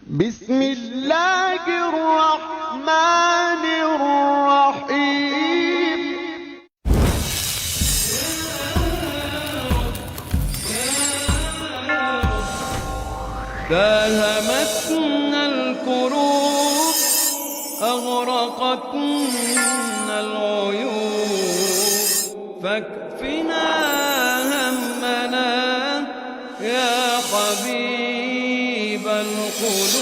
بسم الله الرحمن الرحيم. داهمتنا الكروب أغرقتنا العيوب فاكفنا همنا يا حبيب القلوب.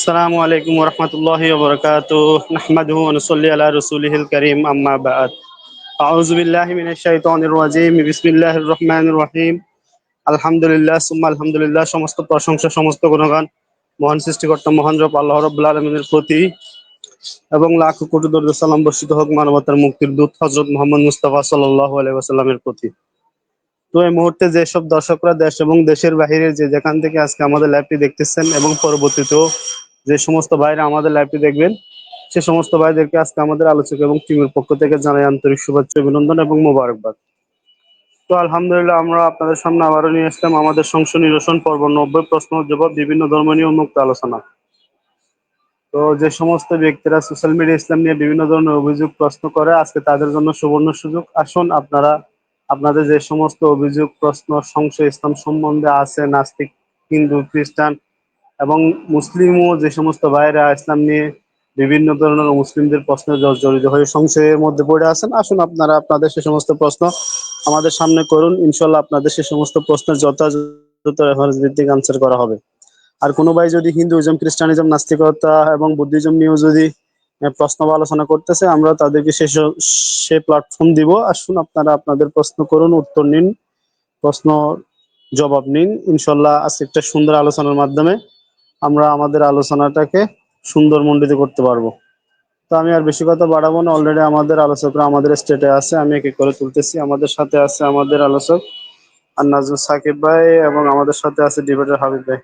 আসসালামু আলাইকুম ওয়া রাহমাতুল্লাহি ওয়া বারাকাতুহু নাহমাদুহু ওয়া নুসাল্লি আলা রাসূলিহিল কারীম আম্মা বা'দ আউযু বিল্লাহি মিনাশ শাইতানির রাজীম বিসমিল্লাহির রহমানির রহিম আলহামদুলিল্লাহ সুম্মা আলহামদুলিল্লাহ সমস্ত প্রশংসা সমস্ত গুণগান মহান সৃষ্টিকর্তা মহান রব আল্লাহ রাব্বুল আলামিনের প্রতি এবং লাখ কোটি দরুদ সালাম বর্ষিত হোক মানবতার মুক্তির দূত হযরত মুহাম্মদ মুস্তাফা সাল্লাল্লাহু আলাইহি ওয়াসাল্লামের প্রতি। তো এই মুহূর্তে যেসব দর্শকরা দেশ এবং দেশের বাইরে যে যেখান থেকে আজকে আমাদের লাইভটি দেখতেছেন এবং পরবর্তীতেও যে সমস্ত ভাইরা আমাদের লাইভটি দেখবেন সে সমস্ত ভাইদেরকে আজকে আমাদের আলোচক এবং টিমের পক্ষ থেকে জানাই আন্তরিক শুভেচ্ছা অভিনন্দন এবং মোবারকবাদ। তো আলহামদুলিল্লাহ আমরা আপনাদের সামনে আবারও নিয়ে আসলাম আমাদের সংশয় নিরসন পর্ব 90 প্রশ্ন ও জবাব বিভিন্ন ধর্ম নিয়ে উন্মুক্ত আলোচনা। তো যে সমস্ত ব্যক্তিরা সোশ্যাল মিডিয়া ইসলাম নিয়ে বিভিন্ন ধরনের অভিযোগ প্রশ্ন করে আজকে তাদের জন্য সুবর্ণ সুযোগ। আসুন আপনারা আপনাদের যে সমস্ত অভিযোগ প্রশ্ন সংশয় ইসলাম সম্বন্ধে আছে, নাস্তিক হিন্দু খ্রিস্টান এবং মুসলিমও যে সমস্ত ভাইরা ইসলাম নিয়ে বিভিন্ন ধরনের মুসলিমদের প্রশ্নে জড়িত হয়ে সংশয়ের মধ্যে পড়ে আছেন, আসুন আপনারা আপনাদের সে সমস্ত প্রশ্ন আমাদের সামনে করুন। ইনশাল্লাহ আপনাদের সে সমস্ত প্রশ্নের যথাযথ রেফারেন্স ভিত্তিক আনসার করা হবে। আর কোনো ভাই যদি হিন্দুইজম খ্রিস্টানিজম নাস্তিকতা এবং বুদ্ধিজম নিয়েও যদি প্রশ্ন বা আলোচনা করতেছে, আমরা তাদেরকে সে প্ল্যাটফর্ম দিব। আসুন আপনারা আপনাদের প্রশ্ন করুন, উত্তর নিন, প্রশ্ন জবাব নিন। ইনশাল্লাহ আজকে একটা সুন্দর আলোচনার মাধ্যমে আমরা আমাদের আলোচনাটাকে সুন্দর মণ্ডিত করতে পারবো। তো আমি আর বেশি কথা বাড়াবো না, অলরেডি আমাদের আলোচকরা আমাদের স্টেটে আছে, আমি এক এক করে তুলতেছি। আমাদের সাথে আছে আমাদের আলোচক আর নাজমুল সাকিব ভাই এবং আমাদের সাথে আছে ডিবেটার হাবিব ভাই।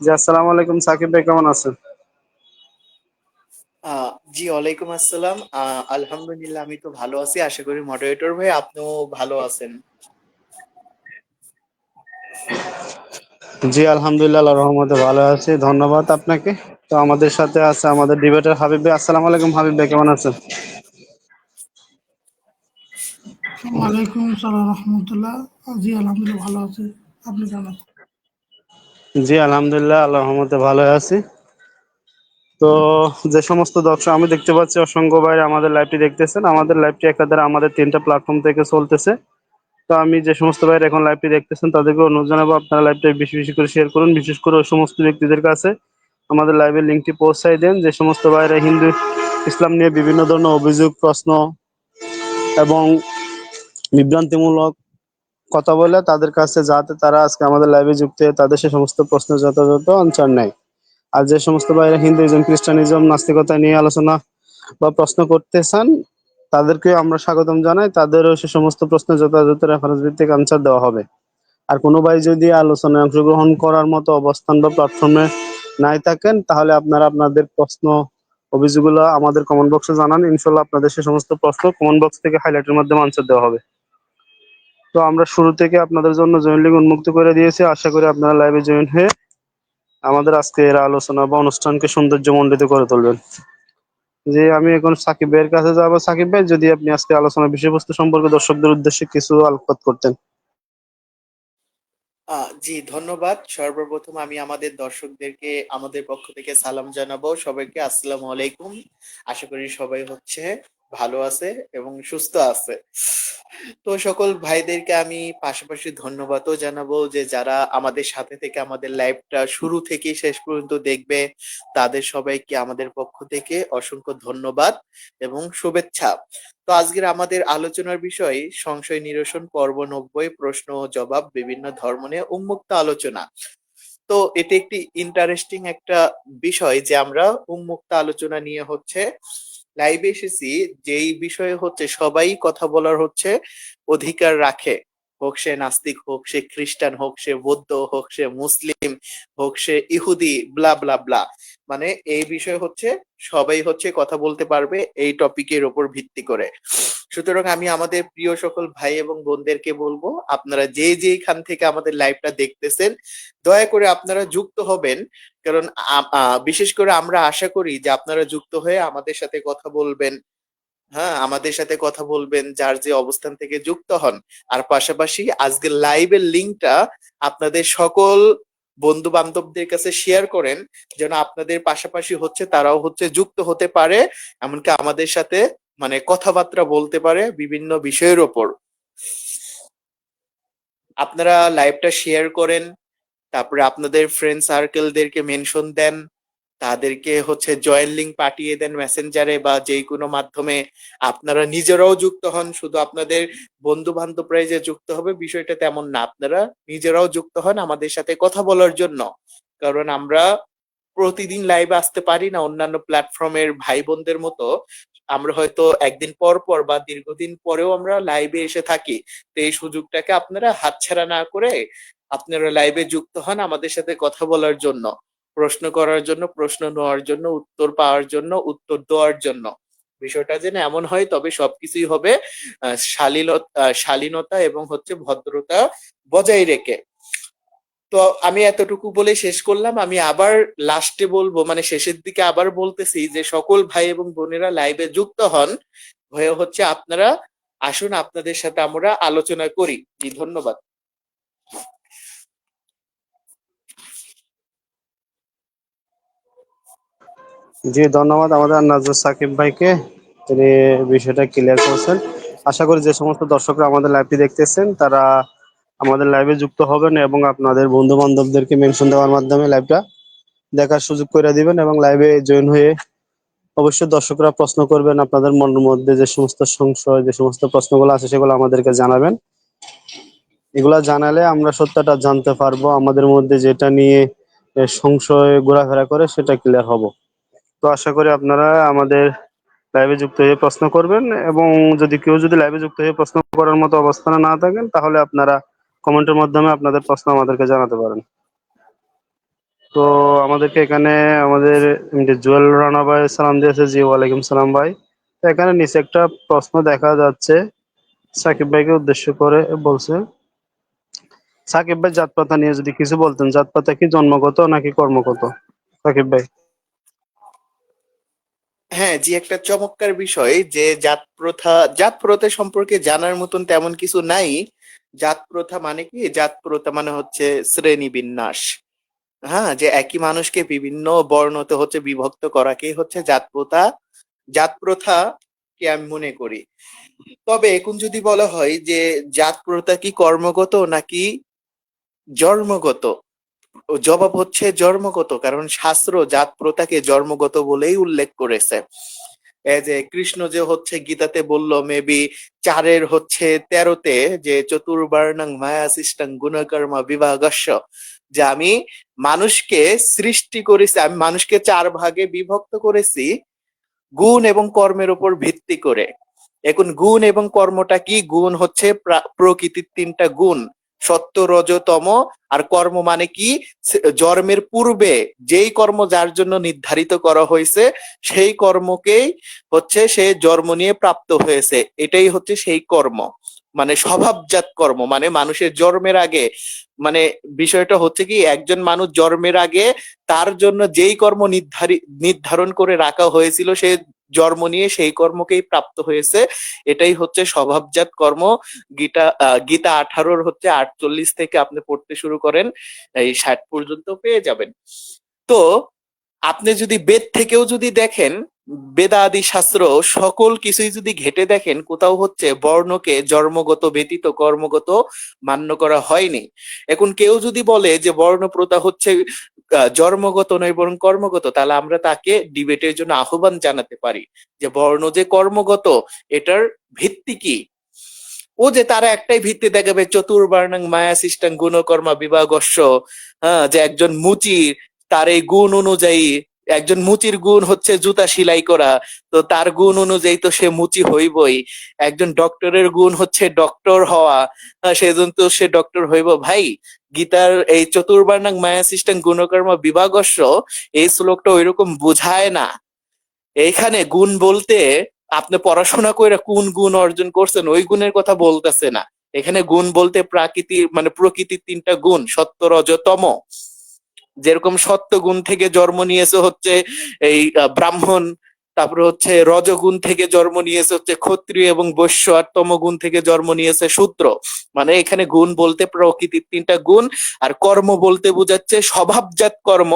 জি আসসালামু আলাইকুম, সাকিব ভাই কেমন আছেন? জি ওয়ালাইকুম আসসালাম। আলহামদুলিল্লাহ আমি তো ভালো আছি, আশা করি মডারেটর ভাই আপনিও ভালো আছেন। জি আলহামদুলিল্লাহ আল্লাহর রহমতে ভালো আছি, ধন্যবাদ আপনাকে। তো আমাদের সাথে আছে আমাদের ডিবেটার হাবিব ভাই। আসসালামু আলাইকুম হাবিব ভাই, কেমন আছেন? ওয়ালাইকুম সালাম রহমতুল্লাহ। জি আলহামদুলিল্লাহ ভালো আছে। আপনি কেমন আছেন? জি আলহামদুলিল্লাহ আল্লাহর রহমতে ভালো আছি। তো যে সমস্ত দর্শক আমি দেখতে পাচ্ছি অসংখ্য ভাই আমাদের লাইভটি দেখতেছেন, আমাদের লাইভটি একাধারে আমাদের 3টা প্ল্যাটফর্ম থেকে চলতেছে। তো আমি যে সমস্ত ভাইরা এখন লাইভটি দেখতেছেন তাদেরকে অনুরোধ জানাবো আপনারা লাইভটা বেশি বেশি করে শেয়ার করুন, বিশেষ করে ওই সমস্ত ব্যক্তিদের কাছে আমাদের লাইভের লিঙ্কটি পৌঁছায় দেন যে সমস্ত ভাইরা হিন্দু ইসলাম নিয়ে বিভিন্ন ধরনের অভিযোগ প্রশ্ন এবং বিভ্রান্তিমূলক কথা বলে তাদের কাছে, যাতে তারা আজকে আমাদের লাইভে যুক্ত হয়ে তাদের সে সমস্ত প্রশ্নের যথাযথ আনসার নেয়। আর যে সমস্ত ভাইরা হিন্দুইজম খ্রিস্টানিজম নাস্তিকতা নিয়ে আলোচনা বা প্রশ্ন করতে চান তাদেরকে আমরা স্বাগতম জানাই, তাদেরও সে সমস্ত প্রশ্নের যথাযথ রেফারেন্স ভিত্তিক আনসার দেওয়া হবে। আর কোনো ভাই যদি আলোচনায় অংশগ্রহণ করার মতো অবস্থান বা প্ল্যাটফর্মে নাই থাকেন, তাহলে আপনারা আপনাদের প্রশ্ন অভিযোগগুলো আমাদের কমেন্ট বক্সে জানান। ইনশাল্লাহ আপনাদের সে সমস্ত প্রশ্ন কমেন্ট বক্স থেকে হাইলাইটের মাধ্যমে আনসার দেওয়া হবে। তো আমরা শুরু থেকে আপনাদের জন্য জয়েন লিঙ্ক উন্মুক্ত করে দিয়েছি, আশা করি আপনারা লাইভে জয়েন হয়ে আমাদের আজকের আলোচনা বা অনুষ্ঠানকে সৌন্দর্যমণ্ডিত করে তুলবেন। যে আমি এখন সাকিব ভাইয়ের কাছে যাবো। সাকিব ভাই, যদি আপনি আজকে আলোচনার বিষয়বস্তু সম্পর্কে দর্শকদের উদ্দেশ্যে কিছু আলোকপাত করতেন। জি ধন্যবাদ। সর্বপ্রথম আমি আমাদের দর্শকদেরকে আমাদের পক্ষ থেকে সালাম জানাবো সবাইকে, আসসালামু আলাইকুম। আশা করি সবাই ভালো আছে এবং সুস্থ আছে। তো সকল ভাইদেরকে আমি পাশাপাশি ধন্যবাদও জানাবো যে যারা আমাদের সাথে থেকে আমাদের লাইভটা শুরু থেকে শেষ পর্যন্ত দেখবে, তাদের সবাইকে আমাদের পক্ষ থেকে অসংখ্য ধন্যবাদ এবং শুভেচ্ছা। তো আজকের আমাদের আলোচনার বিষয় সংশয় নিরসন পর্ব 90 প্রশ্ন ও জবাব বিভিন্ন ধর্ম নিয়ে উন্মুক্ত আলোচনা। তো এটা একটি ইন্টারেস্টিং একটা বিষয় যে আমরা উন্মুক্ত আলোচনা নিয়ে হচ্ছে লাইভে এসেছি, যেই বিষয়ে হচ্ছে সবাই কথা বলার হচ্ছে অধিকার রাখে, হোক সে নাস্তিক, হোক সে খ্রিস্টান, হোক সে বৌদ্ধ, হোক সে মুসলিম, হোক সে ইহুদি, ব্লা ব্লা ব্লা। মানে এই বিষয়ে হচ্ছে সবাই হচ্ছে কথা বলতে পারবে এই টপিকের উপর ভিত্তি করে। সুতরাং আমি আমাদের প্রিয় সকল ভাই এবং বোনদেরকে বলবো, আপনারা যে যেখান থেকে আমাদের লাইভটা দেখতেছেন, দয়া করে আপনারা যুক্ত হবেন। কারণ বিশেষ করে আমরা আশা করি যে আপনারা যুক্ত হয়ে আমাদের সাথে কথা বলবেন। হ্যাঁ, আমাদের সাথে কথা বলবেন যার যে অবস্থান থেকে যুক্ত হন। আর পাশাপাশি আজকের লাইভের লিঙ্কটা আপনাদের সকল বন্ধু বান্ধবদের কাছে শেয়ার করেন, যেন আপনাদের পাশাপাশি হচ্ছে তারাও হচ্ছে যুক্ত হতে পারে, এমনকি আমাদের সাথে মানে কথাবার্তা বলতে পারে বিভিন্ন বিষয়ের ওপর। আপনারা লাইভটা শেয়ার করেন, তারপরে আপনাদের ফ্রেন্ড সার্কেলদেরকে মেনশন দেন, তাদেরকে হচ্ছে জয়েন লিংক পাঠিয়ে দেন মেসেঞ্জারে বা যে কোনো মাধ্যমে। আপনারা নিজেরাও যুক্ত হন, শুধু আপনাদের বন্ধু বান্ধবরাই যে যুক্ত হবে বিষয়টা তেমন না, আপনারা নিজেরাও যুক্ত হন আমাদের সাথে কথা বলার জন্য। কারণ আমরা প্রতিদিন লাইভে আসতে পারি না অন্যান্য প্ল্যাটফর্মের ভাই বোনদের মতো। আমরা হয়তো একদিন পর পর বা দীর্ঘদিন পরেও আমরা লাইভে এসে থাকি। তো এই সুযোগটাকে আপনারা হাতছাড়া না করে আপনারা লাইভে যুক্ত হন আমাদের সাথে কথা বলার জন্য, প্রশ্ন করার জন্য, প্রশ্ন নেওয়ার জন্য, উত্তর পাওয়ার জন্য, উত্তর দেওয়ার জন্য। বিষয়টা যেন এমন হয় তবে সবকিছুই হবে শালীনতা এবং হচ্ছে ভদ্রতা বজায় রেখে। তো আমি এতটুকু বলে শেষ করলাম। আমি আবার লাস্টে বলবো, মানে শেষের দিকে আবার বলতেছি যে সকল ভাই এবং বোনেরা লাইভে যুক্ত হন, হয়ে হচ্ছে আপনারা আসুন, আপনাদের সাথে আমরা আলোচনা করি। জি, ধন্যবাদ। জি, ধন্যবাদ আমাদের নাজর সাকিব ভাইকে, তিনি বিষয়টা ক্লিয়ার করেছেন। আশা করি যে সমস্ত দর্শকরা আমাদের লাইভটি দেখতেছেন তারা আমাদের লাইভে যুক্ত হবেন এবং আপনাদের বন্ধু বান্ধবদেরকে মেনশন দেওয়ার মাধ্যমে লাইভটা দেখার সুযোগ করে দিবেন এবং লাইভে জয়েন হয়ে অবশ্যই দর্শকরা প্রশ্ন করবেন, আপনাদের মনের মধ্যে যে সমস্ত সংশয়, যে সমস্ত প্রশ্নগুলো আছে সেগুলো আমাদেরকে জানাবেন। এগুলা জানালে আমরা সত্যটা জানতে পারবো, আমাদের মধ্যে যেটা নিয়ে সংশয় ঘোরাফেরা করে সেটা ক্লিয়ার হব। তো আশা করি আপনারা আমাদের লাইভে যুক্ত হয়ে প্রশ্ন করবেন, এবং যদি লাইভে যুক্ত হয়ে প্রশ্ন করার মতো অবস্থানে না থাকেন তাহলে আপনারা কমেন্টের মাধ্যমে আপনাদের প্রশ্ন আমাদেরকে জানাতে পারেন। তো আমাদেরকে এখানে আমাদের জুয়েল রানা ভাই সালাম দিয়েছে। জি, ওয়ালাইকুম সালাম ভাই। তো এখানে নিচে একটা প্রশ্ন দেখা যাচ্ছে, সাকিব ভাইকে উদ্দেশ্য করে বলছে। সাকিব ভাই, জাত প্রথা নিয়ে যদি কিছু বলতেন, জাত প্রথা কি জন্মগত নাকি কর্মগত? সাকিব ভাই। হ্যাঁ জি, একটা চমৎকার বিষয় যে জাত প্রথা সম্পর্কে জানার মতন তেমন কিছু নাই। জাত প্রথা মানে কি? জাত প্রথা মানে হচ্ছে শ্রেণী বিন্যাস। হ্যাঁ, যে একই মানুষকে বিভিন্ন বর্ণতে হচ্ছে বিভক্ত করাকেই হচ্ছে জাত প্রথা। জাত প্রথা কে আমি মনে করি। তবে এখন যদি বলা হয় যে জাত প্রথা কি কর্মগত নাকি জন্মগত, জবাব হচ্ছে জন্মগত। কারণ শাস্ত্র জাত প্রথাকে জন্মগত বলেই উল্লেখ করেছে। এই যে কৃষ্ণ যে হচ্ছে গীতাতে বললো মেবি 4:13 যে চতুর্বর্ণং মায়া সৃষ্টং গুণকর্ম বিভাগস্য, যে আমি মানুষকে সৃষ্টি করেছি, আমি মানুষকে 4 ভাগে বিভক্ত করেছি গুণ এবং কর্মের উপর ভিত্তি করে। এখন গুণ এবং কর্মটা কি? গুণ হচ্ছে প্রকৃতির 3টা গুণ, সত্য, রজ, তম। আর কর্ম মানে কি? জন্মের পূর্বে যেই কর্ম যার জন্য নির্ধারিত করা হয়েছে সেই কর্মকেই হচ্ছে সে জন্ম নিয়ে প্রাপ্ত হয়েছে, এটাই হচ্ছে সেই কর্ম। মানে স্বভাবজাত কর্ম, মানে মানুষের জন্মের আগে, মানে বিষয়টা হচ্ছে কি একজন মানুষ জন্মের আগে তার জন্য যেই কর্ম নির্ধারণ করে রাখা হয়েছিল সে জন্ম নিয়ে সেই কর্মকেই প্রাপ্ত হয়েছে, এটাই হচ্ছে স্বভাবজাত কর্ম। গীতা 18 হচ্ছে 48 থেকে আপনি পড়তে শুরু করেন, এই 60 পর্যন্ত পেয়ে যাবেন। তো আপনি যদি বেদ থেকেও যদি দেখেন, বেদাদি শাস্ত্র সকল কিছুই যদি ঘেটে দেখেন, কোথাও হচ্ছে বর্ণকে জন্মগত ব্যতীত কর্মগত মান্য করা হয়নি। এখন কেউ যদি বলে যে বর্ণ প্রথা হচ্ছে জন্মগত নয় বরং কর্মগত, তাহলে আমরা তাকে ডিবেটের জন্য আহ্বান জানাতে পারি যে বর্ণ যে কর্মগত এটার ভিত্তি কি। ও যে তারা একটাই ভিত্তি দেখাবে, চতুর্বর্ণং মায়া সৃষ্টাং গুণকর্মা বিভাগস্য। হ্যাঁ, যে একজন মুচি, তার এই গুণ অনুযায়ী, একজন মুচির গুণ হচ্ছে জুতা সেলাই করা, তো তার গুণ অনুযায়ী তো সে মুচি হইবই। একজন ডক্টরের গুণ হচ্ছে ডক্টর হওয়া, সেজন্য তো সে ডক্টর হইব। ভাই, গীতার এই চতুর্বর্ণং মায়া সৃষ্টাং গুণকর্মা বিভাগস্য, এই শ্লোকটা ওইরকম বুঝায় না। এইখানে গুণ বলতে আপনি পড়াশোনা করে কোন গুণ অর্জন করছেন ওই গুণের কথা বলতেছে না। এখানে গুণ বলতে প্রকৃতির 3টা গুণ, সত্য রজ তম। যেরকম সত্য গুণ থেকে জন্ম নিয়েছে হচ্ছে এই ব্রাহ্মণ, তারপরে হচ্ছে রজগুণ থেকে জন্ম নিয়েছে হচ্ছে ক্ষত্রিয় এবং বৈশ্য, আর তমগুণ থেকে জন্ম নিয়েছে শূদ্র। মানে এখানে গুণ বলতে প্রকৃতির 3টা গুণ, আর কর্ম বলতে বোঝাচ্ছে স্বভাবজাত কর্ম,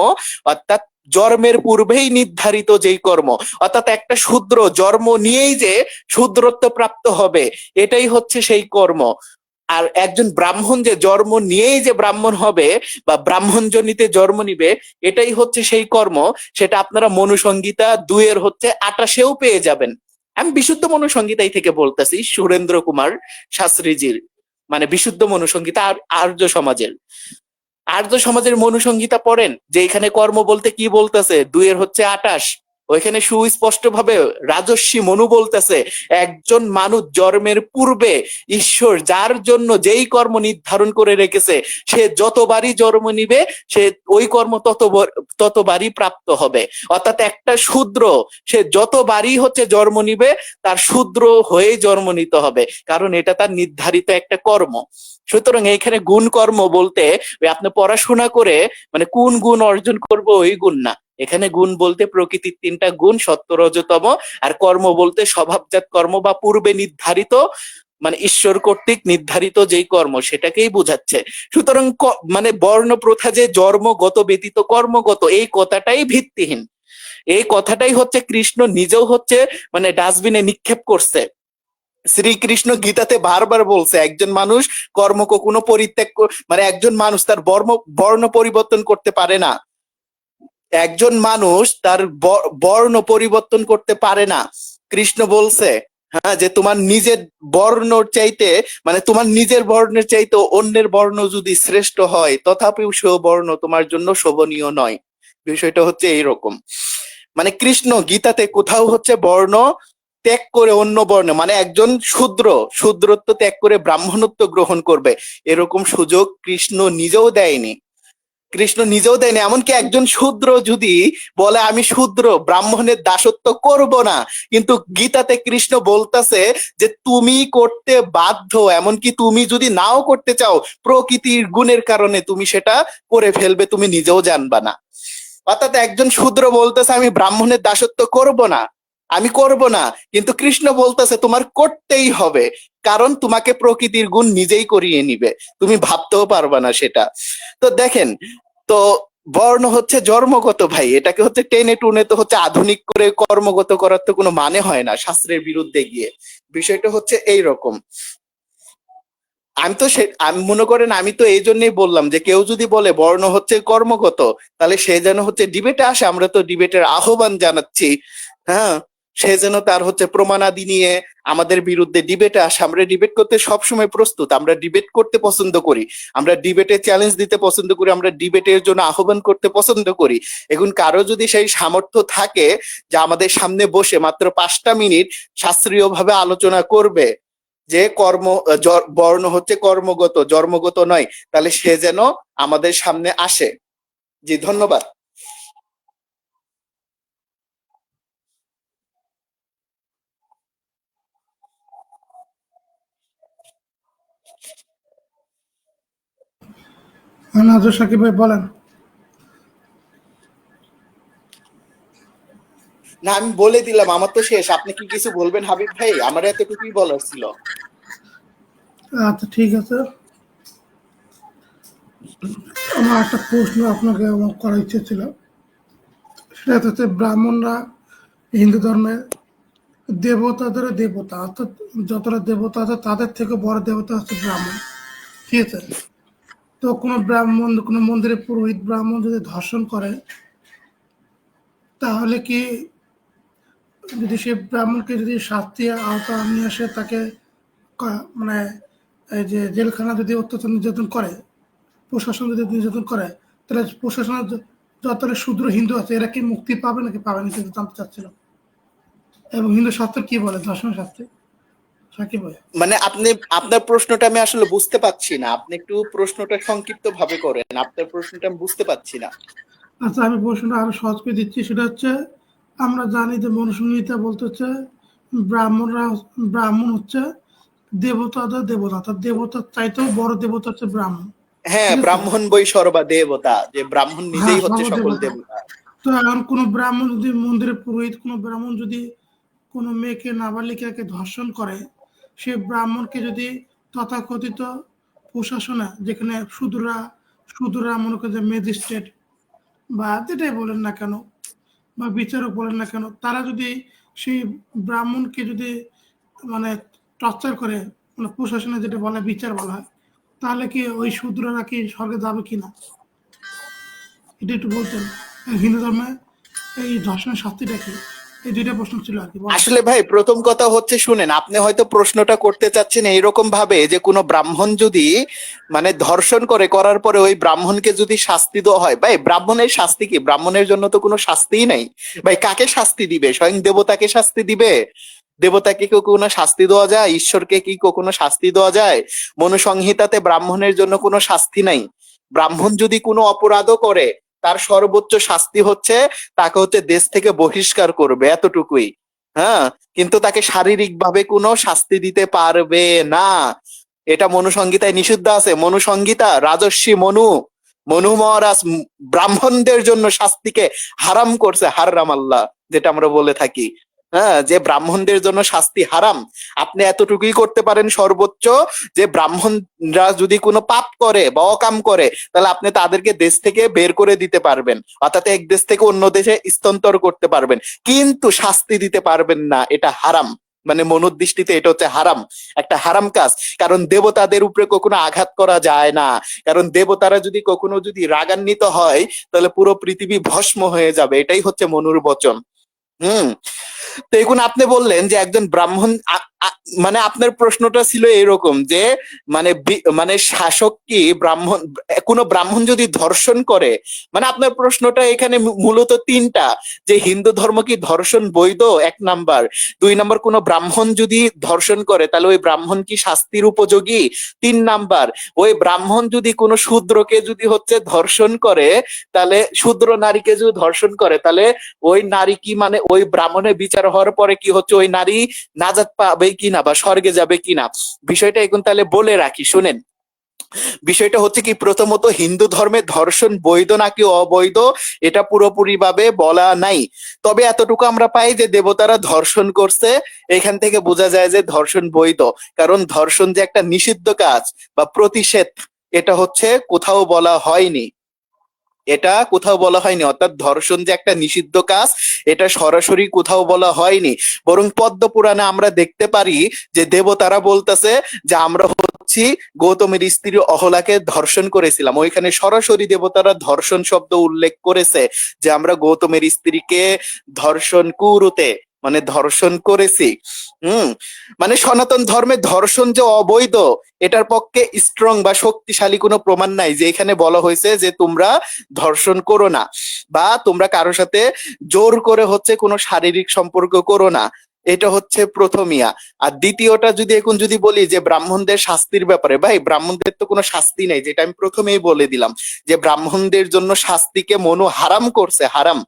অর্থাৎ জন্মের পূর্বেই নির্ধারিত যেই কর্ম। অর্থাৎ একটা শূদ্র জন্ম নিয়েই যে শূদ্রত্ব প্রাপ্ত হবে, এটাই হচ্ছে সেই কর্ম। আর একজন ব্রাহ্মণ যে জন্ম নিয়েই যে ব্রাহ্মণ হবে বা ব্রাহ্মণ জনিতে জন্ম নিবে, এটাই হচ্ছে সেই কর্ম। সেটা আপনারা মনুসংহিতা 2-এর হচ্ছে 28-এও পেয়ে যাবেন। আমি বিশুদ্ধ মনুসংহিতাই থেকে বলতেছি, সুরেন্দ্র কুমার শাস্ত্রীজির, মানে বিশুদ্ধ মনুসংহিতা আর আর্য সমাজের মনুসংহিতা পড়েন, যে এখানে কর্ম বলতে কি বলতেছে 2-এর হচ্ছে 28। ওইখানে সুস্পষ্ট ভাবে রাজস্বী মনু বলতেছে, একজন মানুষ জন্মের পূর্বে ঈশ্বর যার জন্য যেই কর্ম নির্ধারণ করে রেখেছে, সে যতবারই জন্ম নিবে সে ওই কর্ম ততবারই প্রাপ্ত হবে। অর্থাৎ একটা শূদ্র সে যতবারই হচ্ছে জন্ম নিবে, তার শূদ্র হয়ে জন্ম নিতে হবে, কারণ এটা তার নির্ধারিত একটা কর্ম। সুতরাং এইখানে গুণ কর্ম বলতে আপনি পড়াশোনা করে মানে কোন গুণ অর্জন করবো ওই গুণ না। এখানে গুণ বলতে প্রকৃতির 3টা গুণ, সত্য রজতম, আর কর্ম বলতে স্বভাবজাত কর্ম বা পূর্বে নির্ধারিত, মানে ঈশ্বর কর্তৃক নির্ধারিত যেই কর্ম, সেটাকেই বোঝাচ্ছে। সুতরাং মানে বর্ণ প্রথা যে জন্মগত ব্যতীত কর্মগত, এই কথাটাই ভিত্তিহীন। এই কথাটাই হচ্ছে কৃষ্ণ নিজেও হচ্ছে মানে ডাস্টবিনে নিক্ষেপ করছে। শ্রীকৃষ্ণ গীতাতে বারবার বলছে, একজন মানুষ কর্ম কখনো পরিত্যাগ মানে একজন মানুষ তার বর্ণ পরিবর্তন করতে পারে না। একজন মানুষ তার বর্ণ পরিবর্তন করতে পারে না। কৃষ্ণ বলছে, হ্যাঁ, যে তোমার নিজের বর্ণর চাইতে মানে তোমার নিজের বর্ণের চাইতে অন্যের বর্ণ যদি শ্রেষ্ঠ হয়, তথাপিও সে বর্ণ তোমার জন্য শোভনীয় নয়। বিষয়টা হচ্ছে এইরকম। মানে কৃষ্ণ গীতাতে কোথাও হচ্ছে বর্ণ ত্যাগ করে অন্য বর্ণ, মানে একজন শূদ্রত্ব ত্যাগ করে ব্রাহ্মণত্ব গ্রহণ করবে, এরকম সুযোগ কৃষ্ণ নিজেও দেয়নি। এমনকি একজন শূদ্র যদি বলে আমি শূদ্র, ব্রাহ্মণের দাসত্ব করব না, কিন্তু গীতাতে কৃষ্ণ বলতেছে যে তুমি করতে বাধ্য, এমনকি তুমি যদি নাও করতে চাও, প্রকৃতির গুণের কারণে তুমি সেটা করে ফেলবে, তুমি নিজেও জানবা না। অর্থাৎ একজন শূদ্র বলতেছে আমি ব্রাহ্মণের দাসত্ব করব না, কিন্তু কৃষ্ণ বলতেছে তোমার করতেই হবে, কারণ তোমাকে প্রকৃতির গুণ নিজেই করিয়ে নিবে, তুমি ভাবতেও পারবা না সেটা। তো দেখেন, তো বর্ণ হচ্ছে জন্মগত ভাই, এটাকে হচ্ছে টেনে টুনে তো হচ্ছে আধুনিক করে কর্মগত করার তো কোনো মানে হয় না শাস্ত্রের বিরুদ্ধে গিয়ে। বিষয়টা হচ্ছে এই রকম। আমি মনে করেন, আমি তো এই জন্যই বললাম যে কেউ যদি বলে বর্ণ হচ্ছে কর্মগত, তাহলে সে যেন হচ্ছে ডিবেটে আসে, আমরা তো ডিবেটের আহ্বান জানাচ্ছি। হ্যাঁ, সে যেন তার হচ্ছে প্রমাণাদি নিয়ে আমাদের বিরুদ্ধে ডিবেটে আসে। আমরা ডিবেট করতে সবসময় প্রস্তুত, আমরা ডিবেট করতে পছন্দ করি, আমরা ডিবেটে চ্যালেঞ্জ দিতে পছন্দ করি, আমরা ডিবেটের জন্য আহ্বান করতে পছন্দ করি। এখন কারো যদি সেই সামর্থ্য থাকে যে আমাদের সামনে বসে মাত্র 5টা মিনিট শাস্ত্রীয়ভাবে আলোচনা করবে যে বর্ণ হচ্ছে কর্মগত, জন্মগত নয়, তাহলে সে যেন আমাদের সামনে আসে। জি, ধন্যবাদ। নাজর সাকিব ভাই বলেন। না, আমি বলে দিলাম, আমার তো শেষ। আপনি কি কিছু বলবেন হাবিব ভাই? আমার এতটুকুই বলার ছিল। আচ্ছা, ঠিক আছে। আমার একটা প্রশ্ন আপনাকে করার ইচ্ছে ছিল, সেটা হচ্ছে ব্রাহ্মণরা হিন্দু ধর্মের দেবতাদের দেবতা, অর্থাৎ যতটা দেবতা আছে তাদের থেকে বড় দেবতা হচ্ছে ব্রাহ্মণ, ঠিক আছে? তো কোনো মন্দিরে পুরোহিত ব্রাহ্মণ যদি ধর্ষণ করে, তাহলে কি যদি সে ব্রাহ্মণকে যদি শাস্তি আওতা নিয়ে আসে, তাকে মানে এই যে জেলখানা যদি অত্যাচার নির্যাতন করে, প্রশাসন যদি নির্যাতন করে, তাহলে প্রশাসনের যতটা শূদ্র হিন্দু আছে এরা কি মুক্তি পাবে নাকি পাবে না সেটা জানতে চাচ্ছিলাম। এবং হিন্দু শাস্ত্র কি বলে, দর্শন শাস্ত্রে সাকিব ভাই? মানে আপনি আপনার প্রশ্নটা আমি আসলে বুঝতে পাচ্ছি না, আপনি একটু প্রশ্নটা সংক্ষিপ্ত ভাবে করেন, আপনার প্রশ্নটা আমি বুঝতে পাচ্ছি না। আচ্ছা, আমি প্রশ্নটা আরো সহজ করে দিচ্ছি। সেটা হচ্ছে, আমরা জানি যে মনুসংহিতা বলতে হচ্ছে ব্রাহ্মণ হচ্ছে দেবতাদের দেবতা, অর্থাৎ দেবতার চাইতেও বড় দেবতা হচ্ছে ব্রাহ্মণ। হ্যাঁ, ঠিক আছে? ব্রাহ্মণ বই সর্বা দেবতা, যে ব্রাহ্মণ হ্যাঁ, নিজেই হচ্ছে সকল সর্বদেবতা। দেবতা। তো এখন কোনো ব্রাহ্মণ যদি মন্দিরে পুরোহিত কোনো ব্রাহ্মণ যদি কোনো মেয়েকে নাবালিকাকে ধর্ষণ করে, সে ব্রাহ্মণকে যদি তথাকথিত প্রশাসনে, যেখানে শুধুরা মনে করে যে ম্যাজিস্ট্রেট বা যেটাই বলেন না কেন, বা বিচারক বলেন না কেন, তারা যদি সেই ব্রাহ্মণকে যদি মানে টর্চার করে, মানে প্রশাসনে যেটা বলা বিচার বলা হয়, তাহলে কি ওই শূদ্ররা কি স্বর্গে যাবে কিনা, এটা একটু বলতেন। হিন্দু ধর্মে এই ধর্ষণের শাস্তিটা কি? এই দুইটা প্রশ্ন ছিল আর কি। আসলে ভাই, প্রথম কথা হচ্ছে, শুনেন, আপনি হয়তো প্রশ্নটা করতে চাচ্ছেন এইরকম ভাবে যে কোনো ব্রাহ্মণ যদি মানে ধর্ষণ করার পরে ওই ব্রাহ্মণকে যদি শাস্তি দেওয়া হয়, ভাই ব্রাহ্মণের শাস্তি কি? ব্রাহ্মণের জন্য তো কোনো শাস্তিই নাই। ভাই কাকে শাস্তি দিবে? স্বয়ং দেবতাকে শাস্তি দিবে? দেবতাকে কি কোনো শাস্তি দেওয়া যায়? ঈশ্বরকে কি কোনো শাস্তি দেওয়া যায়? মনুসংহিতাতে ব্রাহ্মণের জন্য কোনো শাস্তি নাই। ব্রাহ্মণ যদি কোনো অপরাধও করে, তার সর্বোচ্চ শাস্তি হচ্ছে তাকে হচ্ছে দেশ থেকে বহিষ্কার করবে, এতটুকুই। হ্যাঁ, কিন্তু তাকে শারীরিক ভাবে কোনো শাস্তি দিতে পারবে না। এটা মনুসংহিতায় নিষিদ্ধ আছে। মনুসংহিতা, রাজর্ষি মনু মহারাজ ব্রাহ্মণদের জন্য শাস্তিকে হারাম করছে, হারাম আল্লাহ যেটা আমরা বলে থাকি। হ্যাঁ, যে ব্রাহ্মণদের জন্য শাস্তি হারাম। আপনি এতটুকুই করতে পারেন সর্বোচ্চ, যে ব্রাহ্মণরা যদি কোনো পাপ করে বা অকাম করে, তাহলে আপনি তাদেরকে দেশ থেকে বের করে দিতে পারবেন, অর্থাৎ এক দেশ থেকে অন্য দেশে স্থানান্তর করতে পারবেন, কিন্তু শাস্তি দিতে পারবেন না। এটা হারাম, মানে মনুর দৃষ্টিতে এটা হচ্ছে হারাম, একটা হারাম কাজ। কারণ দেবতাদের উপরে কখনো আঘাত করা যায় না। কারণ দেবতারা যদি কখনো যদি রাগান্বিত হয়, তাহলে পুরো পৃথিবী ভস্ম হয়ে যাবে। এটাই হচ্ছে মনুর বচন। তো এখন আপনি বললেন যে একজন ব্রাহ্মণ, মানে আপনার প্রশ্নটা ছিল এরকম যে মানে শাসক কি ব্রাহ্মণ, কোনো ব্রাহ্মণ যদি ধর্ষণ করে, মানে আপনার প্রশ্নটা এখানে মূলত তিনটা, যে হিন্দু ধর্ম কি ধর্ষণ বৈধ, 1 নাম্বার। 2 নাম্বার, কোনো ব্রাহ্মণ যদি ধর্ষণ করে তাহলে ওই ব্রাহ্মণ কি শাস্তির উপযোগী। 3 নাম্বার, ওই ব্রাহ্মণ যদি কোনো শূদ্রকে যদি হচ্ছে ধর্ষণ করে, তাহলে শূদ্র নারীকে যদি ধর্ষণ করে, তাহলে ওই নারী কি মানে ওই ব্রাহ্মণের বিচার হওয়ার পরে কি হচ্ছে ওই নারী নাজাত পাবে কিনা বা স্বর্গে যাবে কিনা। বিষয়টা এখন তাহলে বলে রাখি, শুনেন। বিষয়টা হচ্ছে কি, প্রথমত হিন্দু ধর্মে ধর্ষণ বৈধ নাকি অবৈধ এটা পুরোপুরি ভাবে বলা নাই। তবে এতটুকু আমরা পাই যে দেবতারা ধর্ষণ করছে, এখান থেকে বোঝা যায় যে ধর্ষণ বৈধ। কারণ ধর্ষণ যে একটা নিষিদ্ধ কাজ বা প্রতিষেধ, এটা হচ্ছে কোথাও বলা হয়নি। এটা কোথাও বলা হয়নি, অর্থাৎ ধর্ষণ যে একটা নিষিদ্ধ কাজ এটা সরাসরি কোথাও বলা হয়নি। বরং পদ্ম পুরাণে আমরা দেখতে পারি যে দেবতারা বলতেছে যে আমরা হচ্ছি গৌতমের স্ত্রী অহলাকে ধর্ষণ করেছিলাম। ওইখানে সরাসরি দেবতারা ধর্ষণ শব্দ উল্লেখ করেছে, যে আমরা গৌতমের স্ত্রীকে ধর্ষণ কুরুতে মানে ধর্ষণ করেছি। মানে সনাতন ধর্মে ধর্ষণ যে অবৈধ, এটার পক্ষে স্ট্রং বা শক্তিশালী কোনো প্রমাণ নাই যে এখানে বলা হয়েছে যে তোমরা ধর্ষণ করো না, বা তোমরা কারোর সাথে জোর করে হচ্ছে কোনো শারীরিক সম্পর্ক করো না। এটা হচ্ছে প্রথমিয়া। আর দ্বিতীয়টা যদি এখন যদি বলি যে ব্রাহ্মণদের শাস্তির ব্যাপারে, ভাই ব্রাহ্মণদের তো কোনো শাস্তি নেই, যেটা আমি প্রথমেই বলে দিলাম যে ব্রাহ্মণদের জন্য শাস্তিকে মনু হারাম করছে, হারাম,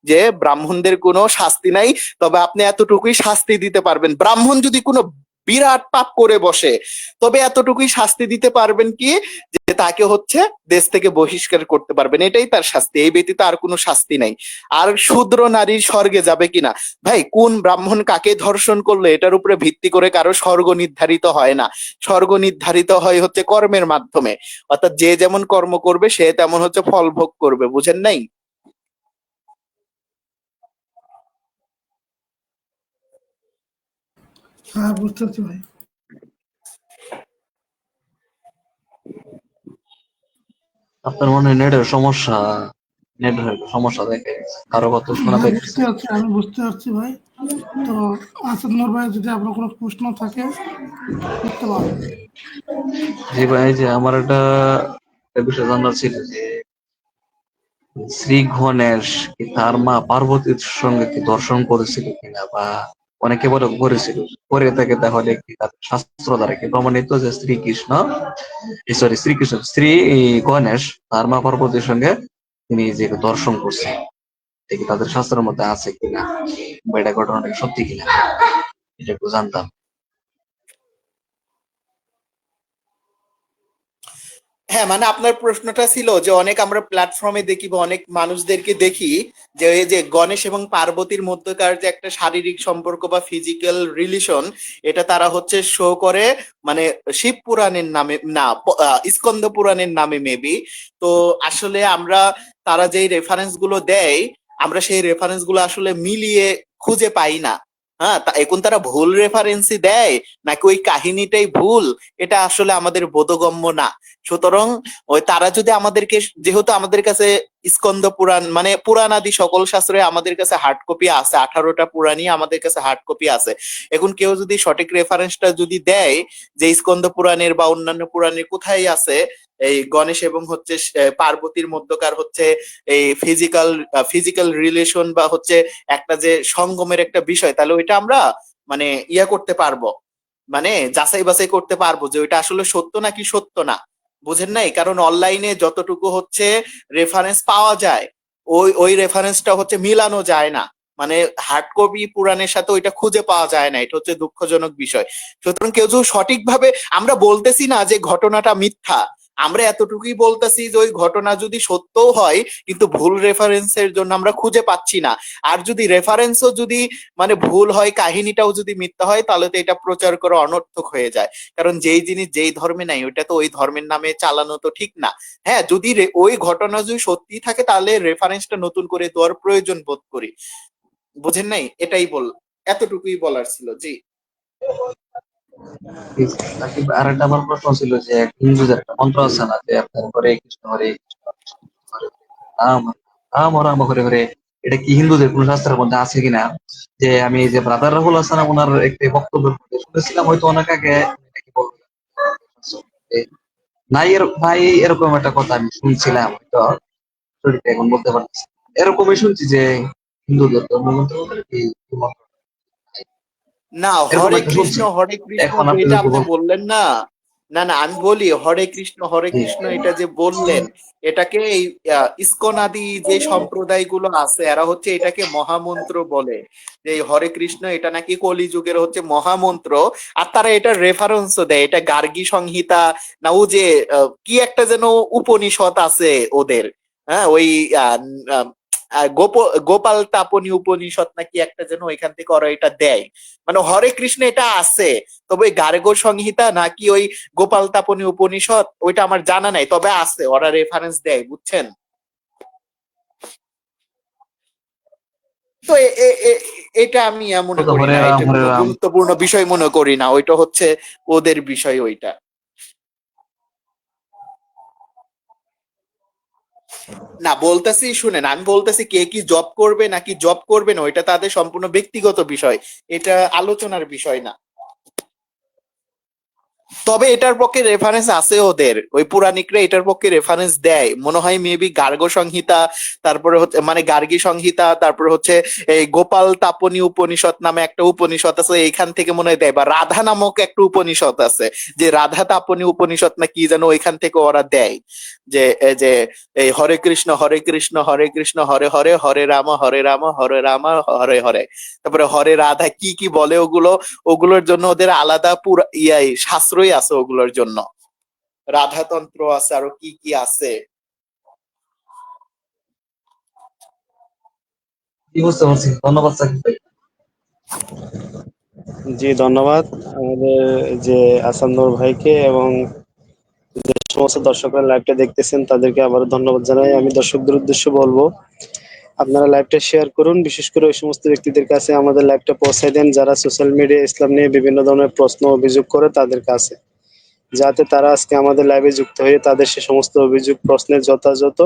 যে ব্রাহ্মণদের কোনো শাস্তি নাই। তবে আপনি এতটুকুই শাস্তি দিতে পারবেন, ব্রাহ্মণ যদি কোনো বিরাট পাপ করে বসে, তবে এতটুকুই শাস্তি দিতে পারবেন কি, যে তাকে হচ্ছে দেশ থেকে বহিষ্কার করতে পারবেন, এটাই তার শাস্তি, এই ব্যতীত আর কোনো শাস্তি নাই। আর শূদ্র নারীর স্বর্গে যাবে কিনা, ভাই কোন ব্রাহ্মণ কাকে ধর্ষণ করলো এটার উপরে ভিত্তি করে কারো স্বর্গ নির্ধারিত হয় না। স্বর্গ নির্ধারিত হয় হচ্ছে কর্মের মাধ্যমে, অর্থাৎ যে যেমন কর্ম করবে সে তেমন হচ্ছে ফল ভোগ করবে, বুঝেন নাই? হ্যাঁ, বুঝতে পারছি ভাই। আপনার মনে হয় নেটের সমস্যা, নেটের সমস্যা দেখে কারো কথা শোনা হ্যাঁ, পাইতেছে। আমি বুঝতে পারছি ভাই। তো আসাদ নূর ভাই, যদি আপনার কোনো প্রশ্ন থাকে করতে পারেন। জি ভাই, এই যে আমার একটা বিষয় জানার ছিল যে শ্রী গণেশ কি তার মা পার্বতীর সঙ্গে কি দর্শন করেছিল কিনা, বা অনেকে বলে করেছিল, করে থাকে, তাহলে কি তার শাস্ত্র দ্বারা কি প্রমাণিত যে শ্রী গণেশ তার মা পার্বতীর সঙ্গে তিনি যে দর্শন করছেন, এটা কি তাদের শাস্ত্রের মধ্যে আছে কিনা, বা এটা ঘটনাটা কি সত্যি কিনা, এটা একটু জানতাম। হ্যাঁ, মানে আপনার প্রশ্নটা ছিল যে অনেক আমরা প্ল্যাটফর্মে দেখি বা অনেক মানুষদেরকে দেখি যে এই যে গণেশ এবং পার্বতীর মধ্যকার যে একটা শারীরিক সম্পর্ক বা ফিজিক্যাল রিলেশন, এটা তারা হচ্ছে শো করে, মানে শিব পুরাণের নামে না, স্কন্দ পুরাণের নামে মেবি। তো আসলে আমরা তারা যেই রেফারেন্স গুলো দেয়, আমরা সেই রেফারেন্স গুলো আসলে মিলিয়ে খুঁজে পাই না। হ্যাঁ, এখন তারা ভুল রেফারেন্সই দেয় নাকি ওই কাহিনীটাই ভুল, এটা আসলে আমাদের বোধগম্য না। সুতরাং ওই তারা যদি আমাদেরকে, যেহেতু আমাদের কাছে স্কন্দ পুরাণ মানে পুরাণ আদি সকল শাস্ত্রে আমাদের কাছে হার্ড কপি আছে, 18টা পুরাণই আমাদের কাছে হার্ড কপি আছে। এখন কেউ যদি সঠিক রেফারেন্সটা যদি দেয় যে স্কন্দ পুরাণের বা অন্যান্য পুরাণের কোথায় আছে এই গণেশ এবং হচ্ছে পার্বতীর মধ্যকার হচ্ছে এই ফিজিক্যাল রিলেশন বা হচ্ছে একটা যে সঙ্গমের একটা বিষয়, তাহলে ওইটা আমরা মানে ইয়া করতে পারবো, মানে যাচাই বাছাই করতে পারবো যে ওইটা আসলে সত্য নাকি সত্য না। বুঝেন নাই? কারণ অনলাইনে যতটুকু হচ্ছে রেফারেন্স পাওয়া যায়, ওই ওই রেফারেন্সটা হচ্ছে মিলানো যায় না। মানে হার্ড কপি পুরাণের সাথে ওইটা খুঁজে পাওয়া যায় না, এটা হচ্ছে দুঃখজনক বিষয়। সুতরাং কেউ যদি সঠিকভাবে, আমরা বলতেছি না যে ঘটনাটা মিথ্যা, আমরা এতটুকুই বলতেছি যে ওই ঘটনা যদি সত্যও হয় কিন্তু ভুল রেফারেন্সের জন্য আমরা খুঁজে পাচ্ছি না। আর যদি রেফারেন্সও যদি মানে ভুল হয়, কাহিনীটাও যদি মিথ্যা হয়, তাহলে তো এটা প্রচার করা অনর্থক হয়ে যায়। কারণ যেই জিনিস যেই ধর্মে নাই ওইটা তো ওই ধর্মের নামে চালানো তো ঠিক না। হ্যাঁ, যদি ওই ঘটনা যদি সত্যি থাকে তাহলে রেফারেন্সটা নতুন করে দেওয়ার প্রয়োজন বোধ করি। বুঝেন নাই? এটাই এতটুকুই বলার ছিল। জি। আর একটা আমার প্রশ্ন ছিল যে হিন্দুদের একটা মন্ত্র আছে না, যে আপনার হরে কৃষ্ণ হরে কৃষ্ণ হরে রাম রাম রাম হরে হরে, এটা কি হিন্দুদের কোন শাস্ত্রের মধ্যে আছে কিনা? যে আমি এই যে ব্রাদার রাহুল হাসান ওনার একটি বক্তব্য শুনেছিলাম, হয়তো অনেক আগে, এটা কি বলবো, যে নাই এরকম একটা কথা আমি শুনছিলাম, হয়তো সঠিকটা এখন বলতে পারছি না। এরকমই শুনছি যে হিন্দুদের ধর্মগ্রন্থ কি কি মন্ত্র, না, এরকম একটা শুনছি। হরে কৃষ্ণ এখন আপনি যেটা যদি আপনি বললেন না, না না আমি বলি হরে জি কৃষ্ণ এটা যে বললেন, এটাকে এই ইসকন আদি যে সম্প্রদায়গুলো আছে এরা হচ্ছে এটাকে মহামন্ত্র বলে। যে এই হরে কৃষ্ণ এটা নাকি কলিযুগের হচ্ছে মহামন্ত্র। আর তারা এটা রেফারেন্সও দেয়, এটা গার্গী সংহিতা না, ও যে কি একটা যেন উপনিষদ আছে ওদের। হ্যাঁ, ওই আহ, আহ, গোপাল তাপনী উপনিষদ নাকি একটা যেন ওইখান থেকে ওরা এটা দেয়। মানে হরে কৃষ্ণ এটা আছে, তবে ওই গার্গ সংহিতা নাকি ওই গোপাল তাপনী উপনিষদ ওইটা আমার জানা নাই, তবে আছে, ওরা রেফারেন্স দেয়, বুঝছেন? তো এটা আমি মনে করি হরে না, রাম এটা হরে কোনো রাম। গুরুত্বপূর্ণ বিষয় মনে করি না, ওইটা হচ্ছে ওদের বিষয় ওইটা। না বলতেছি, শুনেন, আমি বলতেছি কে কি জব করবে নাকি জব করবে না ওইটা তাদের সম্পূর্ণ ব্যক্তিগত বিষয়, এটা আলোচনার বিষয় না। তবে এটার পক্ষে রেফারেন্স আছে, ওদের ওই পুরাণিকরা এটার পক্ষে রেফারেন্স দেয় মনে হয় মেবি গার্গ সংহিতা, তারপরে হচ্ছে মানে গার্গী সংহিতা, তারপরে হচ্ছে এই গোপাল তাপনী উপনিষদ নামে একটা উপনিষদ আছে, এইখান থেকে মনে হয় দেয়, বা রাধা নামক একটা উপনিষদ আছে, যে রাধা তাপনী উপনিষদ না কি যেন, ওইখান থেকে ওরা দেয় যে এই যে এই হরে কৃষ্ণ হরে কৃষ্ণ হরে কৃষ্ণ হরে হরে হরে রাম হরে রাম হরে রাম হরে হরে, তারপরে হরে রাধা কি কি বলে ওগুলো, ওগুলোর জন্য ওদের আলাদা পুরা ইয়াই শাস্ত্রই আছে ওগুলোর জন্য, রাধাতন্ত্র আছে, আরো কি কি আছে। কি বুঝতে পারছি, ধন্যবাদ সাকিব ভাই। জি ধন্যবাদ আমাদের যে আসানুর ভাইকে, এবং যে সমস্ত দর্শকরা লাইভটা দেখতেছেন তাদেরকে আবার ধন্যবাদ জানাই। আমি দর্শকদের উদ্দেশ্যে বলবো, আপনারা লাইভটা শেয়ার করুন, বিশেষ করে ওই সমস্ত ব্যক্তিদের কাছে আমাদের লাইভটা পৌঁছে দেন যারা সোশ্যাল মিডিয়া ইসলাম নিয়ে বিভিন্ন ধরনের প্রশ্ন অভিযোগ করে তাদের কাছে, যাতে তারা আজকে আমাদের লাইভে যুক্ত হয়ে তাদের সে সমস্ত অভিযোগ প্রশ্নের যথাযথ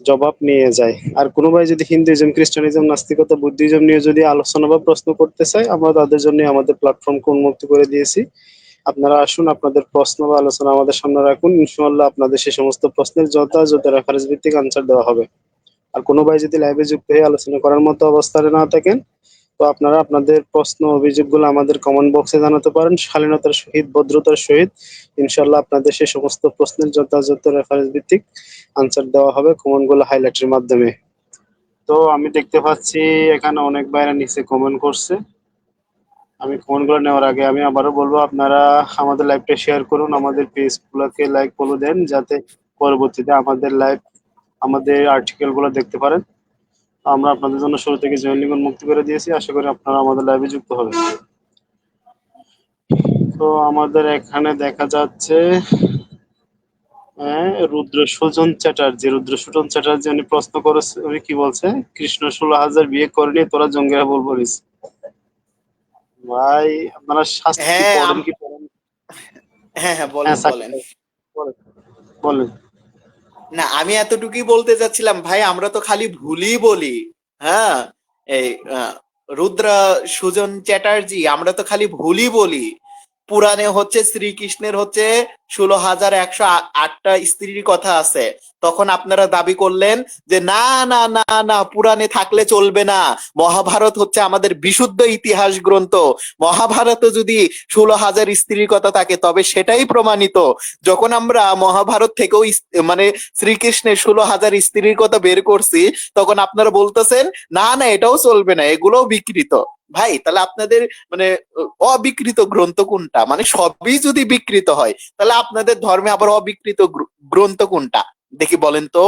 জবাব নিয়ে যায়। আর কোনো ভাই যদি হিন্দুইজম, খ্রিস্টানিজম, নাস্তিকতা, বুদ্ধিজম নিয়ে যদি আলোচনা বা প্রশ্ন করতে চায়, আমরা তাদের জন্য আমাদের প্ল্যাটফর্মকে উন্মুক্ত করে দিয়েছি। আপনারা আসুন, আপনাদের প্রশ্ন বা আলোচনা আমাদের সামনে রাখুন, ইনশাআল্লাহ আপনাদের সেই সমস্ত প্রশ্নের যথাযথ রেফারেন্স ভিত্তিক আনসার দেওয়া হবে। আর কোনো ভাই যদি লাইভে যুক্ত হয়ে আলোচনা করার মতো অবস্থায় না থাকেন, তো আপনারা আপনাদের প্রশ্ন অভিযোগগুলো আমাদের কমেন্ট বক্সে জানাতে পারেন শালীনতার সহিত, ভদ্রতার সহিত। ইনশাআল্লাহ আপনাদের সেই সমস্ত প্রশ্নের যথাযথ রেফারেন্স ভিত্তিক আনসার দেওয়া হবে কমেন্টগুলো হাইলাইটের মাধ্যমে। তো আমি দেখতে পাচ্ছি এখানে অনেক ভাইরা নিচে কমেন্ট করছে। আমি কমেন্টগুলো নেওয়ার আগে আমি আবারও বলবো, আপনারা আমাদের লাইভটা শেয়ার করুন, আমাদের পেজগুলোকে লাইক ফলো দেন, যাতে পরবর্তীতে আমাদের লাইভ, আমাদের আর্টিকেলগুলো দেখতে পারেন। আমরা আপনাদের জন্য শুরু থেকে জয়েন লিঙ্ক উন্মুক্ত করে দিয়েছি, আশা করি আপনারা আমাদের লাইভে যুক্ত হবেন। তো আমাদের এখানে দেখা যাচ্ছে রুদ্র সুজন চ্যাটার্জি, উনি প্রশ্ন করেছে, উনি কি বলছে, কৃষ্ণ 16,000 বিয়ে করেনি, তোরা জঙ্গিরা বল বলিস। ভাই আপনারা শাস্ত্র কি হ্যাঁ পড়েন, কি পড়েন? হ্যাঁ হ্যাঁ, হ্যাঁ বলেন সাকিব বলেন। ভাই, বলেন বলেন। না, আমি এতটুকুই বলতে চাচ্ছিলাম ভাই, আমরা তো খালি ভুলই বলি। হ্যাঁ, এই রুদ্র সুজন চ্যাটার্জি, আমরা তো খালি ভুলই বলি। পুরাণে হচ্ছে শ্রীকৃষ্ণের হচ্ছে 16,108টা স্ত্রীর কথা আছে। তখন আপনারা দাবি করলেন যে না না না না, পুরাণে থাকলে চলবে না, মহাভারত হচ্ছে আমাদের বিশুদ্ধ ইতিহাস গ্রন্থ। মহাভারতে যদি 16,000 স্ত্রীর কথা থাকে তবে সেটাই প্রমাণিত। যখন আমরা মহাভারত থেকেও মানে শ্রীকৃষ্ণের 16,000 স্ত্রীর কথা বের করছি, তখন আপনারা বলতেছেন না না এটাও চলবে না, এগুলোও বিকৃত। ভাই তাহলে আপনাদের মানে অবিকৃত গ্রন্থ কোনটা? মানে সবই যদি বিকৃত হয় তাহলে আপনাদের ধর্মে আবার অবিকৃত গ্রন্থ কোনটা দেখি বলেন তো।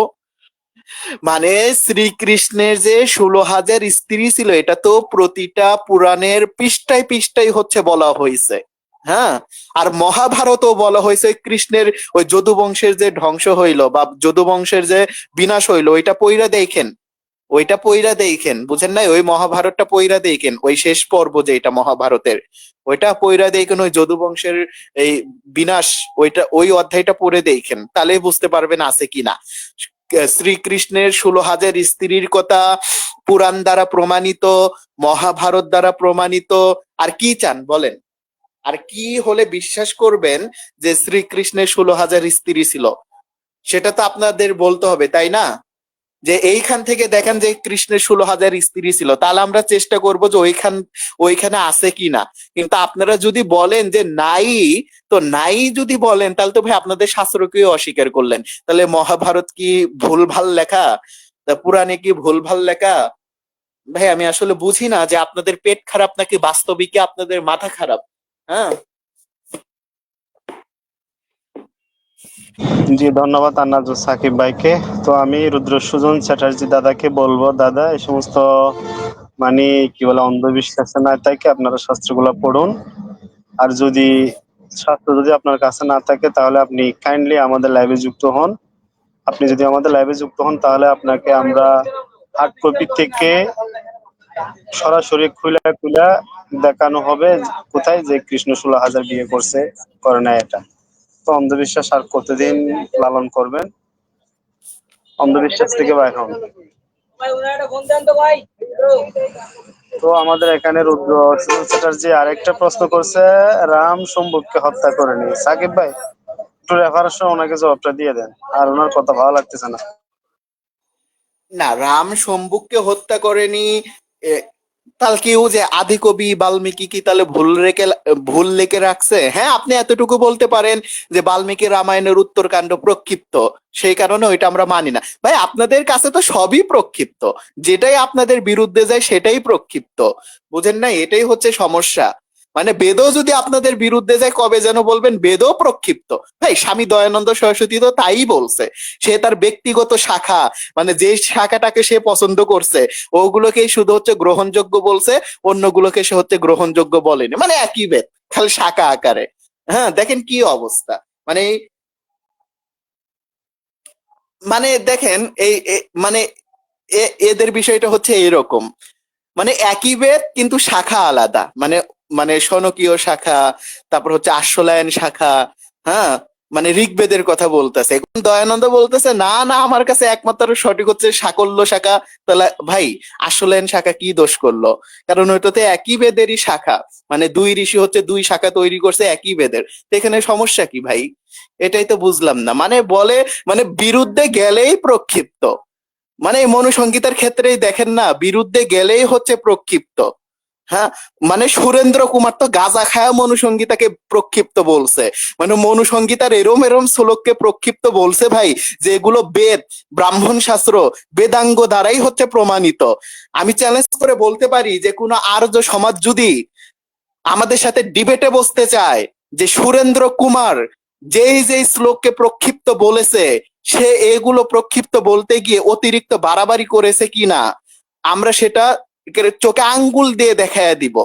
মানে শ্রীকৃষ্ণের যে 16,000 স্ত্রী ছিল, এটা তো প্রতিটা পুরাণের পৃষ্ঠায় পৃষ্ঠায় হচ্ছে বলা হয়েছে। হ্যাঁ, আর মহাভারতও বলা হয়েছে কৃষ্ণের ওই যদু বংশের যে ধ্বংস হইলো বা যদু বংশের যে বিনাশ হইলো, ওইটা পইরা দেখেন, ওইটা পইরা দেখেন, বুঝেন নাই? ওই মহাভারতটা পইরা দেখেন, ওই শেষ পর্ব যেটা মহাভারতের, ওইটা পইরা দেখেন, ওই যদু বংশের এই বিনাশ, ওইটা ওই অধ্যায়টা পড়ে দেখেন, তাহলে বুঝতে পারবেন আছে কিনা। শ্রীকৃষ্ণের 16,000 স্ত্রীর কথা পুরাণ দ্বারা প্রমাণিত, মহাভারত দ্বারা প্রমাণিত। আর কি চান বলেন? আর কি হলে বিশ্বাস করবেন যে শ্রীকৃষ্ণের 16,000 স্ত্রী ছিল? সেটা তো আপনাদের বলতে হবে, তাই না? যে এইখান থেকে দেখেন যে কৃষ্ণের 16,000 স্ত্রী ছিল, তাহলে আমরা চেষ্টা করবো যে ওইখানে আছে কিনা। কিন্তু আপনারা যদি বলেন যে নাই, তো নাই যদি বলেন তাহলে তো ভাই আপনাদের শাস্ত্রকেও অস্বীকার করলেন। তাহলে মহাভারত কি ভুলভাল লেখা? তা পুরাণে কি ভুলভাল লেখা? ভাই আমি আসলে বুঝি না যে আপনাদের পেট খারাপ নাকি বাস্তবিকে আপনাদের মাথা খারাপ। হ্যাঁ, জি ধন্যবাদ আন্নাজ সাকিব ভাইকে। তো আমি রুদ্র সুজন চ্যাটার্জি দাদাকে বলবো, দাদা এই সমস্ত মানে কি বলে অন্ধবিশ্বাসে না থাকে আপনারা শাস্ত্রগুলো পড়ুন। আর যদি শাস্ত্র যদি আপনার কাছে না থাকে তাহলে আপনি কাইন্ডলি আমাদের লাইভে যুক্ত হন। আপনি যদি আমাদের লাইভে যুক্ত হন তাহলে আপনাকে আমরা হার্ড কপি থেকে সরাসরি খুলে খুলে দেখানো হবে কোথায় যে কৃষ্ণ 16,000 বিয়ে করছে, করে না এটা। তো অন্ধবিশ্বাস আর কতদিন লালন করবেন? অন্ধবিশ্বাস থেকে বাইর হন। তো আমাদের এখানে রুদ্র চ্যাটার্জি আরেকটা প্রশ্ন করছে, রাম শম্ভুককে হত্যা করেনি। সাকিব ভাই একটু রেফারেন্স ওনাকে জবাবটা দিয়ে দেন, আর ওনার কথা ভালো লাগতেছে না। না, রাম শম্ভুককে হত্যা করেনি। এ, তাহলে কেউ যে আদিকবি বাল্মীকি কি তাহলে ভুল লেখে রাখছে? হ্যাঁ, আপনি এতটুকু বলতে পারেন যে বাল্মীকি রামায়ণের উত্তরকাণ্ড প্রক্ষিপ্ত, সেই কারণে ওইটা আমরা মানি না। ভাই আপনাদের কাছে তো সবই প্রক্ষিপ্ত, যেটাই আপনাদের বিরুদ্ধে যায় সেটাই প্রক্ষিপ্ত। বুঝেন না? এটাই হচ্ছে সমস্যা। মানে বেদও যদি আপনাদের বিরুদ্ধে যায় কবে যেন বলবেন বেদও প্রক্ষিপ্ত। ভাই স্বামী দয়ানন্দ সরস্বতী তো তাই বলছে। সে তার ব্যক্তিগত শাখা, মানে যে শাখাটাকে সে পছন্দ করছে ওগুলোকেই শুধু হচ্ছে গ্রহণযোগ্য বলছে, অন্যগুলোকে সে হচ্ছে গ্রহণযোগ্য বলেনি। মানে একই বেদ, খালি শাখা আকারে। হ্যাঁ, দেখেন কি অবস্থা। মানে মানে দেখেন মানে এদের বিষয়টা হচ্ছে এরকম, মানে একই বেদ কিন্তু শাখা আলাদা। মানে মানে শনকীয় শাখা, তারপর হচ্ছে আশ্বলায়ন শাখা। হ্যাঁ, মানে ঋগ্বেদের কথা বলতেছে। এখন দয়ানন্দ বলতেছে না না, আমার কাছে একমাত্র সঠিক হচ্ছে সাকল্য শাখা। তাহলে ভাই আসলেন শাখা কি দোষ করলো? কারণ ওইটাতে একই বেদেরই শাখা, মানে দুই ঋষি হচ্ছে দুই শাখা তৈরি করছে একই বেদের, তো এখানে সমস্যা কি ভাই? এটাই তো বুঝলাম না। মানে বলে মানে বিরুদ্ধে গেলেই প্রক্ষিপ্ত, মানে এই মনুসংগীতার ক্ষেত্রেই দেখেন না, বিরুদ্ধে গেলেই হচ্ছে প্রক্ষিপ্ত। হ্যাঁ, মানে সুরেন্দ্র কুমার তো গাঁজা খায়া মনুসংগীতাকে প্রক্ষিপ্ত বলছে, মানে মনুসংগীতার এরম এরম শ্লোককে প্রক্ষিপ্ত বলছে ভাই, যে এগুলো বেদ, ব্রাহ্মণ শাস্ত্র, বেদাঙ্গ দ্বারাই হচ্ছে প্রমাণিত। আমি চ্যালেঞ্জ করে বলতে পারি যে কোনো আর্য সমাজ যদি আমাদের সাথে ডিবেটে বসতে চায় যে সুরেন্দ্র কুমার যেই যেই শ্লোককে প্রক্ষিপ্ত বলেছে, সে এগুলো প্রক্ষিপ্ত বলতে গিয়ে অতিরিক্ত বাড়াবাড়ি করেছে কিনা, আমরা সেটা চোখে আঙ্গুল দিয়ে দেখায় দিব,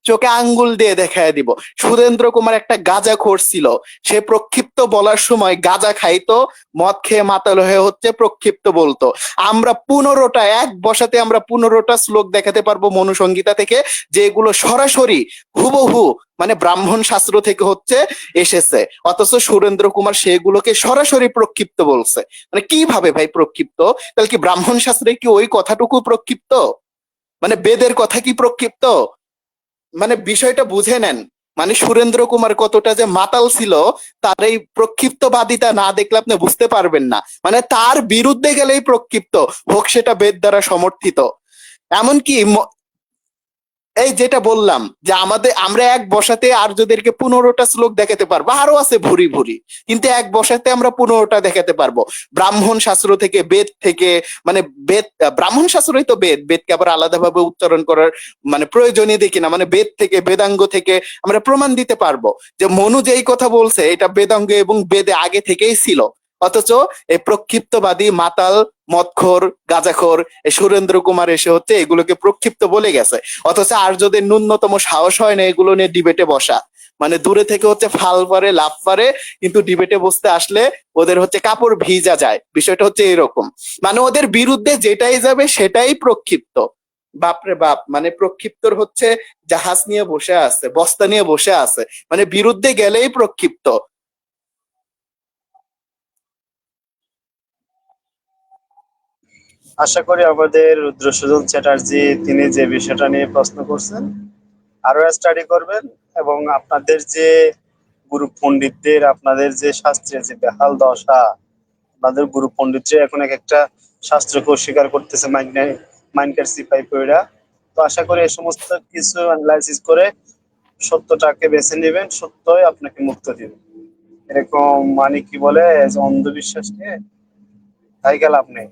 চোখে আঙ্গুল দিয়ে দেখায় দিব। সুরেন্দ্র কুমার একটা গাঁজাখোর ছিল, সে প্রক্ষিপ্ত বলার সময় গাঁজা খাইতো, মদ খেয়ে মাতাল হয়ে হচ্ছে প্রক্ষিপ্ত বলতো। আমরা 15টা এক বসাতে আমরা 15টা শ্লোক দেখাতে পারবো মনুসংগীতা থেকে, যেগুলো সরাসরি হুবহু মানে ব্রাহ্মণ শাস্ত্র থেকে হচ্ছে এসেছে, অথচ সুরেন্দ্র কুমার সেগুলোকে সরাসরি প্রক্ষিপ্ত বলছে। মানে কিভাবে ভাই প্রক্ষিপ্ত? তাহলে কি ব্রাহ্মণ শাস্ত্রে কি ওই কথাটুকু প্রক্ষিপ্ত? মানে বেদের কথা কি প্রক্ষিপ্ত? মানে বিষয়টা বুঝে নেন। মানে সুরেন্দ্র কুমার কতটা যে মাতাল ছিল, তার এই প্রক্ষিপ্তবাদিতা না দেখলে আপনি বুঝতে পারবেন না। মানে তার বিরুদ্ধে গেলেই প্রক্ষিপ্ত, হোক সেটা বেদ দ্বারা সমর্থিত। এমনকি এই যেটা বললাম যে আমরা এক বসাতে আর্যদেরকে 15টা শ্লোক দেখাতে পারবো, আরো আছে ভুরি ভুরি, কিন্তু এক বসাতে আমরা 15টা দেখাতে পারবো ব্রাহ্মণ শাস্ত্র থেকে, বেদ থেকে। মানে বেদ, ব্রাহ্মণ শাস্ত্রই তো বেদ, বেদকে আবার আলাদাভাবে উচ্চারণ করার মানে প্রয়োজনই দেখি না। মানে বেদ থেকে, বেদাঙ্গ থেকে আমরা প্রমাণ দিতে পারবো যে মনু যেই কথা বলছে এটা বেদাঙ্গ এবং বেদে আগে থেকেই ছিল। অথচ এই প্রক্ষিপ্তবাদী মাতাল, মদখোর, গাঁজাখোর এই সুরেন্দ্র কুমার এসে হচ্ছে এগুলোকে প্রক্ষিপ্ত বলে গেছে। অথচ আর্যদের ন্যূনতম সাহস হয় না এগুলো নিয়ে ডিবেটে বসা। মানে দূরে থেকে হচ্ছে ফাল পারে, লাভ পারে, কিন্তু ডিবেটে বসতে আসলে ওদের হচ্ছে কাপড় ভিজা যায়। বিষয়টা হচ্ছে এরকম, মানে ওদের বিরুদ্ধে যেটাই যাবে সেটাই প্রক্ষিপ্ত। বাপরে বাপ, মানে প্রক্ষিপ্তর হচ্ছে জাহাজ নিয়ে বসে আছে, বস্তা নিয়ে বসে আছে, মানে বিরুদ্ধে গেলেই প্রক্ষিপ্ত। আশা করি আমাদের রুদ্রসুজন চ্যাটার্জি তিনি যে বিষয়টা নিয়ে প্রশ্ন করছেন আরো স্টাডি করবেন, এবং আপনাদের যে গুরু পণ্ডিতদের, আপনাদের যে শাস্ত্রের যে বেহাল দশা, আপনাদের গুরু পণ্ডিতরা এখন এক একটা শাস্ত্রকে অস্বীকার করতেছে মাইন্ডের সিপাই পইড়া। তো আশা করি এই সমস্ত কিছু অ্যানালাইসিস করে সত্যটাকে বেছে নেবেন, সত্যই আপনাকে মুক্ত দিবে। এরকম মানে কি বলে যে অন্ধবিশ্বাস নিয়ে তাই গেল আপনি।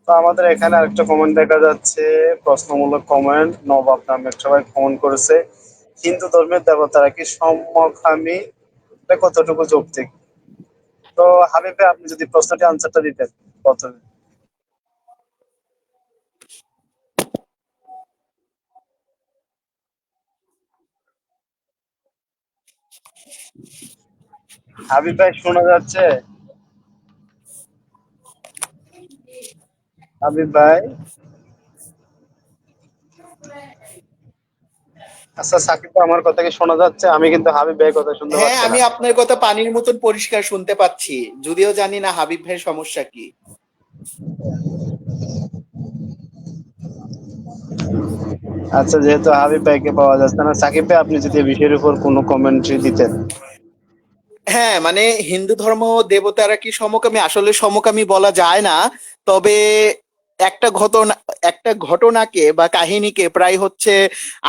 তো আমাদের এখানে আরেকটা কমেন্ট দেখা যাচ্ছে, প্রশ্নমূলক কমেন্ট। নবাব নামের সবাই কমেন্ট করেছে, হিন্দু ধর্মের দেবতারা কি সমকামী, এটা কতটুকু যৌক্তিক? তো হাবিব ভাই, আপনি যদি প্রশ্নটি আনসারটা দিতেন প্রথমে। হাবিব ভাই শোনা যাচ্ছে? হাবিব ভাই? আচ্ছা সাকিব ভাই, আমার কথা কি শোনা যাচ্ছে? আমি কিন্তু হাবিব ভাইয়ের কথা শুনতে হ্যাঁ, পাচ্ছি না। আমি আপনার কথা পানির মতন পরিষ্কার শুনতে পাচ্ছি, যদিও জানি না হাবিব ভাইয়ের সমস্যা কি। আচ্ছা, যেহেতু হাবিব ভাইকে পাওয়া যাচ্ছে না, সাকিব ভাই আপনি যদি এই বিষয়ের উপর কোনো কমেন্ট্রি দিতেন। হ্যাঁ, মানে হিন্দু ধর্ম দেবতারা কি সমকামী? আসলে সমকামী বলা যায় না, তবে একটা ঘটনা, একটা ঘটনাকে বা কাহিনীকে প্রায় হচ্ছে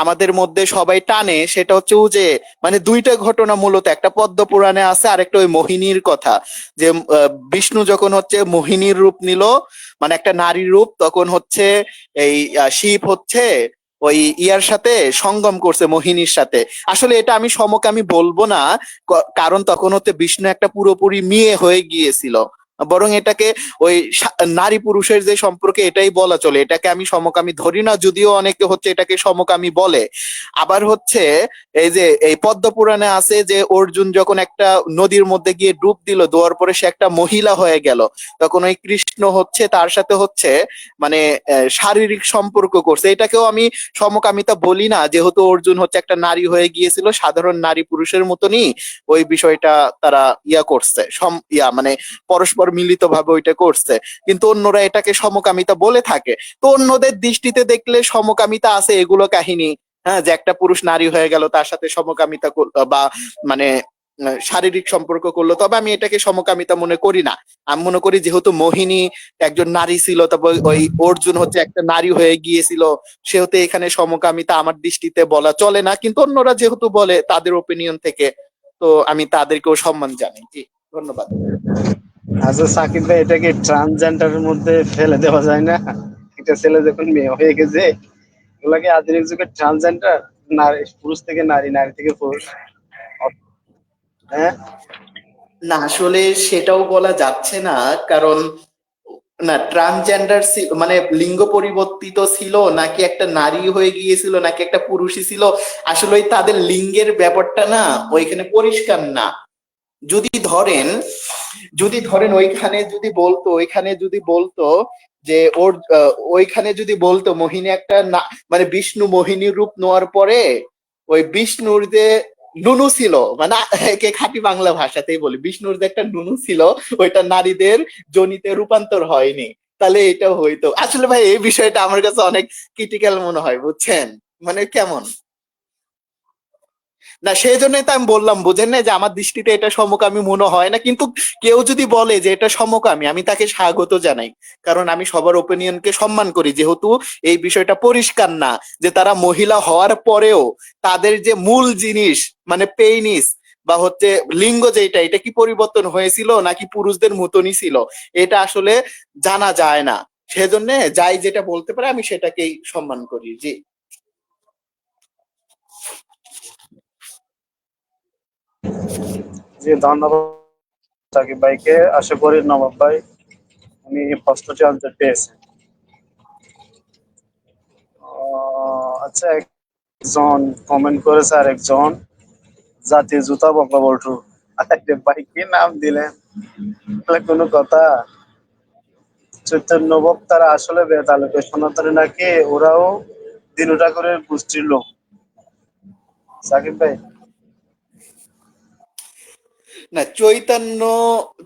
আমাদের মধ্যে সবাই টানে। সেটা হচ্ছে যে মানে দুইটা ঘটনা মূলত, একটা পদ্ম পুরাণে আছে আর একটা ওই মোহিনীর কথা। যে বিষ্ণু যখন হচ্ছে মোহিনীর রূপ নিল, মানে একটা নারীর রূপ, তখন হচ্ছে এই শিব হচ্ছে ওই ইয়ার সাথে সঙ্গম করছে, মোহিনীর সাথে। আসলে এটা আমি সমকামী বলবো না, কারণ তখন হচ্ছে বিষ্ণু একটা পুরোপুরি মেয়ে হয়ে গিয়েছিল, বরং এটাকে ওই নারী পুরুষের যে সম্পর্কে এটাই বলা চলে, এটাকে আমি সমকামী ধরি না, যদিও অনেকে হচ্ছে এটাকে সমকামী বলে। আবার হচ্ছে এই যে এই পদ্ম পুরাণে আছে যে অর্জুন যখন একটা নদীর মধ্যে গিয়ে ডুব দিল, দেওয়ার পরে সে একটা মহিলা হয়ে গেল, তখন ওই কৃষ্ণ হচ্ছে তার সাথে হচ্ছে মানে শারীরিক সম্পর্ক করছে, এটাকেও আমি সমকামিতা বলি না, যেহেতু অর্জুন হচ্ছে একটা নারী হয়ে গিয়েছিল, সাধারণ নারী পুরুষের মতনই ওই বিষয়টা তারা করছে মানে পরস্পর মিলিত ভাবে ওইটা করছে, কিন্তু অন্যরা এটাকে সমকামিতা বলে থাকে। তো অন্যদের দৃষ্টিতে দেখলে সমকামিতা আছে এগুলো কাহিনী, হ্যাঁ, যে একটা পুরুষ নারী হয়ে গেল, তার সাথে সমকামিতা বা মানে শারীরিক সম্পর্ক করলো, তবে আমি এটাকে সমকামিতা মনে করি না। আমি মনে করি যেহেতু মোহিনী একজন নারী ছিল, তবে ওই অর্জুন হচ্ছে একটা নারী হয়ে গিয়েছিল, সেহেতু এখানে সমকামিতা আমার দৃষ্টিতে বলা চলে না, কিন্তু অন্যরা যেহেতু বলে তাদের ওপিনিয়ন থেকে, তো আমি তাদেরকেও সম্মান জানাই। জি, ধন্যবাদ। আচ্ছা সাকিব ভাই, এটাকে ট্রান্সজেন্ডারের মধ্যে ফেলে দেওয়া যায় না? একটা ছেলে যখন মেয়ে হয়ে গেছে, এগুলাকে আধুনিক যুগের ট্রান্সজেন্ডার, নারী পুরুষ থেকে নারী, নারী থেকে পুরুষ, হ্যাঁ? না, আসলে সেটাও বলা যাচ্ছে না, কারণ না ট্রান্সজেন্ডার মানে লিঙ্গ পরিবর্তিত ছিল নাকি একটা নারী হয়ে গিয়েছিল নাকি একটা পুরুষই ছিল, আসলে ওই তাদের লিঙ্গের ব্যাপারটা না ওইখানে পরিষ্কার না। যদি ধরেন যদি ধরেন ওইখানে যদি বলতো যে ওর ওইখানে যদি বলতো মোহিনী একটা মানে বিষ্ণু মোহিনীর রূপ নেওয়ার পরে ওই বিষ্ণুর যে নুনু ছিল, মানে একে খাঁটি বাংলা ভাষাতেই বলি, বিষ্ণুর যে একটা নুনু ছিল ওইটা নারীদের যোনিতে রূপান্তর হয়নি, তাহলে এটাও হইতো। আসলে ভাই এই বিষয়টা আমার কাছে অনেক ক্রিটিক্যাল মনে হয়, বুঝছেন, মানে কেমন না, সেই জন্যই তো আমি বললাম, বুঝেন না, যে আমার দৃষ্টিতে এটা সমকামী মনে হয় না, কিন্তু কেউ যদি বলে যে এটা সমকামী আমি তাকে স্বাগত জানাই, কারণ আমি সবার ওপিনিয়নকে সম্মান করি, যেহেতু এই বিষয়টা পরিষ্কার না যে তারা মহিলা হওয়ার পরেও তাদের যে মূল জিনিস মানে পেইনিস বা হচ্ছে লিঙ্গ যেটা, এটা কি পরিবর্তন হয়েছিল নাকি পুরুষদের মতনই ছিল, এটা আসলে জানা যায় না। সেজন্য যাই যেটা বলতে পারে আমি সেটাকেই সম্মান করি। জি। জি, ধন্যবাদ সাকিব ভাইকে। আশা করি নবাব ভাই উনি প্রশ্নটি আনসার পেয়েছেন। আচ্ছা, একজন কমেন্ট করেছে, আর একজন জাতীয় জুতা বকলা বল্টু। আরে ভাই কি নাম দিলেন, তাহলে কোনো কথা? চৈতন্য বক্তারা আসলে বেতালুকে সনাতনী নাকি ওরাও দিনু ঠাকুরের গোষ্ঠীর লোক? সাকিব ভাই, না, চৈতন্য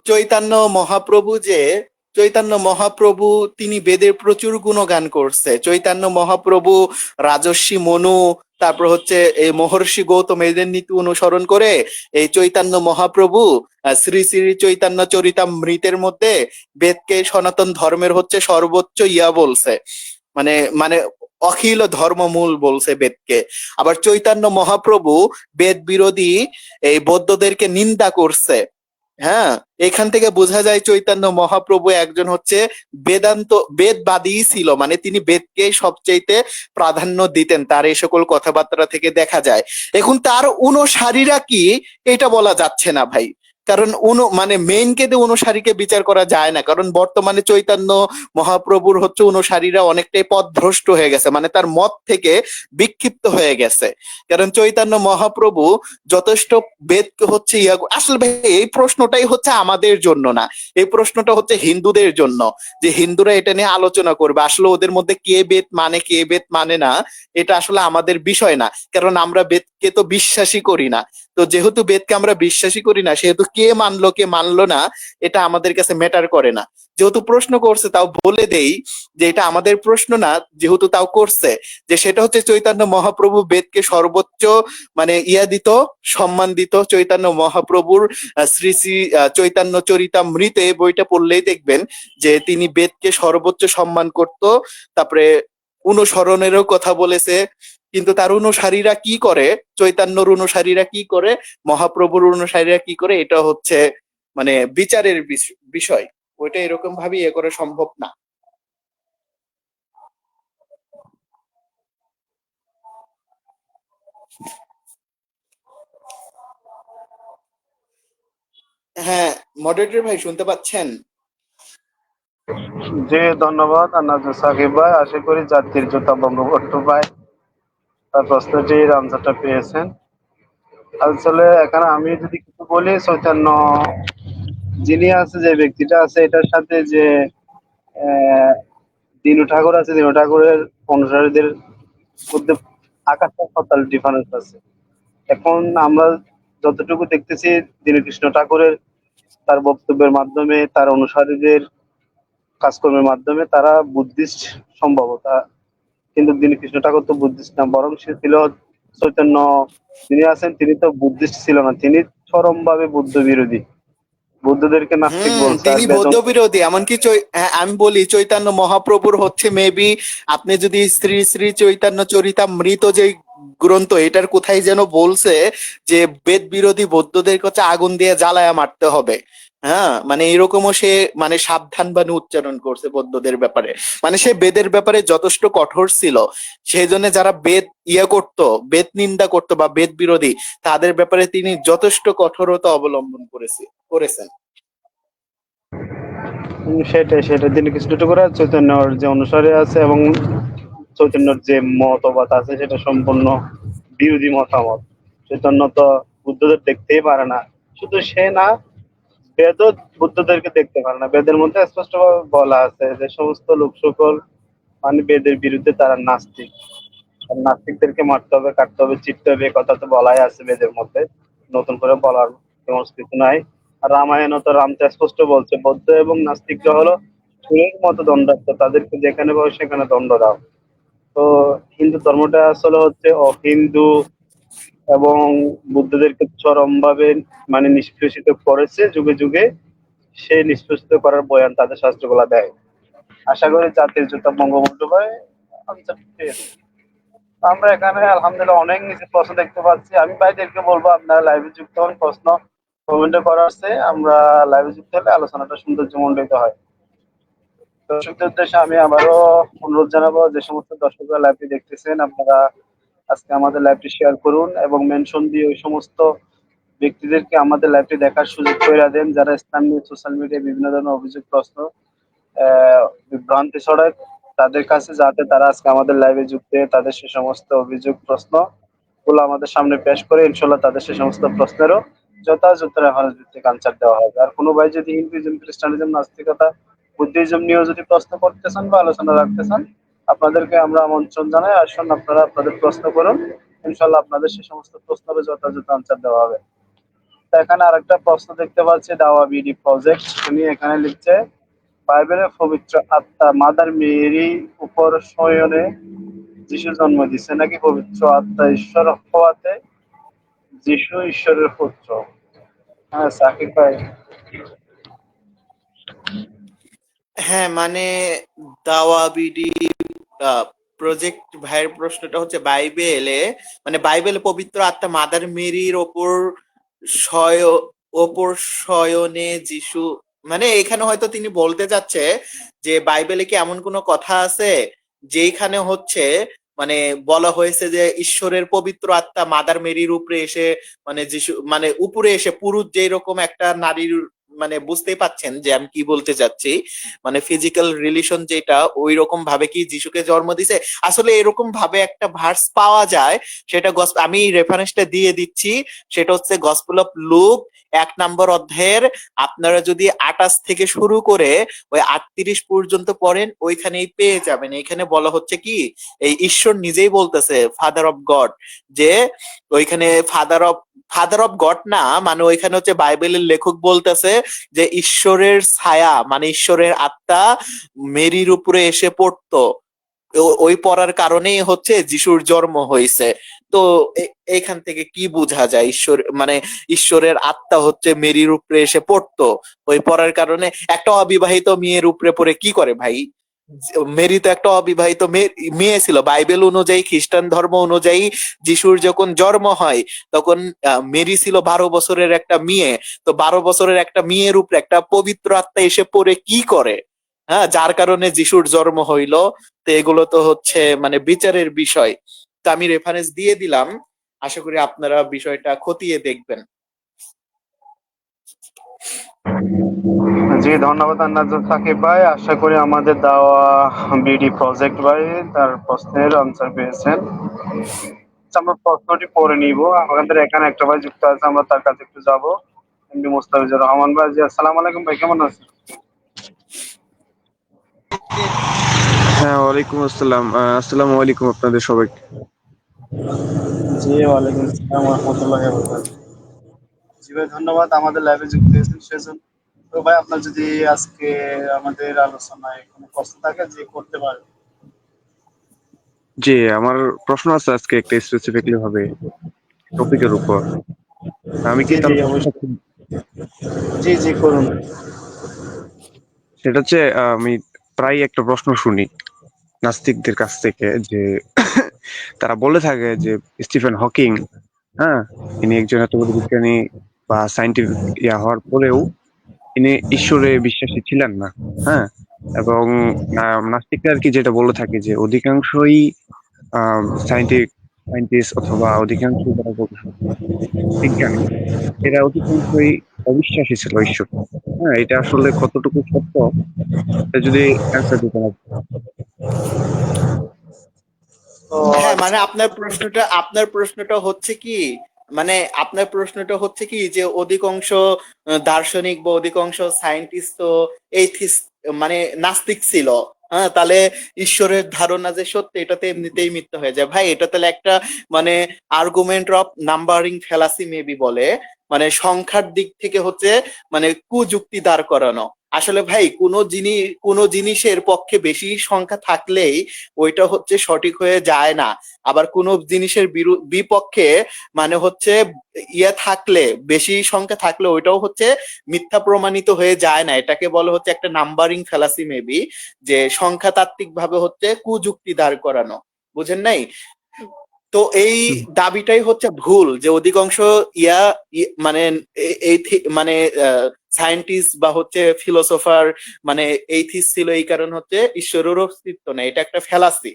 চৈতন্য মহাপ্রভু যে চৈতন্য মহাপ্রভু তিনি বেদের প্রচুর গুণগান করছে। চৈতন্য মহাপ্রভু রাজর্ষি মনু, তারপর হচ্ছে এই মহর্ষি গৌতম এদের নীতি অনুসরণ করে এই চৈতন্য মহাপ্রভু শ্রী শ্রী চৈতন্য চরিতামৃতের মধ্যে বেদকে সনাতন ধর্মের হচ্ছে সর্বোচ্চ বলছে, মানে মানে অখিল ধর্মমূল বলছে বেদকে। আবার চৈতন্য মহাপ্রভু বেদ বিরোধী এই বৌদ্ধদেরকে নিন্দা করছে। হ্যাঁ, এখান থেকে বোঝা যায় চৈতন্য মহাপ্রভু একজন হচ্ছে বেদান্ত বেদবাদী ছিল, মানে তিনি বেদকে সবচাইতে প্রাধান্য দিতেন, তার এই সকল কথাবার্তা থেকে দেখা যায়। এখন তার অনুসারীরা কি, এটা বলা যাচ্ছে না ভাই, কারণ মানে মেইনকে দিয়ে অনুসারীকে বিচার করা যায় না, কারণ বর্তমানে চৈতন্য মহাপ্রভুর হচ্ছে অনুসারীরা অনেকটাই পথভ্রষ্ট হয়ে গেছে, মানে তার মত থেকে বিক্ষিপ্ত হয়ে গেছে। কারণ চৈতন্য মহাপ্রভু যথেষ্ট বেদকে হচ্ছে আসলে ভাই এই প্রশ্নটাই হচ্ছে আমাদের জন্য না, এই প্রশ্নটা হচ্ছে হিন্দুদের জন্য, যে হিন্দুরা এটা নিয়ে আলোচনা করবে, আসলে ওদের মধ্যে কে বেদ মানে কে বেদ মানে না, এটা আসলে আমাদের বিষয় না, কারণ আমরা বেদকে তো বিশ্বাসই করি না। তো যেহেতু বেদকে আমরা বিশ্বাসই করি না, সেহেতু কে মানলো কে মানলো না এটা আমাদের কাছে ম্যাটার করে না। যেহেতু প্রশ্ন করছে তাও বলে দেই যে এটা আমাদের প্রশ্ন না, যেহেতু তাও করছে, যে সেটা হচ্ছে চৈতন্য মহাপ্রভু বেদকে সর্বোচ্চ মানে দিত, সম্মান দিত। চৈতন্য মহাপ্রভুর শ্রী শ্রী চৈতন্য চরিতামৃতে বইটা পড়লেই দেখবেন যে তিনি বেদকে সর্বোচ্চ সম্মান করত। তারপরে অনুসরণেরও কথা বলেছে, কিন্তু তার অনুসারীরা কি করে, চৈতন্যর অনুসারীরা কি করে, মহাপ্রভুর অনুসারীরা কি করে, এটা হচ্ছে মানে বিচারের বিষয়, ওইটা এরকম ভাবে করা সম্ভব না। হ্যাঁ, মডারেটর ভাই শুনতে পাচ্ছেন? জি, ধন্যবাদ আনাজুল সাকিব ভাই। আশা করি জাতির জোতা বঙ্গবন্ধু ভাই তার প্রশ্নটির আনসারটা পেয়েছেন। আসলে এখানে আমি যদি কিছু বলি, চৈতন্য যিনি আছে, যে ব্যক্তিটা আছে, এটার সাথে যে আহ, দিনু ঠাকুর আছে, দিনু ঠাকুরের অনুসারীদের মধ্যে আকাশ পাতাল ডিফারেন্স আছে। এখন আমরা যতটুকু দেখতেছি, দীনকৃষ্ণ ঠাকুরের তার বক্তব্যের মাধ্যমে, তার অনুসারীদের কাজকর্মের মাধ্যমে তারা বুদ্ধিস্ট সম্ভবত, কিন্তু দীনকৃষ্ণ ঠাকুর তো বুদ্ধিস্ট না, বরং সে ছিল চৈতন্য যিনি আছেন তিনি তো বুদ্ধিস্ট ছিল না, তিনি চরম ভাবে বুদ্ধ বিরোধী, বুদ্ধদেরকে নাস্তিক বলছে আর তিনি বৌদ্ধ বেদম। বিরোধী, এমনকি হ্যাঁ, আমি বলি চৈতন্য মহাপ্রভুর হচ্ছে মেবি, আপনি যদি শ্রী শ্রী চৈতন্য চরিতামৃত যে গ্রন্থ, এটার কোথায় যেন বলছে যে বেদ বিরোধী বৌদ্ধদের হচ্ছে আগুন দিয়ে জ্বালায়া মারতে হবে। হ্যাঁ, মানে এরকমও সে মানে সাবধান বাণী উচ্চারণ করছে বৌদ্ধদের ব্যাপারে। মানে সে বেদের ব্যাপারে যথেষ্ট কঠোর ছিল। সেই জন্য যারা বেদ করতো, বেদ নিন্দা করতো বা বেদ বিরোধী, তাদের ব্যাপারে তিনি যথেষ্ট কঠোরতা অবলম্বন করেছেন। সেটাই সেটাই দীনকৃষ্ণ ঠাকুর আর চৈতন্যর যে অনুসারী আছে এবং চৈতন্যর যে মতবাদ আছে সেটা সম্পূর্ণ বিরোধী মতামত। চৈতন্য তো বুদ্ধদের দেখতেই পারে না, শুধু সে না, বেদও বুদ্ধদেরকে দেখতে পারে না। বেদের মধ্যে স্পষ্টভাবে বলা আছে যে সমস্ত লোক সকল মানে বেদের বিরুদ্ধে তারা নাস্তিক, আর নাস্তিকদেরকে মারতে হবে, কাটতে হবে, চিরতে হবে, এ কথা তো বলাই আছে বেদের মধ্যে, নতুন করে বলার তেমন কিছু নাই। আর রামায়ণ তো রাম তো স্পষ্ট বলছে, বৌদ্ধ এবং নাস্তিকরা হলো চোরের মতো দণ্ডাত্ম, তাদেরকে যেখানে পাবে সেখানে দণ্ড দাও। তো হিন্দু ধর্মটা আসলে হচ্ছে অহিন্দু এবং বুদ্ধদেরকে চরম ভাবে মানে নিষ্পেষিত করেছে যুগে যুগে, সেই নিষ্পেষিত করার বয়ান তাদের শাস্ত্রগুলা দেয়। আশা করি জাতির জুতা বঙ্গবন্ধু ভাই answer পেয়েছে। আমরা এখানে আলহামদুলিল্লাহ অনেক নিচে প্রশ্ন দেখতে পাচ্ছি। আমি ভাইদেরকে বলবো আপনারা লাইভে যুক্ত হন, প্রশ্ন কমেন্টে করা আছে, আমরা লাইভে যুক্ত হলে আলোচনাটা সৌন্দর্যমণ্ডিত হয়। দর্শকদের উদ্দেশ্যে আমি আবারও অনুরোধ জানাবো, যে সমস্ত দর্শকরা লাইভটি দেখতেছেন আপনারা আজকে আমাদের লাইভটি শেয়ার করুন এবং মেনশন দিয়ে ওই সমস্ত ব্যক্তিদেরকে আমাদের লাইভটি দেখার সুযোগ করে দেন যারা ইসলামিক সোশ্যাল মিডিয়ায় বিভিন্ন ধরনের অভিযোগ প্রশ্ন বিভ্রান্তি ছড়ায় তাদের কাছে, যাতে তারা আজকে আমাদের লাইভে যুক্ত হয়ে তাদের সে সমস্ত অভিযোগ প্রশ্ন গুলো আমাদের সামনে পেশ করে ইনশাল্লাহ তাদের সে সমস্ত প্রশ্নেরও যথাযথ রেফারেন্স ভিত্তিক আনসার দেওয়া হবে। আর কোনো ভাই যদি হিন্দুইজম, খ্রিস্টানিজম, নাস্তিকতা, বুদ্ধিজম নিয়েও যদি প্রশ্ন করতে চান বা আলোচনা রাখতে চান, আপনাদেরকে আমরা আমন্ত্রণ জানাই, আসুন আপনারা আপনাদের প্রশ্ন করুন, ইনশাল্লাহ আপনাদের সে সমস্ত প্রশ্নের যথাযথ আনসার দেওয়া হবে। তা এখানে আরেকটা প্রশ্ন দেখতে পাচ্ছি, দাওয়া বিডি প্রজেক্ট, উনি এখানে লিখছে বাইবেলের পবিত্র আত্মা মাদার মেরি উপর শয়নে যিশু জন্ম দিচ্ছে নাকি পবিত্র আত্মা ঈশ্বর হওয়াতে যিশু ঈশ্বরের পুত্র? হ্যাঁ সাকিব ভাই। হ্যাঁ, মানে দাওয়াবিডি প্রজেক্ট ভাইয়ের প্রশ্নটা হচ্ছে বাইবেলে, মানে বাইবেলে পবিত্র আত্মা মাদার মেরির শয় ওপর শয়নে যিশু, মানে এখানে হয়তো তিনি বলতে চাচ্ছে যে বাইবেলে কি এমন কোনো কথা আছে যেখানে হচ্ছে মানে বলা হয়েছে যে ঈশ্বরের পবিত্র আত্মা মাদার মেরির উপরে এসে, মানে যিশু মানে উপরে এসে পুরুষ যেই রকম একটা নারীর, মানে বুঝতেই পাচ্ছেন যে আমি কি বলতে চাচ্ছি, মানে ফিজিক্যাল রিলেশন যেটা ওই রকম ভাবে কি যিশুকে জন্ম দিছে। আসলে এরকম ভাবে একটা ভার্স পাওয়া যায়, সেটা আমি রেফারেন্সটা দিয়ে দিচ্ছি, সেটা হচ্ছে গসপেল অফ লুক 1 নম্বর অধ্যায়ের আপনারা যদি 28 থেকে শুরু করে ওই 38 পর্যন্ত পড়েন, ওইখানেই পেয়ে যাবেন। এখানে বলা হচ্ছে কি, এই ঈশ্বর নিজেই বলতেছে, ফাদার অফ গড, যে ওইখানে ফাদার অফ গড না, মানে ওইখানে হচ্ছে বাইবেলের লেখক বলতেছে যে ঈশ্বরের ছায়া মানে ঈশ্বরের আত্মা মেরির উপরে এসে পড়তো, ওই পড়ার কারণেই হচ্ছে যিশুর জন্ম হয়েছে। তো এইখান থেকে কি বোঝা যায়, ঈশ্বর মানে ঈশ্বরের আত্মা হচ্ছে মেরির উপরে এসে পড়তো, ওই পড়ার কারণে। একটা অবিবাহিত মেয়ের উপরে পড়ে কি করে ভাই? মেরি তো একটা অবিবাহিত মেয়ে ছিল। বাইবেল অনুযায়ী, খ্রিস্টান ধর্ম অনুযায়ী যিশুর যখন জন্ম হয় তখন মেরি ছিল 12 বছরের একটা মেয়ে। তো 12 বছরের একটা মেয়ের উপরে একটা পবিত্র আত্মা এসে পড়ে কি করে? হ্যাঁ, যার কারণে যিশুর জন্ম হইলো। তো এগুলো তো হচ্ছে মানে বিচারের বিষয়। তো আমি রেফারেন্স দিয়ে দিলাম, আশা করি আপনারা বিষয়টা খতিয়ে দেখবেন। জি, ধন্যবাদ আন্নাজুল সাকিব ভাই। আশা করি আমাদের দেওয়া বিডি প্রজেক্ট ভাই তার প্রশ্নের আনসার পেয়েছেন। আচ্ছা, আমরা প্রশ্নটি পড়ে নিব। আমাদের এখানে একটা ভাই যুক্ত আছে, আমরা তার কাছে একটু যাবো। এমডি মুস্তাফিজুর রহমান ভাই। জি, আসসালামু আলাইকুম ভাই, কেমন আছেন? হ্যাঁ, ওয়ালাইকুম আসসালাম। আসসালামু আলাইকুম আপনাদের সবাইকে। জি, ওয়ালাইকুম আসসালাম ওয়া রাহমাতুল্লাহি ওয়া বারাকাতুহু। জি ভাই, ধন্যবাদ আমাদের লাইভে যুক্ত হয়েছেন সেজন্য। তো ভাই, আপনার যদি আজকে আমাদের আলোচনায় কোনো প্রশ্ন থাকে যে করতে পারেন। জি, আমার প্রশ্ন আছে আজকে একটা স্পেসিফিকলি ভাবে টপিকের উপর। আমি কি জি জি, তাহলে প্রশ্নটা অবশ্যই। জি জি, করুন। সেটা হচ্ছে আমি প্রায় একটা প্রশ্ন শুনি নাস্তিকদের কাছ থেকে যে তারা বলে থাকে যে স্টিফেন হকিং, হ্যাঁ, ইনি একজন এত বড় বিজ্ঞানী বা সায়েন্টিফিক হওয়ার পরেও তিনি ঈশ্বরে বিশ্বাসী ছিলেন না। হ্যাঁ, এবং নাস্তিকরা আর কি যেটা বলে থাকে যে অধিকাংশই সায়েন্টিস্ট অথবা অধিকাংশ যারা গবেষক বিজ্ঞানী এরা অধিকাংশই অবিশ্বাসী ছিল ঈশ্বর। হ্যাঁ, এটা আসলে কতটুকু সত্য এটা যদি অ্যান্সার দিতে হবে। তো হ্যাঁ, মানে আপনার প্রশ্নটা হচ্ছে কি, মানে আপনার প্রশ্নটা হচ্ছে কি যে অধিকাংশ দার্শনিক বা অধিকাংশ সায়েন্টিস্ট তো এইথিস্ট, মানে নাস্তিক ছিল। হ্যাঁ, তাহলে ঈশ্বরের ধারণা যে সত্য এটাতে এমনিতেই মিথ্যা হয়ে যায়। ভাই, এটা তাহলে একটা মানে argument of numbering fallacy maybe বলে, মানে সংখ্যার দিক থেকে হচ্ছে মানে কুযুক্তি দাঁড় করানো। আসলে ভাই, কোনো জিনিসের পক্ষে বেশি সংখ্যা থাকলেই ওইটা হচ্ছে সঠিক হয়ে যায় না। আবার কোনো জিনিসের বিপক্ষে মানে হচ্ছে ইয়ে থাকলে, বেশি সংখ্যা থাকলে ওইটাও হচ্ছে মিথ্যা প্রমাণিত হয়ে যায় না। এটাকে বলে হচ্ছে একটা নাম্বারিং ফ্যালাসি মেবি, যে সংখ্যাতাত্ত্বিক ভাবে হচ্ছে কুযুক্তি দাঁড় করানো। বুঝেন নাই? তো এই হুম। দাবিটাই হচ্ছে ভুল, যে অধিকাংশ ইয়া মানে এই মানে সায়েন্টিস্ট বা হচ্ছে ফিলোসোফার মানে এইথিস ছিল, এই কারণ হচ্ছে ঈশ্বরের অস্তিত্ব নেই। এটা একটা ফ্যালাসি।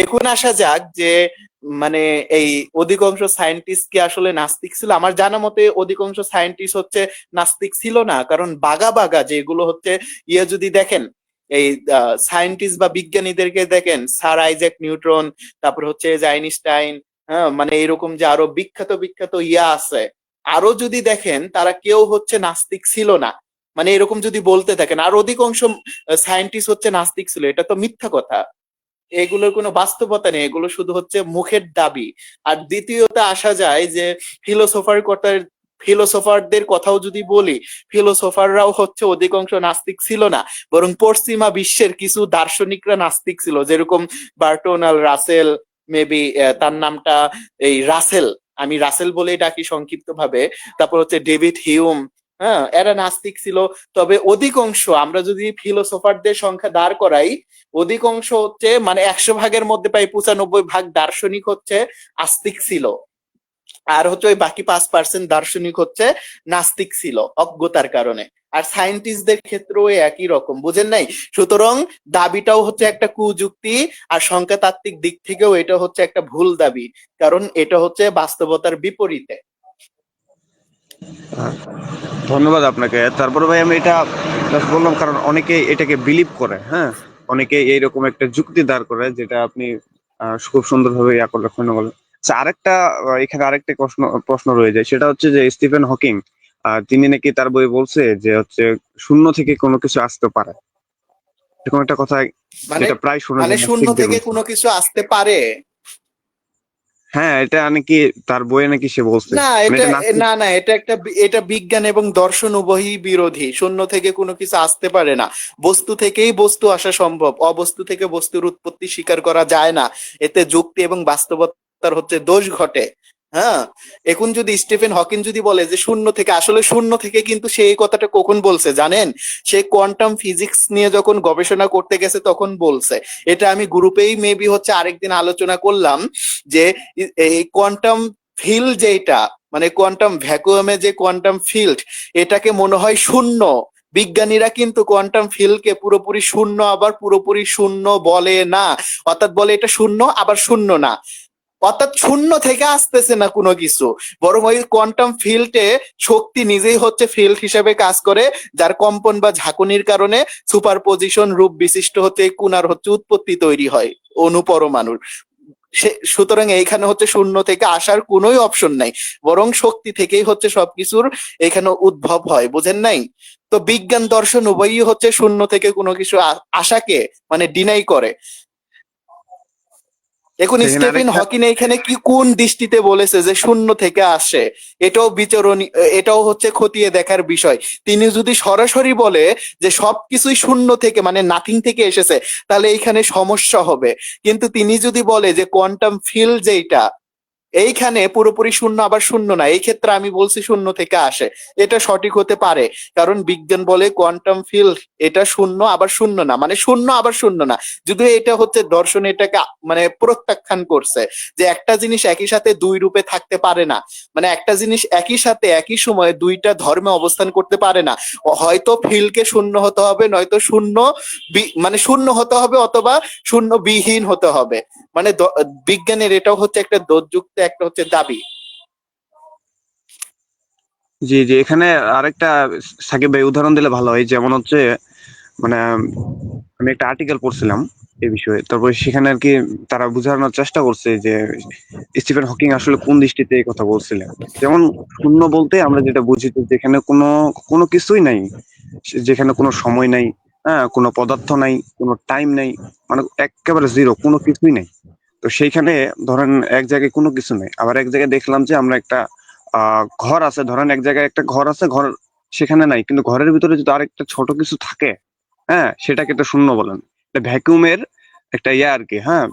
এখন আসা যাক যে মানে এই অধিকাংশ সায়েন্টিস্ট কি আসলে নাস্তিক ছিল? আমার জানা মতে অধিকাংশ সায়েন্টিস্ট হচ্ছে নাস্তিক ছিল না। কারণ বাগা বাগা যেগুলো হচ্ছে ইয়ে যদি দেখেন, এই সায়েন্টিস্ট বা বিজ্ঞানীদেরকে দেখেন, স্যার আইজ্যাক নিউটন, তারপর হচ্ছে যে আইনস্টাইন, হ্যাঁ, মানে এরকম যে আরো বিখ্যাত বিখ্যাত ইয়া আছে, আরো যদি দেখেন তারা কেউ হচ্ছে নাস্তিক ছিল না। মানে এরকম যদি বলতে থাকেন আর অধিকাংশ সায়েন্টিস্ট হচ্ছে নাস্তিক ছিল, এটা তো মিথ্যা কথা। এগুলোর কোনো বাস্তবতা নেই, এগুলো শুধু হচ্ছে মুখের দাবি। আর দ্বিতীয়ত আসা যায় যে ফিলোসোফারদের কথাও যদি বলি, ফিলোসোফাররাও হচ্ছে অধিকাংশ নাস্তিক ছিল না। বরং পশ্চিমা বিশ্বের কিছু দার্শনিকরা নাস্তিক ছিল, যেরকম বার্টোনাল রাসেল, মেবি তার নামটা এই রাসেল, আমি রাসেল বলেই ডাকি সংক্ষিপ্ত ভাবে। তারপর হচ্ছে ডেভিড হিউম, হ্যাঁ, এরা নাস্তিক ছিল। তবে অধিকাংশ, আমরা যদি ফিলোসোফারদের সংখ্যা দাঁড় করাই, অধিকাংশ হচ্ছে মানে 100 ভাগের মধ্যে প্রায় 95 ভাগ দার্শনিক হচ্ছে আস্তিক ছিল। আর হচ্ছে ওই বাকি 5% দার্শনিক হচ্ছে নাস্তিক ছিল অজ্ঞতার কারণে। আর সায়েন্টিস্টদের ক্ষেত্রেও একই রকম, বুঝেন নাই? সুতরাং দাবিটাও হচ্ছে একটা কুযুক্তি, আর সংখ্যাতাত্ত্বিক দিক থেকেও এটা হচ্ছে একটা ভুল দাবি, কারণ এটা হচ্ছে বাস্তবতার বিপরীতে। আহ, ধন্যবাদ আপনাকে। তারপরে ভাই আমি এটা just বললাম কারণ অনেকে এটাকে বিলিভ করে। হ্যাঁ, অনেকে এইরকম একটা যুক্তি দাঁড় করে যেটা আপনি খুব সুন্দরভাবে ইয়া করে লক্ষ্য করলেন। আচ্ছা, আরেকটা এখানে আরেকটা প্রশ্ন প্রশ্ন রয়ে যায়, সেটা হচ্ছে যে স্টিফেন হকিং তিনি নাকি তার বই বলছে যে হচ্ছে শূন্য থেকে কোনো কিছু আসতে পারে, এরকম একটা কথা মানে যেটা প্রায় শোনা মানে যায় শূন্য নাস্তিকদের থেকে মধ্যে। কোনো কিছু আসতে পারে? হ্যাঁ, এটা নাকি তার বইয়ে নাকি সে বলছে, না, মানে এটা এটা নাস্তিক। না, এটা বিজ্ঞান এবং দর্শন উভয়ই বিরোধী। শূন্য থেকে কোনো কিছু আসতে পারে না। বস্তু থেকেই বস্তু আসা সম্ভব, অবস্তু থেকে বস্তুর উৎপত্তি স্বীকার করা যায় না। এতে যুক্তি এবং বাস্তবতার হচ্ছে দোষ ঘটে। হ্যাঁ, এখন যদি স্টিফেন হকিং যদি বলে যে শূন্য থেকে, আসলে শূন্য থেকে কিন্তু সে এই কথাটা কখন বলছে জানেন? সে কোয়ান্টাম ফিজিক্স নিয়ে যখন গবেষণা করতে গেছে তখন বলছে। এটা আমি গ্রুপেই মেবি হচ্ছে আরেকদিন আলোচনা করলাম, যে এই কোয়ান্টাম ফিল্ড যেটা, মানে কোয়ান্টাম ভ্যাকুয়ামে যে কোয়ান্টাম ফিল্ড, এটাকে মনে হয় শূন্য। বিজ্ঞানীরা কিন্তু কোয়ান্টাম ফিল্ডকে পুরোপুরি শূন্য আবার পুরোপুরি শূন্য বলে না। অর্থাৎ বলে এটা শূন্য আবার শূন্য না। অর্থাৎ শূন্য থেকে আসতেছে না কোনো কিছু, বরং ওই কোয়ান্টাম ফিল্ডে শক্তি নিজেই হচ্ছে ফিল্ড হিসেবে কাজ করে, যার কম্পন বা ঝাঁকুনির কারণে সুপারপজিশন রূপ বিশিষ্ট হচ্ছে এই কণার হচ্ছে উৎপত্তি তৈরি হয় অনুপরমাণুর। সুতরাং এইখানে হচ্ছে শূন্য থেকে আসার কোনোই অপশন নাই, বরং শক্তি থেকেই হচ্ছে সবকিছুর এখানে উদ্ভব হয়, বুঝেন নাই? তো বিজ্ঞান দর্শন উভয়ই হচ্ছে শূন্য থেকে কোনো কিছু আশাকে মানে ডিনাই করে। এখন সেখানে স্টিফেন আরেকটা হকিং এখানে কি কোন দৃষ্টিতে বলেছে যে শূন্য থেকে আসে, এটাও বিচরণী, এটাও হচ্ছে খতিয়ে দেখার বিষয়। তিনি যদি সরাসরি বলে যে সবকিছুই শূন্য থেকে মানে নাথিং থেকে এসেছে, তাহলে এইখানে সমস্যা হবে। কিন্তু তিনি যদি বলে যে কোয়ান্টাম ফিল্ড যেটা এইখানে পুরোপুরি শূন্য আবার শূন্য না, এই ক্ষেত্রে আমি বলছি শূন্য থেকে আসে, এটা সঠিক হতে পারে। কারণ বিজ্ঞান বলে কোয়ান্টাম ফিল্ড এটা শূন্য আবার শূন্য না, মানে শূন্য আবার শূন্য না। যদিও এটা হচ্ছে দর্শন এটাকে মানে প্রত্যাখ্যান করছে যে একটা জিনিস একই সাথে দুই রূপে থাকতে পারে না, মানে একটা জিনিস একই সাথে একই সময়ে দুইটা ধর্মে অবস্থান করতে পারে না। হয়তো ফিল্ডকে শূন্য হতে হবে, নয়তো শূন্য মানে শূন্য হতে হবে, অথবা শূন্য বিহীন হতে হবে। মানে বিজ্ঞানের এটাও হচ্ছে একটা দোষযুক্ত একটা হচ্ছে দাবি। জি জি, এখানে আরেকটা সাকিব ভাই উদাহরণ দিলে ভালো হয়। যেমন হচ্ছে মানে আমি একটা আর্টিকেল পড়ছিলাম এই বিষয়ে, তারপর সেখানে আর কি তারা বোঝানোর চেষ্টা করছে যে স্টিফেন হকিং আসলে কোন দৃষ্টিতে এই কথা বলছিলেন। যেমন শূন্য বলতে আমরা যেটা বুঝি যে যেখানে কোনো কোনো কিছুই নাই, যেখানে কোনো সময় নাই, হ্যাঁ, কোনো পদার্থ নাই, কোনো টাইম নাই, মানে একেবারে জিরো, কোনো কিছুই নাই। তো সেইখানে ধরেন এক জায়গায় কোনো কিছু নেই, আবার এক জায়গায় দেখলাম যে আমরা একটা ঘর আছে, ধরেন এক জায়গায় একটা ঘর আছে, ঘর সেখানে নাই, কিন্তু ঘরের ভিতরে যদি আরেকটা ছোট কিছু থাকে, হ্যাঁ, সেটাকে তো শূন্য বলেন। ভ্যাকুয়ামের একটা ইয়ে আর কি, হ্যাঁ,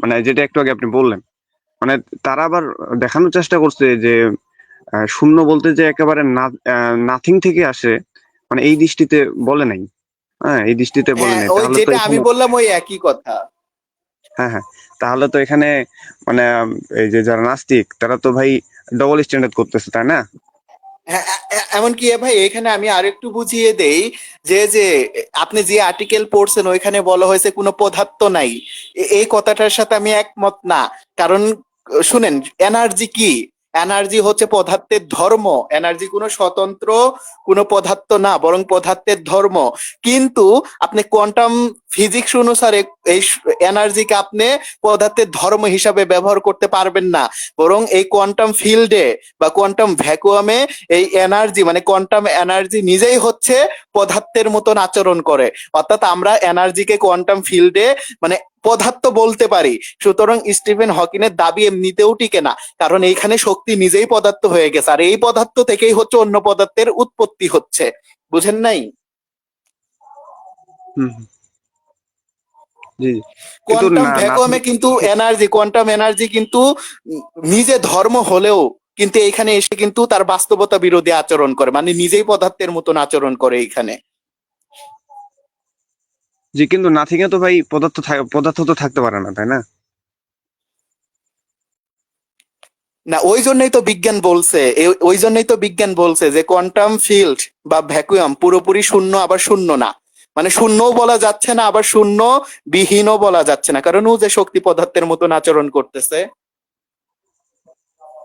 মানে যেটা একটু আগে আপনি বললেন, মানে তারা আবার দেখানোর চেষ্টা করছে যে শূন্য বলতে যে একেবারে নাথিং থেকে আসে, মানে এই দৃষ্টিতে বলে নাই। হ্যাঁ, এই দৃষ্টিতে বলে হ্যাঁ, নাই, ওই তাহলে তো যেটা আমি এখানে বললাম ওই একই কথা। হ্যাঁ হ্যাঁ, তাহলে তো এখানে মানে এই যে যারা নাস্তিক তারা তো ভাই ডবল স্ট্যান্ডার্ড করতেছে, তাই না? হ্যাঁ, এমনকি ভাই এখানে আমি আরেকটু বুঝিয়ে দেই যে যে আপনি যে আর্টিকেল পড়ছেন ওইখানে বলা হয়েছে কোনো পদার্থ নাই, এই কথাটার সাথে আমি একমত না। কারণ শুনেন, এনার্জি কি? এনার্জি হচ্ছে পদার্থের ধর্ম। এনার্জি কোনো স্বতন্ত্র কোনো পদার্থ না, বরং পদার্থের ধর্ম। কিন্তু আপনি কোয়ান্টাম ফিজিক্স অনুসারে এই এনার্জিকে আপনি পদার্থের ধর্ম হিসাবে ব্যবহার করতে পারবেন না, বরং এই কোয়ান্টাম ফিল্ডে বা কোয়ান্টাম ভ্যাকুয়ামে এই এনার্জি মানে কোয়ান্টাম এনার্জি নিজেই হচ্ছে পদার্থের মতন আচরণ করে। অর্থাৎ আমরা এনার্জিকে কোয়ান্টাম ফিল্ডে মানে পদার্থ বলতে পারি। সুতরাং স্টিফেন হকিংয়ের দাবি এমনিতেও টিকে না, কারণ এইখানে শক্তি নিজেই পদার্থ হয়ে গেছে, আর এই পদার্থ থেকেই হচ্ছে অন্য পদার্থের উৎপত্তি হচ্ছে। বুঝেন নাই? হুম হুম, জি জি। কিন্তু কোয়ান্টাম না নাথিং, ভ্যাকুয়ামে কিন্তু এনার্জি, কোয়ান্টাম এনার্জি কিন্তু নিজে ধর্ম হলেও কিন্তু এখানে এসে কিন্তু তার বাস্তবতা বিরোধী আচরণ করে, মানে নিজেই পদার্থের মতন আচরণ করে এইখানে। জি, কিন্তু নাথিং এ তো ভাই পদার্থ তো থাকতে পারে না, তাই না? না, ওই জন্যই তো বিজ্ঞান বলছে, ওই জন্যই তো বিজ্ঞান বলছে যে কোয়ান্টাম ফিল্ড বা ভ্যাকুয়াম পুরোপুরি শূন্য আবার শূন্য না, মানে শূন্যও বলা যাচ্ছে না আবার শূন্য বিহীনও বলা যাচ্ছে না, কারণ ও যে শক্তি পদার্থের মতন আচরণ করতেছে।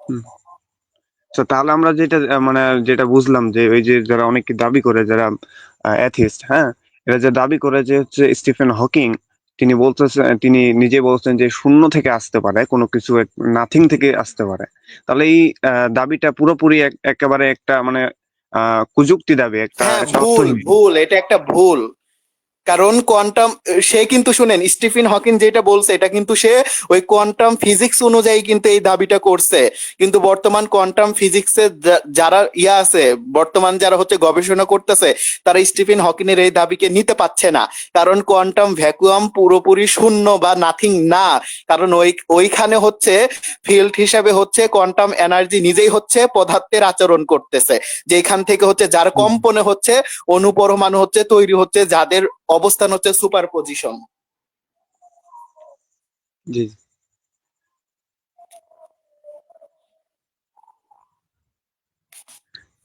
হুম। তো তাহলে আমরা যেটা মানে যেটা বুঝলাম যে ওই যে যারা অনেকে দাবি করে, যারা অ্যাথিস্ট, হ্যাঁ, এরা যে দাবি করে যে হচ্ছে স্টিফেন হকিং, তিনি বলতেছেন, তিনি নিজে বলছেন যে শূন্য থেকে আসতে পারে কোনো কিছু, নাথিং থেকে আসতে পারে। তাহলে এই দাবিটা পুরোপুরি একেবারে একটা মানে কুযুক্তি দাবি, একটা হ্যাঁ, একটা ভুল অর্থহীন। ভুল, এটা একটা ভুল। কারণ কোয়ান্টাম, সে কিন্তু শুনেন স্টিফেন হকিং যেটা বলছে এটা কিন্তু সে ওই কোয়ান্টাম ফিজিক্স অনুযায়ী কিন্তু এই দাবিটা করছে। কিন্তু বর্তমান কোয়ান্টাম ফিজিক্সের যারা আছে, বর্তমান যারা হচ্ছে গবেষণা করতেছে, তারা স্টিফেন হকিং এর এই দাবিকে নিতে পারছে না। কারণ কোয়ান্টাম ভ্যাকুয়াম পুরোপুরি শূন্য বা নাথিং না, কারণ ওইখানে হচ্ছে ফিল্ড হিসাবে হচ্ছে কোয়ান্টাম এনার্জি নিজেই হচ্ছে পদার্থের আচরণ করতেছে, যেখান থেকে হচ্ছে যার কম্পনে হচ্ছে অনুপরমাণু হচ্ছে তৈরি হচ্ছে, যাদের অবস্থান হচ্ছে সুপার পজিশন। জি জি।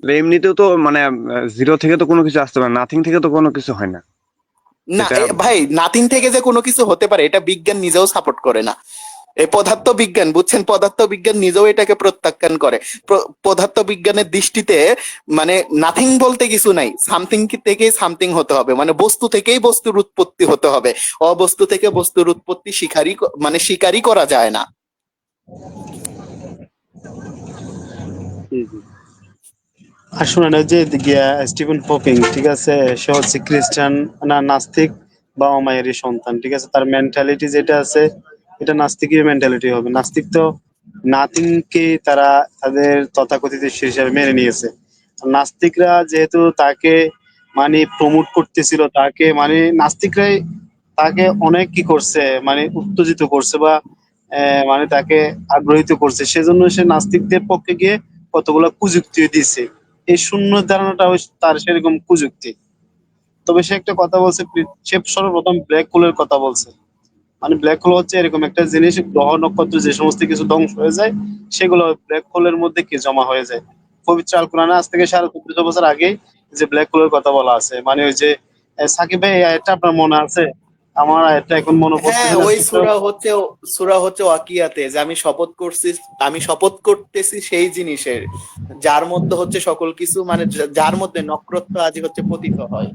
এমনিতেও তো মানে জিরো থেকে তো কোনো কিছু আসতে পারে, নাথিং থেকে তো কোনো কিছু হয় না না এটা। ভাই, নাথিং থেকে যে কোনো কিছু হতে পারে এটা বিজ্ঞান নিজেও সাপোর্ট করে না। এই পদার্থবিজ্ঞান বুঝছেন, পদার্থবিজ্ঞান নিজেও এটাকে প্রত্যাখ্যান করে। পদার্থবিজ্ঞানের দৃষ্টিতে মানে নাথিং বলতে কিছু নাই, সামথিং থেকেই সামথিং হতে হবে, মানে বস্তু থেকেই বস্তুর উৎপত্তি হতে হবে, অবস্তু থেকে বস্তুর উৎপত্তি স্বীকারই করা যায় না। জি, জি। আর শুনেন, ওই যে গিয়া স্টিফেন হকিং, ঠিক আছে, সে হচ্ছে খ্রিস্টান, না নাস্তিক বাবা মায়েরই সন্তান, ঠিক আছে। তার মেন্টালিটি যেটা আছে এটা নাস্তিকের মেন্টালিটি হবে। নাস্তিক তো নাথিং কে তারা তাদের তথাকথিত ঈশ্বর হিসাবে মেনে নিয়েছে। নাস্তিকরা যেহেতু তাকে মানে প্রমোট করতেছিল, তাকে মানে নাস্তিকরাই তাকে অনেক কি করছে, মানে উত্তেজিত করছে বা মানে তাকে আগ্রহিত করছে, সেজন্য সে নাস্তিকদের পক্ষে গিয়ে কতগুলো কুযুক্তি দিছে। এই শূন্য ধারণাটাও তার সেরকম কুযুক্তি। তবে সে একটা কথা বলছে, সে সর্বপ্রথম ব্ল্যাক হোলের কথা বলছে। মানে ব্ল্যাক হোল হচ্ছে এরকম একটা জিনিস, গ্রহ নক্ষত্র যে সমস্ত কিছু ধ্বংস হয়ে যায় সেগুলো ব্ল্যাক হোলের মধ্যে কি জমা হয়ে যায়। পবিত্র আল কোরআনে আজ থেকে 1450 বছর আগে যে ব্ল্যাক হোলের কথা বলা আছে, মানে ওই যে সাকিব ভাই, এই আয়াতটা আপনার মনে আছে? আমার আয়াতটা এখন মনে হ্যাঁ, পড়তেছে না ওই ঠিক। সূরা হচ্ছে ওয়াকিয়াতে, যে আমি শপথ করতেছি সেই জিনিসের যার মধ্যে হচ্ছে সকল কিছু, মানে যার মধ্যে নক্ষত্র আদি হচ্ছে পতিত হয়।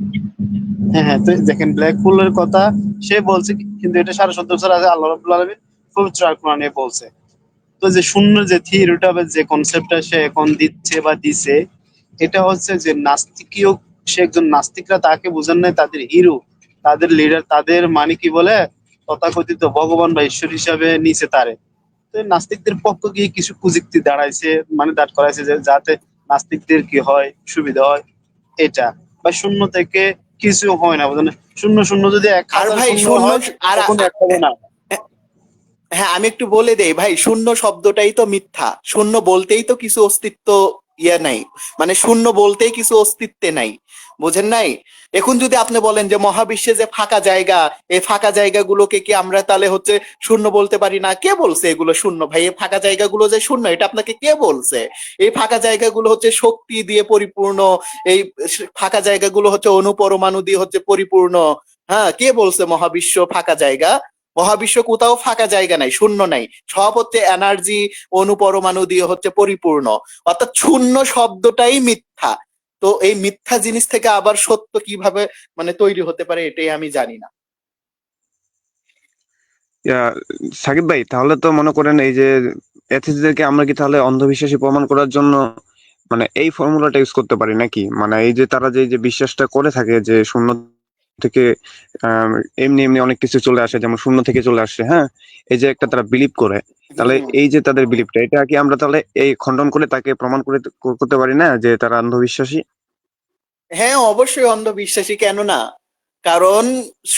হ্যাঁ, হ্যাঁ, তো দেখেন ব্ল্যাক হোলের কথা সে বলছে, কিন্তু এটা 1750 বছর আগে আল্লাহ রাব্বুল আলামিন পবিত্র আল কোরআনে বলছে। তো যে শূন্য যে থিওরিটা বা যে কনসেপ্টটা সে এখন দিচ্ছে বা দিছে, এটা হচ্ছে যে নাস্তিকীয়, সে একজন নাস্তিকরা তাকে বুঝেন নাই তাদের হিরো, তাদের লিডার, তাদের মানে কি বলে তথাকথিত ভগবান বা ঈশ্বর হিসাবে নিছে তারে। তো এই নাস্তিকদের পক্ষ গিয়ে কিছু কুযুক্তি দাঁড়াইছে, মানে দাঁড় করাইছে যে যাতে নাস্তিকদের কি হয়, সুবিধা হয় এটা। বা শূন্য থেকে কিছু হয় না, বুঝলেন? শূন্য শূন্য যদি আর 1000 ভাই শূন্য শূন্য, হয় আর তখন এক হবে না। হ্যাঁ, আমি একটু বলে দেই ভাই, শূন্য শব্দটাই তো মিথ্যা। শূন্য বলতেই তো কিছু অস্তিত্ব নাই, মানে শূন্য বলতেই কিছু অস্তিত্বে নাই, বুঝেন নাই? এখন যদি আপনি বলেন যে মহাবিশ্বে যে ফাঁকা জায়গা, এই ফাঁকা জায়গাগুলোকে কি আমরা তাহলে হচ্ছে শূন্য বলতে পারি না? কে বলছে এগুলো শূন্য? ভাই, এই ফাঁকা জায়গাগুলো যে শূন্য এটা আপনাকে কে বলছে? এই ফাঁকা জায়গাগুলো হচ্ছে শক্তি দিয়ে পরিপূর্ণ, এই ফাঁকা জায়গাগুলো হচ্ছে অনুপরমাণু দিয়ে হচ্ছে পরিপূর্ণ। হ্যাঁ, কে বলছে মহাবিশ্ব ফাঁকা জায়গা? মহাবিশ্ব কোথাও ফাঁকা জায়গা নাই, শূন্য নাই, সব হচ্ছে এনার্জি, অনুপরমাণু দিয়ে হচ্ছে পরিপূর্ণ। অর্থাৎ শূন্য শব্দটাই মিথ্যা। তো এই মিথ্যা জিনিস থেকে আবার সত্য কিভাবে মানে তৈরি হতে পারে, এটাই আমি জানি না। ইয়া, সাকিব ভাই, তাহলে তো মনে করেন এই যে এথিস্টদেরকে আমরা কি তাহলে অন্ধবিশ্বাসী প্রমাণ করার জন্য মানে এই ফর্মুলাটা ইউজ করতে পারি নাকি? মানে এই যে তারা যে বিশ্বাসটা করে থাকে যে শূন্য থেকে আহ, এমনি এমনি অনেক কিছু চলে আসে, যেমন শূন্য থেকে চলে আসে, হ্যাঁ, এই যে একটা তারা বিলিভ করে, তাহলে হুম। এই যে তাদের বিলিভটা, এটা কি আমরা তাহলে এই খণ্ডন করে তাকে প্রমাণ করতে পারি না যে তারা অন্ধবিশ্বাসী? হ্যাঁ, অবশ্যই অন্ধবিশ্বাসী, কেন না? কারণ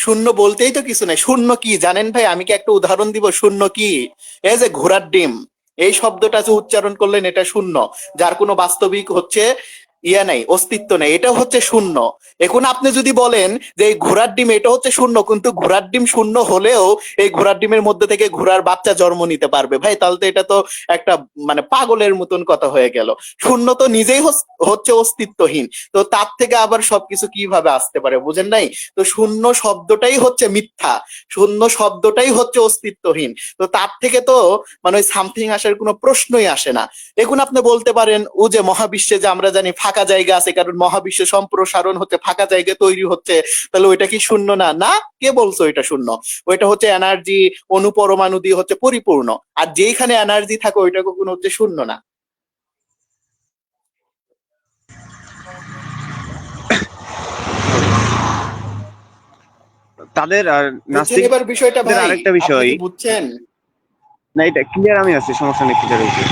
শূন্য বলতেই তো কিছু নাই। শূন্য কি জানেন ভাই? আমি কি একটা উদাহরণ দিব, শূন্য কি? এই যে ঘোড়ার ডিম, এই শব্দটা যে উচ্চারণ করলেন এটা শূন্য, যার কোনো বাস্তবিক হচ্ছে নাই, অস্তিত্ব নেই, এটা হচ্ছে শূন্য। এখন আপনি যদি বলেন যে এই ঘোড়ার ডিম এটা হচ্ছে শূন্য, কিন্তু ঘোড়ার ডিম শূন্য হলেও এই ঘোড়ার ডিমের মধ্যে থেকে ঘোড়ার বাচ্চা জন্ম নিতে পারবে, ভাই তাহলে তো এটা তো একটা মানে পাগলের মতন কথা হয়ে গেল। শূন্য তো নিজেই হচ্ছে অস্তিত্বহীন, তো তার থেকে আবার সবকিছু কিভাবে আসতে পারে, বুঝেন নাই? তো শূন্য শব্দটাই হচ্ছে মিথ্যা, শূন্য শব্দটাই হচ্ছে অস্তিত্বহীন। তো তার থেকে তো মানে ওই সামথিং আসার কোনো প্রশ্নই আসে না। এখন আপনি বলতে পারেন ও যে মহাবিশ্বে যে আমরা জানি ফাঁকা জায়গা আছে, কারণ মহাবিশ্বে সম্প্রসারণ হচ্ছে, ফাঁকা জায়গা তৈরি হচ্ছে, তাহলে ওইটা কি শূন্য না? না, কে বলছো এটা শূন্য? ওইটা হচ্ছে এনার্জি, অনুপরমাণু দিয়ে হচ্ছে পরিপূর্ণ। আর যেখানে এনার্জি থাকে ওইটা কখনো হচ্ছে শূন্য না। তাদের আর বুঝছেন এবার বিষয়টা নাস্তিকদের ভাই? আরেকটা আপনি বিষয়, কি বুঝছেন? না এটা ক্লিয়ার আমি আছি, সমস্যা নেই, ক্লিয়ার হয়েছে।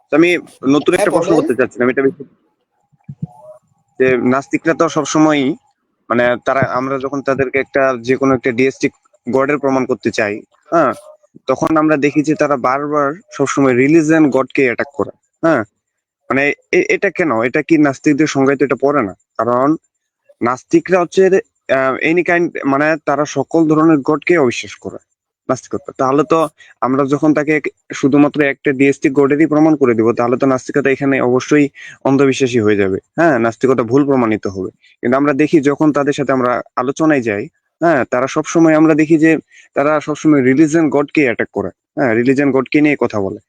তো আমি নতুন হ্যাঁ, একটা প্রশ্ন বলেন। করতে চাচ্ছিলাম, এটা যে নাস্তিকরা তো সবসময় মানে তারা, আমরা যখন তাদেরকে একটা যে কোনো একটা ডিএসটি গডের প্রমাণ করতে চাই, হ্যাঁ, তখন আমরা দেখি যে তারা বারবার সবসময় রিলিজিয়ন গডকে অ্যাটাক করে। হ্যাঁ, মানে এটা কেন? এটা কি নাস্তিকদের সংজ্ঞায় তো এটা পড়ে না? কারণ নাস্তিকরা হচ্ছে এনি কাইন্ড, মানে তারা সকল ধরনের গডকে অবিশ্বাস করে নাস্তিকতা। তাহলে তো আমরা যখন তাকে শুধুমাত্র একটা ডিএসটি গডেরই প্রমাণ করে দিব, তাহলে তো নাস্তিকতা এখানে অবশ্যই অন্ধবিশ্বাসী হয়ে যাবে, হ্যাঁ, নাস্তিকতা ভুল প্রমাণিত হবে। কিন্তু আমরা দেখি যখন তাদের সাথে আমরা আলোচনায় যাই, হ্যাঁ, তারা সবসময় আমরা দেখি যে তারা সবসময় রিলিজিয়ন গডকে অ্যাটাক করে। হ্যাঁ, রিলিজিয়ন গডকে নিয়ে কথা বলে।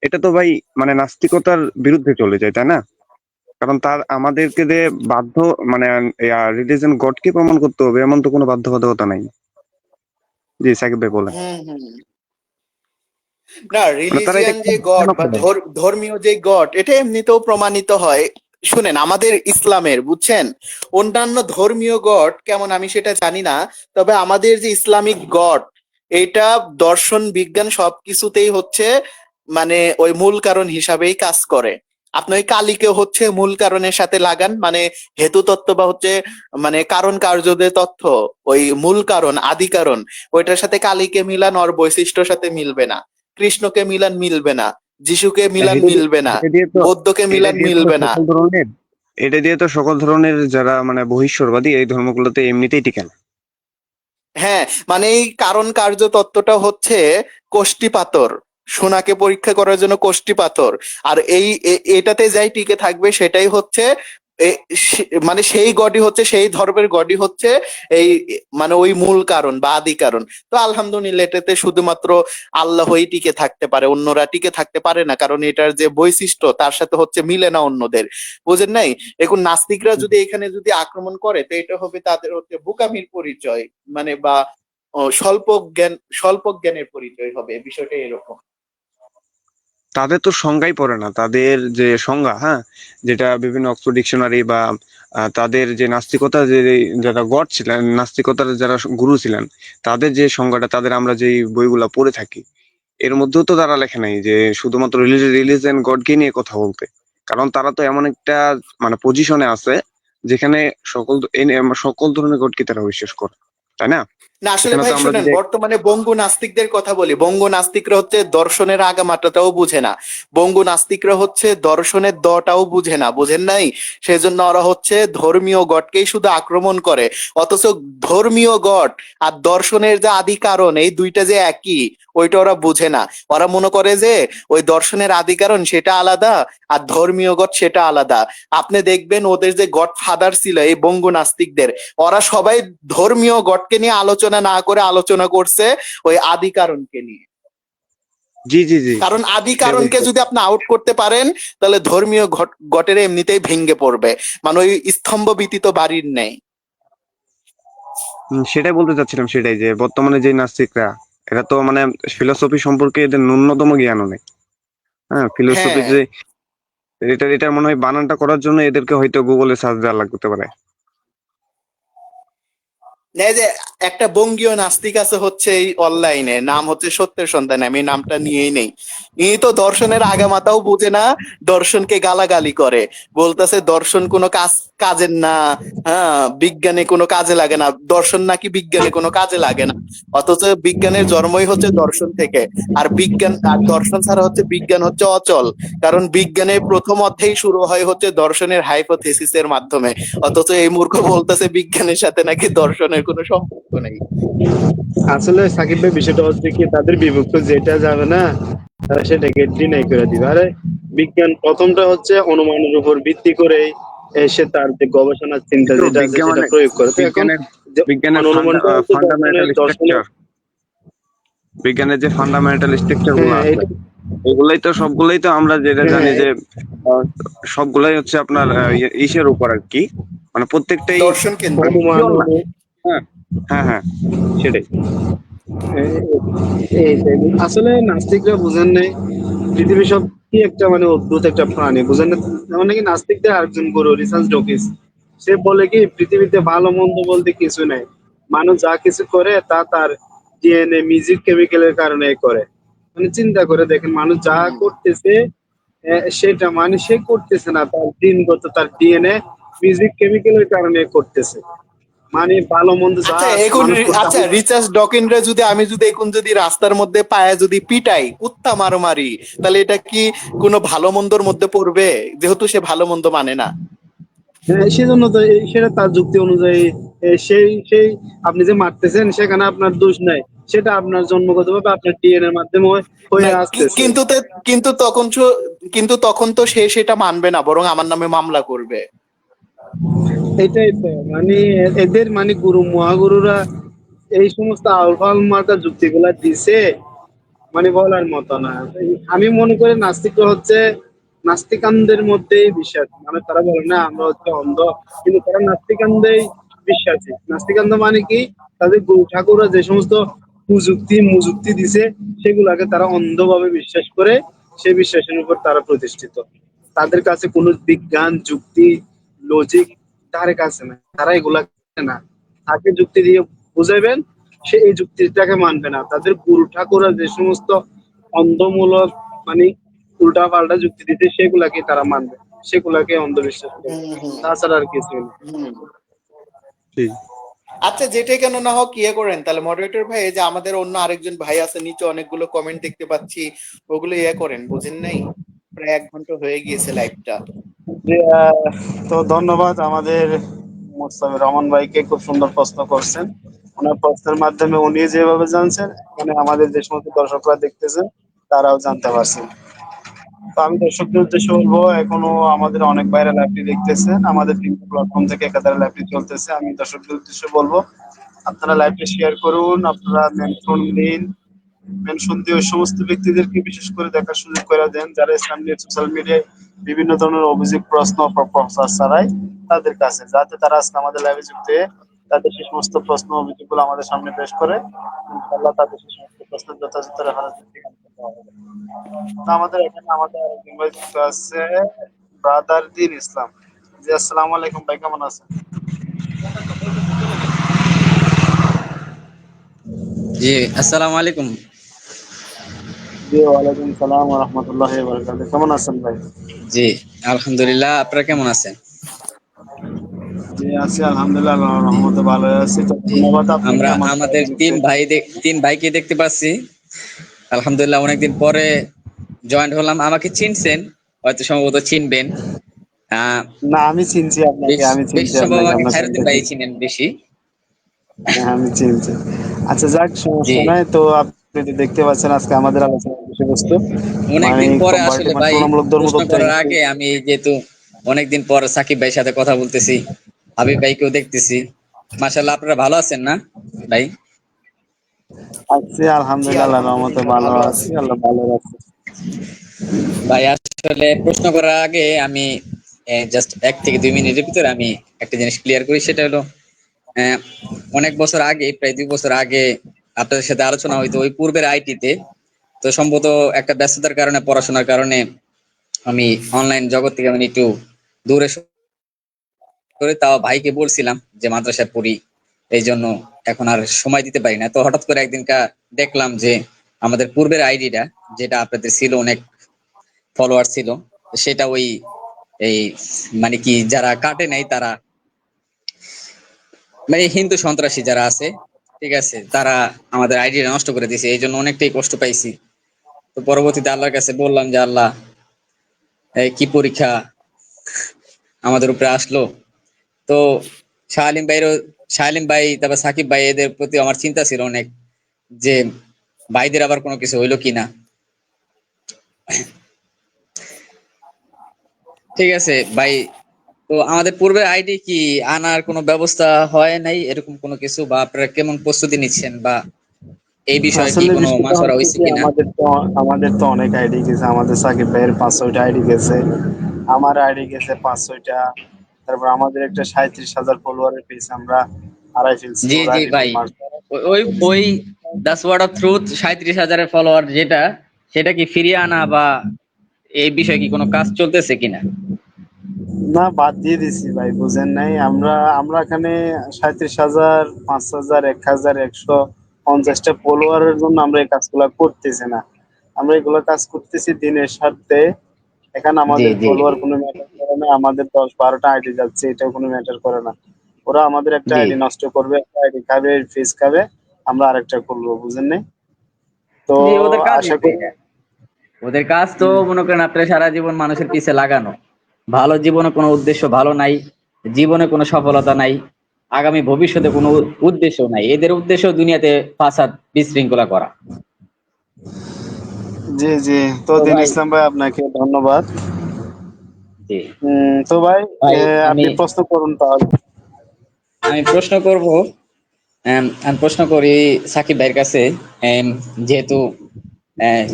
এটা তো ভাই মানে নাস্তিকতার বিরুদ্ধে চলে যায়, তাই না? কারণ তার আমাদেরকে যে বাধ্য মানে রিলিজিয়ন গডকে প্রমাণ করতে হবে এমন তো কোনো বাধ্যবাধকতা নাই। জি সাকিব ভাই বলেন। হুম হুম। না, মানে তারা এটা রিলিজিয়ান যে গড কেন বা করে? ধর্মীয় যে গড, এটা এমনিতেও প্রমাণিত হয়। শুনেন, আমাদের ইসলামের, বুঝছেন, অন্যান্য ধর্মীয় গড কেমন আমি সেটা জানি না, তবে আমাদের যে ইসলামিক গড, এটা দর্শন বিজ্ঞান সবকিছুতেই হচ্ছে মানে ওই মূল কারণ হিসাবেই কাজ করে। আপনি ওই কালীকে হচ্ছে মূল কারণের সাথে লাগান, মানে হেতু তত্ত্ব বা হচ্ছে মানে কারণ কার্য যে তথ্য, ওই মূল কারণ আদি কারণ, ওইটার সাথে কালীকে মিলান, ওর বৈশিষ্ট্যর সাথে মিলবে না। কৃষ্ণকে মিলান, মিলবে না। যিশুকে মিলান, এটা দিয়ে মিলবে না। এটা দিয়ে তো বৌদ্ধকে এটা মিলান, দিয়ে তো মিলবে না। সকল ধরনের এটা দিয়ে তো সকল ধরনের যারা মানে বহিঃশ্বরবাদী এই ধর্মগুলোতে এমনিতেই টিকে না। হ্যাঁ, মানে এই কারণ কার্য তত্ত্বটা হচ্ছে কোষ্ঠী পাথর, সোনাকে পরীক্ষা করার জন্য কোষ্ঠী পাথর। আর এটাতে যাই টিকে থাকবে সেটাই হচ্ছে মানে সেই গডই হচ্ছে, সেই ধর্মের গডই হচ্ছে এই মানে ওই মূল কারণ বা আদি কারণ। তো আলহামদুলিল্লাহ, এটাতে শুধুমাত্র আল্লাহই টিকে থাকতে পারে, অন্যরা টিকে থাকতে পারে না, কারণ এটার যে বৈশিষ্ট্য তার সাথে হচ্ছে মিলে না অন্যদের। বুঝেন নাই? এখন নাস্তিকরা যদি এখানে যদি আক্রমণ করে, তো এটা হবে তাদের হচ্ছে বোকামির পরিচয়, মানে বা স্বল্প জ্ঞানের পরিচয় হবে, বিষয়টা এরকম। তাদের তো সংজ্ঞাই পড়ে না, তাদের যে সংজ্ঞা, হ্যাঁ, যেটা বিভিন্ন অক্সফোর্ড ডিকশনারি বা তাদের যে নাস্তিকতা যে যারা গড ছিলেন, নাস্তিকতার যারা গুরু ছিলেন, তাদের যে সংজ্ঞাটা, তাদের আমরা যে বইগুলা পড়ে থাকি এর মধ্যেও তো তারা লেখে নাই যে শুধুমাত্র রিলিজিয়ন গডকে নিয়ে কথা বলতে। কারণ তারা তো এমন একটা মানে পজিশনে আছে যেখানে সকল ধরনের গডকে তারা বিশ্বাস করে, তাই না? না আসলে এখানে তো ভাই আমরা শুনেন, যদি বর্তমানে বঙ্গু নাস্তিকদের কথা বলি। বঙ্গু নাস্তিকরা হচ্ছে দর্শনের আগামাটাটাও বুঝে না। বঙ্গু নাস্তিকরা হচ্ছে দর্শনের দটাও বুঝে না, বুঝেন নাই? সেজন্য ওরা হচ্ছে ধর্মীয় গডকেই শুধু আক্রমণ করে। অথচ ধর্মীয় গড আর দর্শনের যে আদি কারণ, এই দুইটা যে একই, ওইটা ওরা বুঝে না। ওরা মনে করে যে ওই দর্শনের আদি কারণ সেটা আলাদা, আর ধর্মীয় গড সেটা আলাদা। আপনি দেখবেন ওদের যে গড ফাদার ছিল এই বঙ্গু নাস্তিকদের, ওরা সবাই ধর্মীয় গডকে নিয়ে আলোচনা না করে আলোচনা করছে ওই আদি কারণকে নিয়ে। জি জি জি, কারণ আদি সেটাই কারণকে বলতে যদি আপনি আউট করতে পারেন, তাহলে ধর্মীয় গটের এমনিতেই ভেঙে পড়বে, মানে ওই স্তম্ভ ব্যতীত বাড়ির নেই। সেটাই বলতে চাচ্ছিলাম, সেটাই যে বর্তমানে যে নাস্তিকরা এরা তো মানে ফিলোসফি সম্পর্কে এদের ন্যূনতম জ্ঞানও নেই। হ্যাঁ, ফিলোসফি হ্যাঁ, যে এটা মনে হয় বানানটা করার জন্য এদেরকে হয়তো গুগলে সার্চ দেওয়া লাগতে পারে। এই যে একটা বঙ্গীয় নাস্তিক আছে হচ্ছে এই অনলাইনে, নাম হচ্ছে সত্যের সন্তান, আমি নামটা নিয়েই নেই। ইনি তো দর্শনের আগামাতাও বুঝে না, দর্শনকে গালাগালি করে, বলতেছে দর্শন কোনো কাজের না। হ্যাঁ, বিজ্ঞানে কোনো কাজে লাগে না, দর্শন নাকি বিজ্ঞানে কোনো কাজে লাগে না। অথচ বিজ্ঞানের জন্মই হচ্ছে দর্শন থেকে। আর বিজ্ঞান আর দর্শন ছাড়া হচ্ছে বিজ্ঞান হচ্ছে অচল। কারণ বিজ্ঞানের প্রথম অধ্যায় শুরু হয় হচ্ছে দর্শনের হাইপোথেসিসের মাধ্যমে। অথচ এই মূর্খ বলতেছে বিজ্ঞানের সাথে নাকি দর্শনের কোনো সম্পর্ক নেই। আসলে সাকিব ভাই বিষয়টা হচ্ছে কি, তাদের বিভক্ত যেটা যাবে না তারা সেটাকে ডিনাই করে দিবে। আরে বিজ্ঞান প্রথমটা হচ্ছে অনুমানের উপর ভিত্তি করে সে তার যে গবেষণার চিন্তা তো যেটা আছে সেটা প্রয়োগ করে। তো এখন বিজ্ঞানের যে বিজ্ঞানের অনুমানটা হচ্ছে ফান্ডামেন্টাল দর্শনের। স্ট্রাকচার, বিজ্ঞানের যে ফান্ডামেন্টাল স্ট্রাকচার গুলো হ্যাঁ আছে এটা। এগুলাই তো সবগুলাই তো আমরা যেটা জানি হ্যাঁ যে আহ, সবগুলাই হচ্ছে আপনার ইসের উপর আর কি, মানে প্রত্যেকটাই দর্শন কেন্দ্রিক। অনুমান শিওর না। হ্যাঁ হ্যাঁ হ্যাঁ, সেটাই। এইটাই আসলে নাস্তিকরা বুঝেন নাই পৃথিবী সব কি একটা মানে অদ্ভুত একটা প্রাণী, বুঝেন না? যেমন নাকি নাস্তিকদের আরেকজন গুরু রিসার্চ ডকিস, সে বলে কি পৃথিবীতে ভালো মন্দ বলতে কিছু নাই, মানুষ যা কিছু করে তা তার ডিএনএ মিউজিক কেমিক্যালের কারণে করে। মানে চিন্তা করে দেখেন, মানুষ যা করতেছে সেটা মানে সে করতেছে না, তার জিনগত তার ডিএনএ মিউজিক কেমিক্যালের কারণে করতেছে। মানে ভালো মন্দ যা আচ্ছা আছে এখন মানুষ করতে আচ্ছা, রিচার্জ ডকিনরা যদি আমি যদি এখন যদি রাস্তার মধ্যে পায়ে যদি পিটাই, কুত্তা মারি, তাহলে এটা কি কোনো ভালো মন্দর মধ্যে পড়বে? যেহেতু সে ভালো মন্দ মানে না। হ্যাঁ, সেজন্য তো সেটা তার যুক্তি অনুযায়ী সেই সেই আপনি যে মারতেছেন সেখানে আপনার দোষ নাই, সেটা আপনার জন্মগতভাবে আপনার ডিএনএর মাধ্যমে না হয়ে আসতেছে। কিন্তু তখন কিন্তু তখন তো সে সেটা মানবে না, বরং আমার নামে মামলা করবে। এটাই তো মানে এদের মানে গুরু মহাগুরুরা এই সমস্ত আউল মার্কা যুক্তিগুলা দিছে, মানে বলার মতো না। আমি মনে করি নাস্তিক হচ্ছে নাস্তিকানদের মধ্যেই বিশ্বাস, মানে তারা বলে না আমরা হচ্ছে অন্ধ, কিন্তু তারা নাস্তিকানদেই বিশ্বাসী। নাস্তিকান্ত মানে কি, তাদের গুরু ঠাকুররা যে সমস্ত মুযুক্তি দিছে সেগুলাকে তারা অন্ধভাবে বিশ্বাস করে, সেই বিশ্বাসের উপর তারা প্রতিষ্ঠিত। তাদের কাছে কোনো বিজ্ঞান যুক্তি লজিক তার কাছে না, তারা এগুলা না। তাকে যুক্তি দিয়ে বুঝাইবেন, সে এই যুক্তিটাকে মানবে না। তাদের গুরু ঠাকুররা যে সমস্ত অন্ধমূলক, মানে উল্টা পাল্টা যুক্তি দিতে, সেগুলাকে তারা মানবে, সেগুলাকে অন্ধবিশ্বাস করবে, হুম হুম তাছাড়া আর কিছু না। হুম। ঠিক। আচ্ছা, যেটাই কেন না হোক ইয়ে করেন তাহলে মডারেটর ভাই, এই যে আমাদের অন্য আরেকজন ভাই আছে নিচে, অনেকগুলো কমেন্ট দেখতে পাচ্ছি, ওগুলো ইয়ে করেন, বুঝেন নাই? প্রায় 1 ঘন্টা হয়ে গিয়েছে লাইভটা। যে, তো ধন্যবাদ আমাদের মোস্তাফিজুর রহমান ভাইকে, খুব সুন্দর প্রশ্ন করছেন। ওনার প্রশ্নের মাধ্যমে উনি যেভাবে জানছেন, মানে আমাদের যে সমস্ত দর্শকরা দেখতেছেন তারাও জানতে পারছেন। তো আমি দর্শকদের উদ্দেশ্যে বলবো, এখনো আমাদের অনেক বাইরে লাইভটি দেখতেছেন, আমাদের বিভিন্ন প্ল্যাটফর্ম থেকে একাধারে লাইভটি চলতেছে। আমি দর্শকদের উদ্দেশ্যে বলবো, আপনারা লাইভটি শেয়ার করুন, আপনারা মেনশন দিয়ে ওই সমস্ত ব্যক্তিদেরকে বিশেষ করে দেখার সুযোগ করে দেন, যারা ইসলাম নিয়ে সোশ্যাল মিডিয়ায় বিভিন্ন ধরনের অভিযোগ প্রশ্ন প্রচার চালায় তাদের কাছে, যাতে তারা আজকে আমাদের লাইভে যুক্ত হয়ে তাদের সেই সমস্ত প্রশ্ন অভিযোগগুলো আমাদের সামনে পেশ করে। ইনশাআল্লাহ তাদের সেই সমস্ত প্রশ্নের যথাযথ রেফারেন্স দেওয়া হবে। তো আমাদের এখানে আমাদের আরেকজন ভাই যুক্ত আছে, ব্রাদার দিন ইসলাম। জি, আসসালামু আলাইকুম ভাই, কেমন আছেন? জি, আসসালামু আলাইকুম। জি, ওয়ালাইকুম সালাম ওয়া রাহমাতুল্লাহি ওয়া বারাকাতুহু। কেমন আছেন ভাই? জি, আলহামদুলিল্লাহ। আপনারা কেমন আছেন? জি, আছি আলহামদুলিল্লাহ, আল্লাহর রহমতে ভালো আছি। তো জি, ধন্যবাদ আপনাকে আমরা আমাদের আমাদের লাইভে যুক্ত হয়ে। তিন ভাইকে দেখতে পাচ্ছি। আলহামদুলিল্লাহ, অনেকদিন পরে জয়েন্ট হলাম। আমাকে চিনছেন, হয়তো সম্ভবত চিনবেন। আহ না, আমি চিনছি আপনাকে, বেশ আমি বেশি চিনছি সম্ভব আপনাকে, আমাকে আপনার খায়রুদ্দিন ছবিটা ভাই চিনছি। চিনেন বেশি। হ্যাঁ, আমি চিনছি। আচ্ছা, যাক, জি, সমস্যা নাই। তো আপনি তো দেখতে পাচ্ছেন আজকে আমাদের আলোচনার বিষয়বস্তু, মানে অনেকদিন পরে আসলে কম্পারেটিভ আর ভাই তুলনামূলক প্রশ্ন ধর্মতত্ত্ব করার হিসেবে। আগে আমি যেহেতু অনেকদিন পর সাকিব ভাইয়ের সাথে কথা বলতেছি, হাবিব ভাইকেও দেখতেছি। মাশাআল্লাহ, আপনারা ভালো আছেন না ভাই? আছি জি আলহামদুলিল্লাহ, আল্লাহর রহমতে আলহামদুলিল্লাহ ভালো ভালো আছি, আছি। আল্লাহ ভালো রাখছে। ভাই আসলে প্রশ্ন করার আগে আমি জাস্ট 1 থেকে 2 মিনিটের ভিতরে আমি একটা জিনিস ক্লিয়ার করি। সেটা হলো, আহ, অনেক বছর আগে, প্রায় 2 বছর আগে আপনাদের সাথে আলোচনা হইতো ওই পূর্বের আইটিতে। তো সম্ভবত একটা ব্যস্ততার কারণে, পড়াশোনার কারণে আমি অনলাইন জগৎ থেকে আমি একটু দূরে সরে, তাও ভাইকে বলছিলাম যে মাদ্রাসায় পড়ি, এই জন্য এখন আর সময় দিতে পারি না। তো হঠাৎ করে একদিনকা দেখলাম যে আমাদের পূর্বের আইডিটা, যেটা আপনাদের ছিল, অনেক ফলোয়ার ছিল, সেটা ওই এই মানে কি যারা কাটে নাই তারা, মানে হিন্দু সন্ত্রাসী যারা আছে, ঠিক আছে, তারা আমাদের আইডিয়া নষ্ট করে দিয়েছে। এই জন্য অনেকটাই কষ্ট পাইছি। তো পরবর্তীতে আল্লাহর কাছে বললাম যে আল্লাহ, এই কি পরীক্ষা আমাদের উপরে আসলো। তো শাহ আলিম ভাই, তারপর সাকিব ভাই, এদের প্রতি আমার চিন্তা ছিল অনেক, যে ভাইদের আবার কোনো কিছু হইলো কিনা। ঠিক আছে ভাই, তো আমাদের পূর্বের আইডি কি আনার কোনো ব্যবস্থা হয় নাই, এরকম কোনো কিছু, বা আপনারা কেমন প্রস্তুতি নিচ্ছেন, বা এই বিষয়ে কি আসলে কোনো বিষয়টা মাসওয়ারা হচ্ছে হয়েছে কি, কিনা? আমাদের তো অনেক আইডি গেছে। আমাদের সাকিব ভাইয়ের 5-6টা আইডি গেছে, আমার আইডি গেছে 5-6টা। তারপর আমাদের একটা 37,000 ফলোয়ারের পেজ আমরা হারাই ফেলছি, জি ওরা জি ভাই, রিমুভ মারছে। ওই ওই ওই দ্যাটস ওয়ার্ড অফ ট্রুথ, 37,000-এর ফলোয়ার যেটা, সেটা কি ফিরিয়ে আনা বা এই বিষয়ে কি কোনো কাজ চলতেছে কিনা? না, বাদ দিয়ে দিছি ভাই, বুঝেন নাই। আমরা আমরা এখানে 37,000, 5,000, 1,000, 150টা ফলোয়ারের জন্য আমরা এই কাজগুলা করতেছি না। আমরা এগুলো কাজ করতেছি দিনের স্বার্থে। এখানে জি আমাদের জি ফলোয়ার কোনো ম্যাটার করে না, আমাদের 10-12টা আইডি যাচ্ছে, এটাও কোনো ম্যাটার করে না। ওরা আমাদের একটা জি আইডি নষ্ট করবে, একটা আইডি খাবে, ফেস খাবে, আমরা আরেকটা করবো, বুঝেন নাই? তো জি, ওদের কাজই আশা তো করি। এটা। ওদের কাজ তো হুম। মনে করেন আপনার সারা জীবন মানুষের পিছে লাগানো। ভালো জীবনে কোনো উদ্দেশ্য ভালো নাই, জীবনে কোনো সফলতা নাই, আগামী ভবিষ্যতে কোনো উদ্দেশ্য নাই। এদের উদ্দেশ্য দুনিয়াতে ফাসাদ, বিশৃঙ্খলা করা। জি জি, তো তো দিন ভাই, ইসলাম ভাই, আপনাকে ধন্যবাদ। জি তো ভাই, ভাই, আমি আপনি প্রশ্ন করুন তাহলে। আমি প্রশ্ন করব। আমি প্রশ্ন করি সাকিব ভাইয়ের কাছে, এম, যেহেতু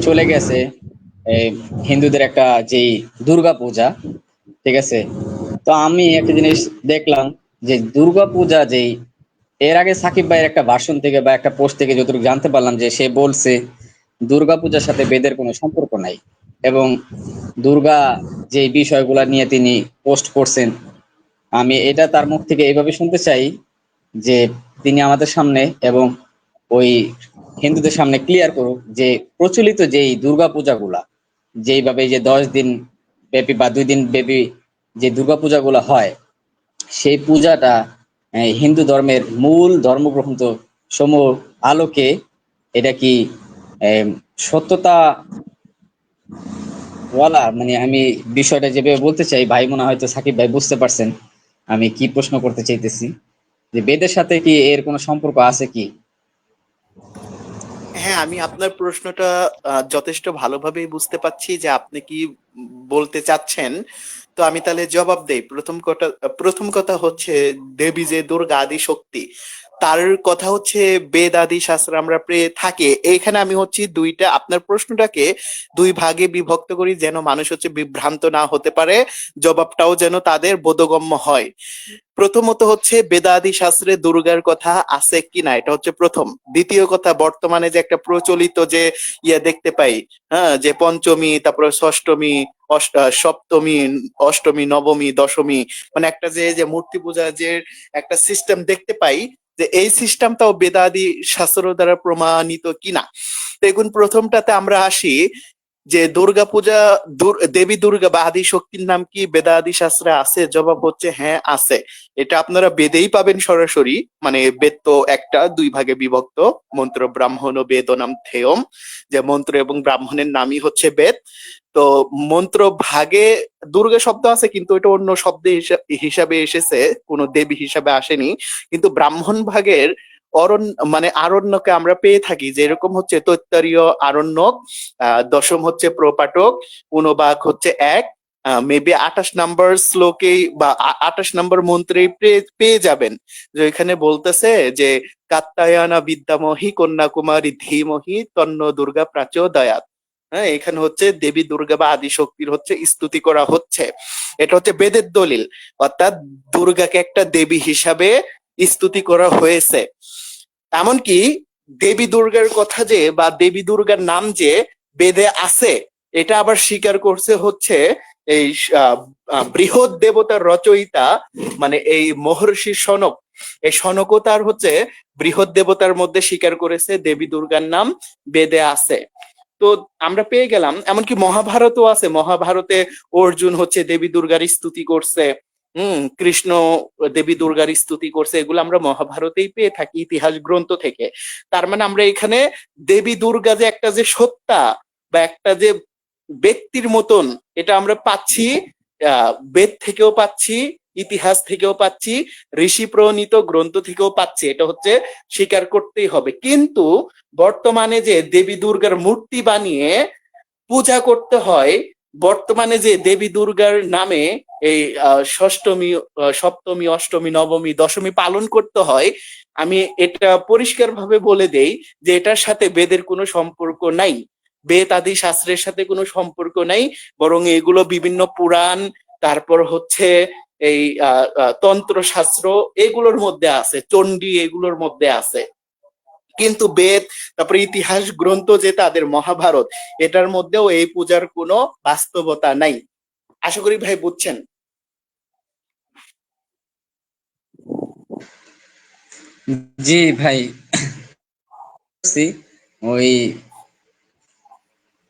চলে গেছে এই হিন্দুদের একটা যেই দুর্গা পূজা, ঠিক আছে? তো আমি একটা জিনিস দেখলাম যে দুর্গা পূজা যেই এর আগে সাকিব ভাইয়ের একটা ভাষণ থেকে বা একটা পোস্ট থেকে যতটুকু জানতে পারলাম যে সে বলছে দুর্গা পূজার সাথে বেদের কোনো সম্পর্ক নাই, এবং দুর্গা যে বিষয়গুলা নিয়ে তিনি পোস্ট করছেন, আমি এটা তার মুখ থেকে এইভাবে শুনতে চাই যে তিনি আমাদের সামনে এবং ওই হিন্দুদের সামনে ক্লিয়ার করুক যে প্রচলিত যেই দুর্গা পূজাগুলা যেইভাবে যে 10 দিন ব্যাপী বা 2 দিন ব্যাপী যে দুর্গা পূজাগুলা হয়, সেই পূজাটা হিন্দু ধর্মের মূল ধর্মগ্রন্থ সমূহ আলোকে এটা কি আহ, সত্যতা ওয়ালা, মানে আমি বিষয়টা যেভাবে বলতে চাই, ভাই মনে হয়তো সাকিব ভাই বুঝতে পারছেন আমি কি প্রশ্ন করতে চাইতেছি, যে বেদের সাথে কি এর কোনো সম্পর্ক আছে কি? হ্যাঁ, আমি আপনার প্রশ্নটা যথেষ্ট ভালোভাবেই বুঝতে পারছি যে আপনি কি বলতে চাচ্ছেন। তো আমি তাহলে জবাব দেই। প্রথম কথা হচ্ছে, দেবী যে দুর্গা আদি শক্তি, তার কথা হচ্ছে বেদ আদি শাস্ত্রে আমরা পেয়ে থাকি। এইখানে আমি হচ্ছে দুইটা, আপনার প্রশ্নটাকে দুই ভাগে বিভক্ত করি যেন মানুষ হচ্ছে বিভ্রান্ত না হতে পারে, জবাবটাও যেন তাদের বোধগম্য হয়। প্রথমত হচ্ছে বেদাদি শাস্ত্রে দুর্গার কথা আছে কিনা, এটা হচ্ছে প্রথম। দ্বিতীয় কথা, বর্তমানে যে একটা প্রচলিত যে দেখতে পাই, হ্যাঁ, যে পঞ্চমী, তারপরে ষষ্ঠমী, সপ্তমী, অষ্টমী, নবমী, দশমী, মানে একটা যে যে মূর্তি পূজা যে একটা সিস্টেম দেখতে পাই, যে এই সিস্টেমটাও বেদাদি শাস্ত্র দ্বারা প্রমাণিত কিনা। তো এখন প্রথমটাতে আমরা আসি, যে দুর্গা পূজা, দেবী দুর্গা বা আদি শক্তির নাম কি বেদাদি শাস্ত্রে আছে? জবাব হচ্ছে হ্যাঁ, আছে। এটা আপনারা বেদেই পাবেন সরাসরি। মানে বেদ তো একটা দুই ভাগে বিভক্ত, মন্ত্র ব্রাহ্মণ ও বেদ নাম থেয়ম, যে মন্ত্র এবং ব্রাহ্মণের নামই হচ্ছে বেদ। তো মন্ত্র ভাগে দুর্গা শব্দ আছে, কিন্তু এটা অন্য শব্দ হিসাবে এসেছে, কোনো দেবী হিসাবে আসেনি। কিন্তু ব্রাহ্মণ ভাগের মানে আরণ্যকে আমরা পেয়ে থাকি, যেরকম হচ্ছে তৈত্তরীয় আরণ্যক, দশম হচ্ছে প্রপাটক, অনুবাক হচ্ছে এক, মেবি 28 নম্বর শ্লোকেই বা 28 নম্বর মন্ত্রেই পেয়ে যাবেন, যে এখানে বলতেছে যে কাত্যায়না বিদ্যামহী কন্যাকুমারী ধীমহি তন্ন দুর্গা প্রাচোদয়াৎ। হ্যাঁ, এখানে হচ্ছে দেবী দুর্গা বা আদি শক্তির হচ্ছে স্তুতি করা হচ্ছে। এটা হচ্ছে বেদের দলিল, অর্থাৎ দুর্গাকে একটা দেবী হিসাবে স্তুতি করা হয়েছে। এমনকি দেবী দুর্গার কথা যে বা দেবী দুর্গার নাম যে বেদে আছে, এটা আবার স্বীকার করছে হচ্ছে এই বৃহৎ দেবতার রচয়িতা, মানে এই মহর্ষি সনক। এই সনকও তার হচ্ছে বৃহৎ দেবতার মধ্যে স্বীকার করেছে দেবী দুর্গার নাম বেদে আছে। তো আমরা পেয়ে গেলাম, এমনকি মহাভারতও আছে। মহাভারতে অর্জুন হচ্ছে দেবী দুর্গার স্তুতি করছে, কৃষ্ণ দেবী দুর্গার স্তুতি করছে, এগুলো আমরা মহাভারতেই পেয়ে থাকি, ইতিহাস গ্রন্থ থেকে। তার মানে আমরা এখানে দেবী দুর্গা যে একটা যে সত্তা বা একটা যে ব্যক্তির মতন, এটা আমরা পাচ্ছি বেদ থেকেও পাচ্ছি, ইতিহাস থেকেও পাচ্ছি, ঋষি প্রণীত গ্রন্থ থেকেও পাচ্ছি। এটা হচ্ছে স্বীকার করতেই হবে। কিন্তু বর্তমানে যে দেবী দুর্গার মূর্তি বানিয়ে পূজা করতে হয়, বর্তমানে যে দেবী দুর্গার নামে এই ষষ্ঠমী, সপ্তমী, অষ্টমী, নবমী, দশমী পালন করতে হয়, আমি এটা পরিষ্কার ভাবে বলে দেই যে এটার সাথে বেদের কোনো সম্পর্ক নাই। বেদ আদি শাস্ত্রের সাথে কোনো সম্পর্ক নাই, বরং এগুলো বিভিন্ন পুরাণ, তারপর হচ্ছে এই তন্ত্র শাস্ত্র, এগুলোর মধ্যে আছে, চণ্ডী এগুলোর মধ্যে আছে। কিন্তু বেদ, তারপরে ইতিহাস গ্রন্থ যে তাদের মহাভারত, এটার মধ্যেও এই পূজার কোনো বাস্তবতা নাই। আশা করি ভাই বুঝছেন। জি ভাই, ওই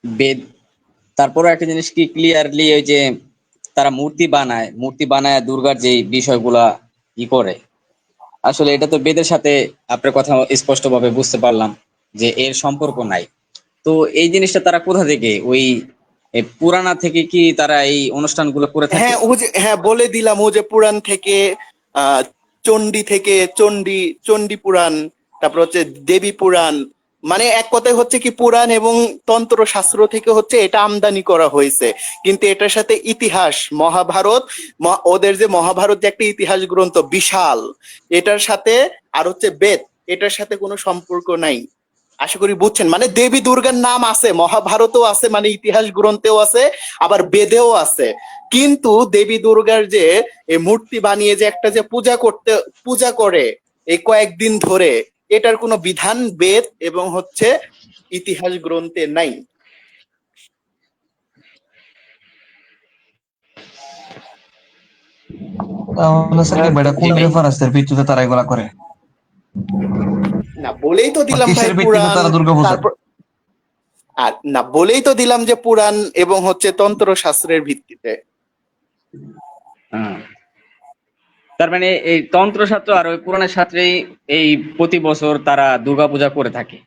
বেদ, তারপরে একটা জিনিস কি ক্লিয়ারলি, ওই যে তারা মূর্তি বানায় দুর্গার যে বিষয়গুলা করে, আসলে এটা তো বেদের সাথে আপনার কথা স্পষ্ট ভাবে বুঝতে পারলাম যে এর সম্পর্ক নাই। তো এই জিনিসটা তারা কোথা থেকে, ওই পুরানা থেকে কি তারা এই অনুষ্ঠানগুলো করে থাকে? হ্যাঁ, ও যে, হ্যাঁ বলে দিলাম, ও যে পুরাণ থেকে, আহ চণ্ডী থেকে, চণ্ডী পুরাণ, তারপর হচ্ছে দেবী পুরাণ, মানে এক কথায় হচ্ছে কি পুরাণ এবং তন্ত্র শাস্ত্র থেকে হচ্ছে এটা আমদানি করা হয়েছে। কিন্তু এটার সাথে ইতিহাস, মহাভারত, ওদের যে মহাভারত যে একটা ইতিহাস গ্রন্থ বিশাল, এটার সাথে আর হচ্ছে বেদ, এটার সাথে কোনো সম্পর্ক নাই। আশা করি বুঝছেন, মানে দেবী দুর্গার নাম আছে, মহাভারতেও আছে, মানে ইতিহাস গ্রন্থেও আছে, আবার বেদেও আছে। কিন্তু দেবী দুর্গার যে এই মূর্তি বানিয়ে যে একটা যে পূজা করে এই কয়েকদিন ধরে, এটার কোনো বিধান বেদ এবং হচ্ছে ইতিহাস গ্রন্থে নাই। তাহলে স্যার কি এটা কোন রেফারেন্সের ভিত্তিতে তারা এগুলা করে? না বলেই তো দিলাম ভাই কিসের ভিত্তিতে পুরাণ, তারা দুর্গাপূজা? তারপর আর না বলেই তো দিলাম যে পুরাণ এবং হচ্ছে তন্ত্র শাস্ত্রের ভিত্তিতে। হ্যাঁ। তার মানে এই তন্ত্রশাস্ত্র আর ওই পুরাণের শাস্ত্রেই এই প্রতি বছর তারা দুর্গাপূজা করে থাকে।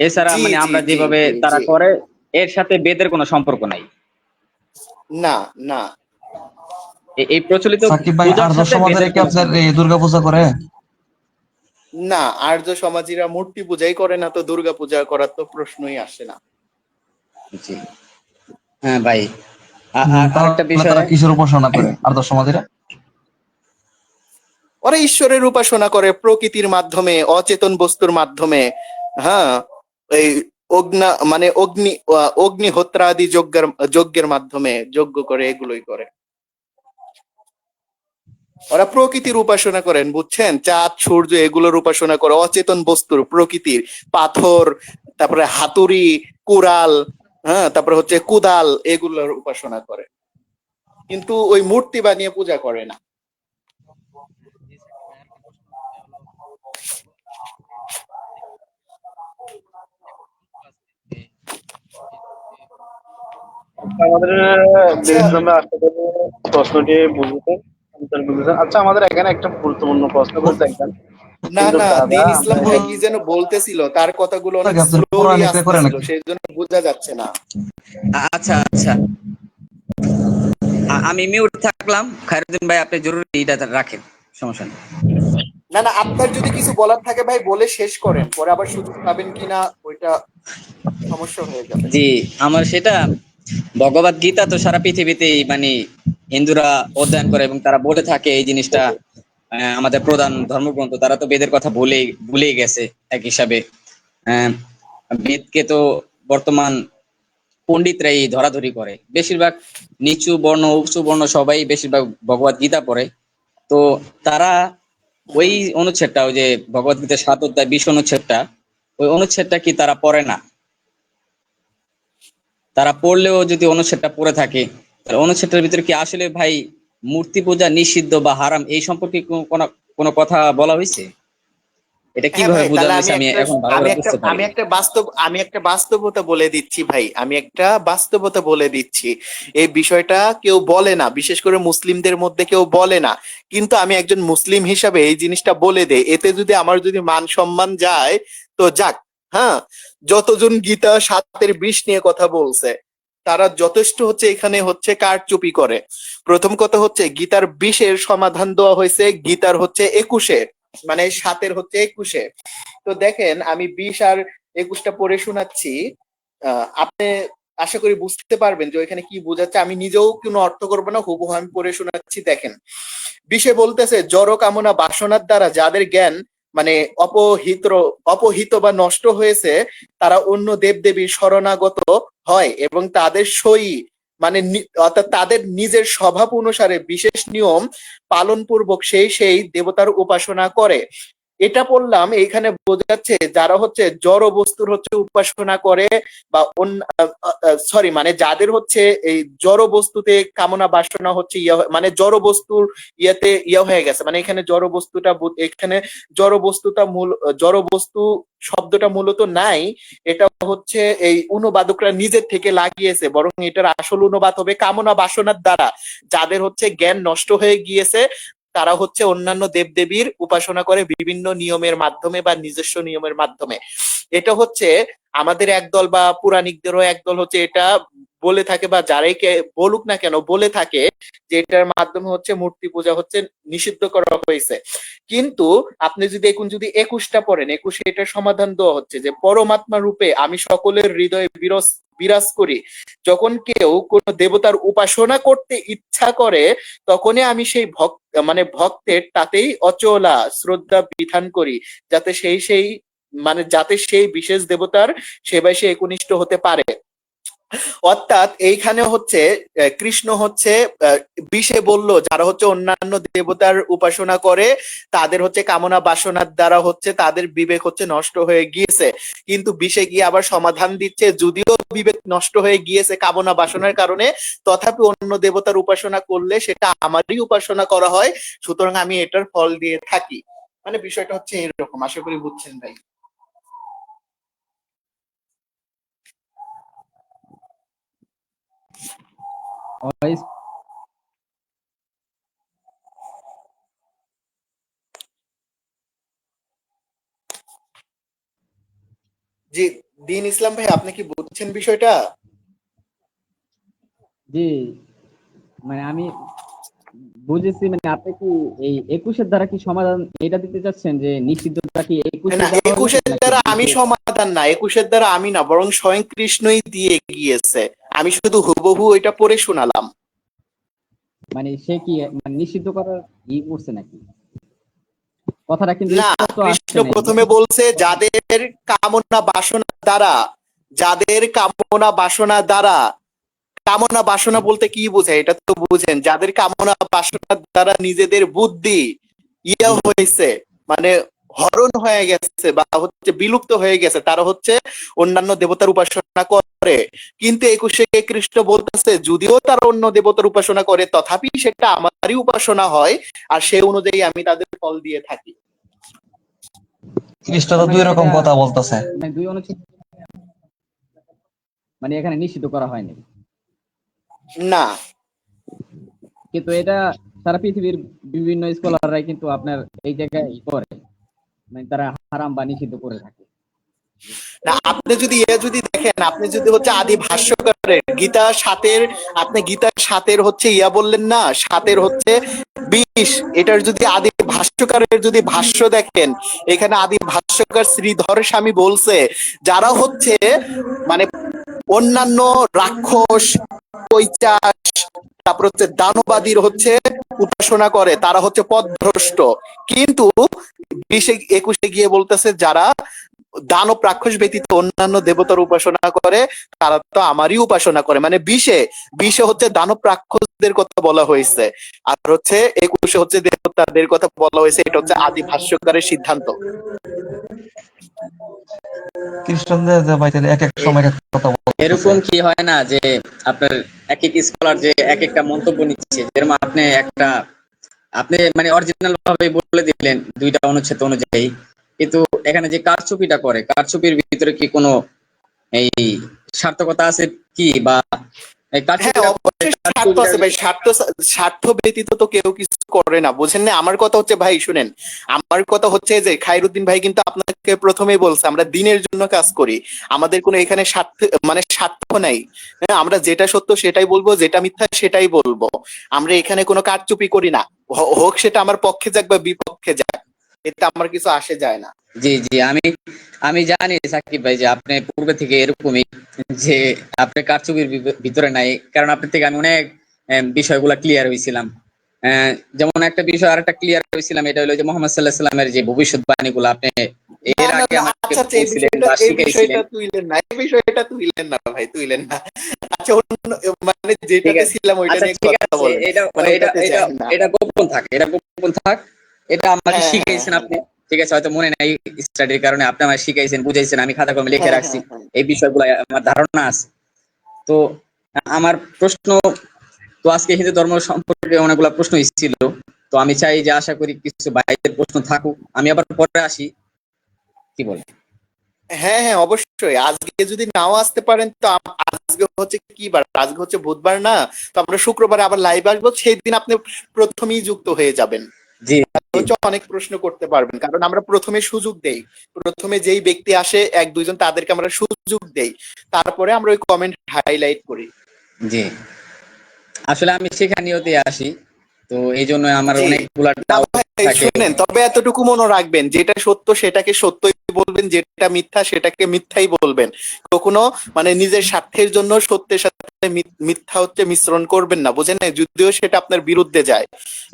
এছাড়া জি মানে জি আমরা জি যেভাবে জি তারা জি করে এর সাথে বেদের কোনো সম্পর্ক নাই। না না এই প্রচলিত সাকিব ভাই, পূজার আর্য সাথে সমাজের বেদের কি কোনো আপনার সম্পর্ক এই নেই। দুর্গাপূজা করে? না, আর্য সমাজীরা মূর্তি পূজাই করে না, তো দুর্গা পূজা করার তো প্রশ্নই আসে না। জি। হ্যাঁ ভাই, আর আরেকটা তাহলে বিষয়, তারা কিসের উপাসনা করে আর্য সমাজীরা? ওরা ঈশ্বরের উপাসনা করে প্রকৃতির মাধ্যমে, অচেতন বস্তুর মাধ্যমে। হ্যাঁ, এই অগ্নিহোত্রা আদি যজ্ঞের মাধ্যমে যজ্ঞ করে, এগুলোই করে। ওরা প্রকৃতির উপাসনা করেন, বুঝছেন, চাঁদ সূর্য এগুলোর উপাসনা করে, অচেতন বস্তুর, প্রকৃতির, পাথর, তারপরে হাতুড়ি, কুড়াল, হ্যাঁ, তারপরে হচ্ছে কুদাল, এগুলোর উপাসনা করে, কিন্তু ওই মূর্তি বানিয়ে পূজা করে না। আমাদের আচ্ছা, বিরুদ্ধে আশা করি প্রশ্নটি বুঝেছেন, answer বুঝেছেন। আচ্ছা, আমাদের এখানে একটা গুরুত্বপূর্ণ প্রশ্ন করে দেখবেন, না কিন্তু না, দাদা দিন ইসলাম আমরা ভাই কি যেন বলতেছিল, তার কথাগুলো অনেক আপনার স্লোলি পৌরাণিকরা করে আসতেছিল, নাকি? সেই জন্য বোঝা যাচ্ছে না। আচ্ছা আচ্ছা, আমি মিউট থাকলাম। খায়রুদ্দিন ভাই আপনি জরুরি এটা রাখেন, সমস্যা নেই। না না, আপনার যদি কিছু বলার থাকে ভাই বলে শেষ করেন, পরে আবার সুযোগ পাবেন কিনা ওইটা সমস্যা হয়ে যাবে। জি, আমার সেটা ভগবত গীতা তো সারা পৃথিবীতেই মানে হিন্দুরা অধ্যয়ন করে এবং তারা বলে থাকে এই জিনিসটা আমাদের প্রধান ধর্মগ্রন্থ। তারা তো বেদের কথা ভুলেই গেছে এক হিসাবে। আহ, বেদকে তো বর্তমান পণ্ডিতরাই ধরাধরি করে, বেশিরভাগ নিচু বর্ণ উঁচু বর্ণ সবাই বেশিরভাগ ভগবত গীতা পড়ে। তো তারা ওই হুম। অনুচ্ছেদটা, ওই যে ভগবত গীতার ৭ অধ্যায় ২০ অনুচ্ছেদটা, ওই অনুচ্ছেদটা কি তারা পড়ে না? তারা পড়লেও যদি অনুচ্ছেদটা পড়ে থাকে, তাহলে অনুচ্ছেদটার ভিতরে কি আসলে ভাই মূর্তি পূজা নিষিদ্ধ বা হারাম এই সম্পর্কে কোনো কোনো কথা বলা হয়েছে? এটা হ্যাঁ কিভাবে ভাই, তাহলে বোঝানো হয়েছে আমি এখন ভালো করে বুঝতে পারি না। আমি একটা বাস্তবতা বলে দিচ্ছি ভাই, আমি একটা বাস্তবতা বলে দিচ্ছি। এই বিষয়টা কেউ বলে না, বিশেষ করে মুসলিমদের মধ্যে কেউ বলে না, কিন্তু আমি একজন মুসলিম হিসাবে এই জিনিসটা বলে দেই, এতে যদি আমার যদি মান সম্মান যায় তো যাক। হ্যাঁ, যতজন গীতা ৭-২০ নিয়ে কথা বলছে, তারা যথেষ্ট হচ্ছে এখানে হচ্ছে কারচুপি করে। প্রথম কথা হচ্ছে গীতার ২০-এর সমাধান দেওয়া হয়েছে গীতার হচ্ছে ২১-এ, মানে ৭-এর হচ্ছে ২১-এ। তো দেখেন, আমি ২০ আর ২১টা পড়ে শোনাচ্ছি, আপনি আশা করি বুঝতে পারবেন যে ওইখানে কি বোঝাচ্ছে। আমি নিজেও কোনো অর্থ করবো না, হুবহু আমি পড়ে শোনাচ্ছি, দেখেন। ২০-এ বলতেছে, জড় কামনা বাসনার দ্বারা যাদের জ্ঞান মানে অপহিত বা নষ্ট হয়েছে, তারা অন্য দেবদেবীর শরণাগত হয় এবং তাদের সই মানে অর্থাৎ তাদের নিজের স্বভাব অনুসারে বিশেষ নিয়ম পালন পূর্বক সেই দেবতার উপাসনা করে। এটা বললাম, এইখানে বোঝা যাচ্ছে যারা হচ্ছে জড় বস্তুর হচ্ছে উপাসনা করে, বা সরি, মানে যাদের হচ্ছে এই জড় বস্তুতে কামনা বাসনা হচ্ছে মানে জড় বস্তুর ইয়াতে হয়ে গেছে, মানে এখানে জড় বস্তুটা এখানে জড় বস্তু শব্দটা মূলত নাই, এটা হচ্ছে এই অনুবাদকরা নিজের থেকে লাগিয়েছে, বরং এটার আসল অনুবাদ হবে কামনা বাসনার দ্বারা যাদের হচ্ছে জ্ঞান নষ্ট হয়ে গিয়েছে, তারা হচ্ছে অন্যান্য দেবদেবীর উপাসনা করে বিভিন্ন নিয়মের মাধ্যমে বা নিজস্ব নিয়মের মাধ্যমে। এটা হচ্ছে আমাদের একদল বা পুরাণিকদেরও একদল হচ্ছে এটা বলে থাকে বা যারাই বলুক না কেন বলে থাকে যে এটার মাধ্যমে হচ্ছে মূর্তি পূজা হচ্ছে নিষিদ্ধ করা হয়েছে, কিন্তু আপনি যদি এখন যদি 21টা পড়েন, 21 এটার সমাধান দেওয়া হচ্ছে যে পরমাত্মা রূপে আমি সকলের হৃদয়ে বিরাজ করি। যখন কেউ কোন দেবতার উপাসনা করতে ইচ্ছা করে তখনই আমি সেই ভক্তের তাতেই অচলা শ্রদ্ধা বিধান করি, যাতে যাতে সেই বিশেষ দেবতার সেবায় সে একনিষ্ঠ হতে পারে। অর্থাৎ এইখানে হচ্ছে কৃষ্ণ হচ্ছে বিষে বলল যারা হচ্ছে অন্যান্য দেবতার উপাসনা করে তাদের হচ্ছে কামনা বাসনার দ্বারা হচ্ছে তাদের বিবেক হচ্ছে নষ্ট হয়ে গিয়েছে, কিন্তু বিষে গিয়ে আবার সমাধান দিচ্ছে যদিও বিবেক নষ্ট হয়ে গিয়েছে কামনা বাসনার কারণে, তথাপি অন্য দেবতার উপাসনা করলে সেটা আমারই উপাসনা করা হয়, সুতরাং আমি এটার ফল দিয়ে থাকি। মানে বিষয়টা হচ্ছে এরকম, আশা করি বুঝছেন ভাই। জি দিন ইসলাম ভাই, আপনি কি বুঝছেন বিষয়টা? জি, মানে আমি বুঝেছি। মানে আপনি কি এই 21-এর দ্বারা কি সমাধান এটা দিতে চাচ্ছেন যে নিষিদ্ধতা কি 21-এ না, দেওয়া হয়েছে 21-এর নাকি দ্বারা আমি 20-এ? সমাধান না, 21-এর দ্বারা আমি না, বরং স্বয়ং কৃষ্ণই দিয়ে গিয়েছে, আমি শুধু হুবহু এটা পড়ে শোনালাম। মানে সে কি মানে নিষিদ্ধ করার করছে নাকি? কথাটা কিন্তু না, স্পষ্ট কৃষ্ণ আসছে না এখানে। প্রথমে বলছে যাদের কামনা বাসনা দ্বারা, যাদের কামনা বাসনা দ্বারা, কামনা বাসনা বলতে কি বোঝায় এটা তো বুঝেন, যাদের কামনা বাসনার দ্বারা নিজেদের বুদ্ধি হয়েছে, মানে হরণ হয়ে গেছে বা হচ্ছে বিলুপ্ত হয়ে গেছে, তারা হচ্ছে অন্যান্য দেবতার উপাসনা করে। কিন্তু 21-এ কৃষ্ণ বলতেছে যদিও তারা অন্য দেবতার উপাসনা করে তথাপি সেটা আমারই উপাসনা হয়, আর সেই অনুযায়ী আমি তাদের ফল দিয়ে থাকি। খ্রিস্ট তো দুই রকম কথা বলতেছে। মানে দুই অনুচ্ছেদ মানে এখানে নিষিদ্ধ করা হয়নি, না কিন্তু এটা সারা পৃথিবীর বিভিন্ন স্কলাররাই কিন্তু আপনার এই জায়গায় করে, মানে তারা হারাম বা নিষিদ্ধ করে থাকে। না, আপনি যদি দেখেন, আপনি যদি হচ্ছে আদি ভাষ্যকারের গীতা 7-এর, আপনি গীতা 7-এর হচ্ছে বললেন না, 7-এর হচ্ছে 20, এটার যদি আদি ভাষ্যকারের যদি ভাষ্য দেখেন, এখানে আদি ভাষ্যকার শ্রীধর স্বামী বলছে যারা হচ্ছে মানে অন্যান্য রাক্ষস, পৈশাচ, তারপর হচ্ছে দানবাদীর হচ্ছে উপাসনা করে তারা হচ্ছে পথভ্রষ্ট, কিন্তু 20-21 গিয়ে বলতেছে যারা দানব রাক্ষস ব্যতীত অন্যান্য দেবতার উপাসনা করে তারা তো আমারই উপাসনা করে। মানে 20-এ হচ্ছে দানব রাক্ষসদের কথা বলা হয়েছে, আর হচ্ছে 21-এ হচ্ছে দেবতাদের কথা বলা হয়েছে, এটা হচ্ছে আদি ভাষ্যকারের সিদ্ধান্ত। খ্রিস্টানদের যে ভাই তাহলে এক এক সময় এক এক কথা বলতেছে। এরকম কি হয় না যে আপনার এক এক স্কলার যে এক একটা মন্তব্য নিচ্ছে, যেরকম আপনি মানে অরিজিনাল ভাবে বলে দিলেন দুইটা অনুচ্ছেদ অনুযায়ী, কিন্তু এখানে যে কারচুপিটা করে, কারচুপির ভিতরে কি কোনো এই সার্থকতা আছে কি, বা এই হ্যাঁ, কারচুপিটা অবশ্যই স্বার্থ আছে ভাই, স্বার্থ ব্যতীত তো কেউ কিছু করে না, বুঝেন না? আমার কথা হচ্ছে ভাই শুনেন, আমার কথা হচ্ছে যে খায়রুদ্দিন ভাই কিন্তু আপনাকে প্রথমেই বলছে আমরা দিনের জন্য কাজ করি, আমাদের কোনো এখানে স্বার্থ নাই। হ্যাঁ, আমরা যেটা সত্য সেটাই বলবো, যেটা মিথ্যা সেটাই বলবো, আমরা এখানে কোনো কারচুপি করি না, হোক সেটা আমার পক্ষে যাক বা বিপক্ষে যাক, এতে আমার কিছু আসে যায় না। জি জি, আমি জানি সাকিব ভাই যে আপনি পূর্বে থেকে এরকমই, যে আপনি কারচুপির ভিতরে নাই, কারণ আপনার থেকে আমি অনেক বিষয়গুলা ক্লিয়ার হয়েছিলাম। যেমন একটা বিষয় আর একটা ক্লিয়ার হয়েছিলাম, এটা হলো যে মোহাম্মদ সাল্লাল্লাহু আলাইহি সাল্লামের যে ভবিষ্যৎবাণী গুলো আপনি না এর না আগে না, আমাকে আচ্ছা আচ্ছা, বলছিলেন বা এই বিষয়টা শিখাইছিলেন। তুইলেন না, এই বিষয়টা তুইলেন না ভাই, তুইলেন না। আচ্ছা, মানে ঠিক যেটাতে আছে, ছিলাম ওইটা আচ্ছা নিয়ে ঠিক কথা আছে, বলেন, এটা মানে এটা ওইটাতে এটা যাই না। এটা গোপন থাক, এটা গোপন থাক। এটা আমাকে হ্যাঁ হ্যাঁ শিখাইছেন হ্যাঁ আপনি, ঠিক আছে, হয়তো মনে নাই স্টাডির কারণে, আপনি আমাকে শিখাইছেন, বুঝাইছেন, আমি খাতা কলমে লিখে হ্যাঁ রাখছি, হ্যাঁ হ্যাঁ। এই বিষয়গুলো আমার ধারণা আছে। তো আমার প্রশ্ন, তো আজকে হিন্দু ধর্ম সম্পর্কে অনেকগুলো প্রশ্ন ছিল, তো আমি চাই যে আশা করি কিছু বাইরের প্রশ্ন থাকুক, আমি আবার পরে আসি, কি বলে? হ্যাঁ হ্যাঁ, অবশ্যই আজকে যদি নাও আসতে পারেন তো আজকে হচ্ছে কি বার, আজকে হচ্ছে বুধবার না, তো আমরা শুক্রবারে আবার লাইভ আসবো, সেই দিন আপনি প্রথমেই যুক্ত হয়ে যাবেন, জি জি। হচ্ছে অনেক প্রশ্ন করতে পারবেন, কারণ আমরা প্রথমে সুযোগ দেই, প্রথমে যেই ব্যক্তি আসে এক দুইজন তাদেরকে আমরা সুযোগ দেই, তারপরে আমরা ওই কমেন্ট হাইলাইট করি। জি, আসলে আমি সেখানেওতে আসি, তো এই জন্য আমার জি। অনেকগুলা না ডাউট ভাই থাকে। শুনেন, তবে এতটুকু মনে রাখবেন, যেটা সত্য সেটাকে সত্যই বলবেন, যেটা মিথ্যা সেটাকে মিথ্যাই বলবেন। কখনো মানে নিজের স্বার্থের জন্য সত্যের সাথে মিথ্যা হচ্ছে মিশ্রণ করবেন না, বুঝেন না? যদিও সেটা আপনার বিরুদ্ধে যায়,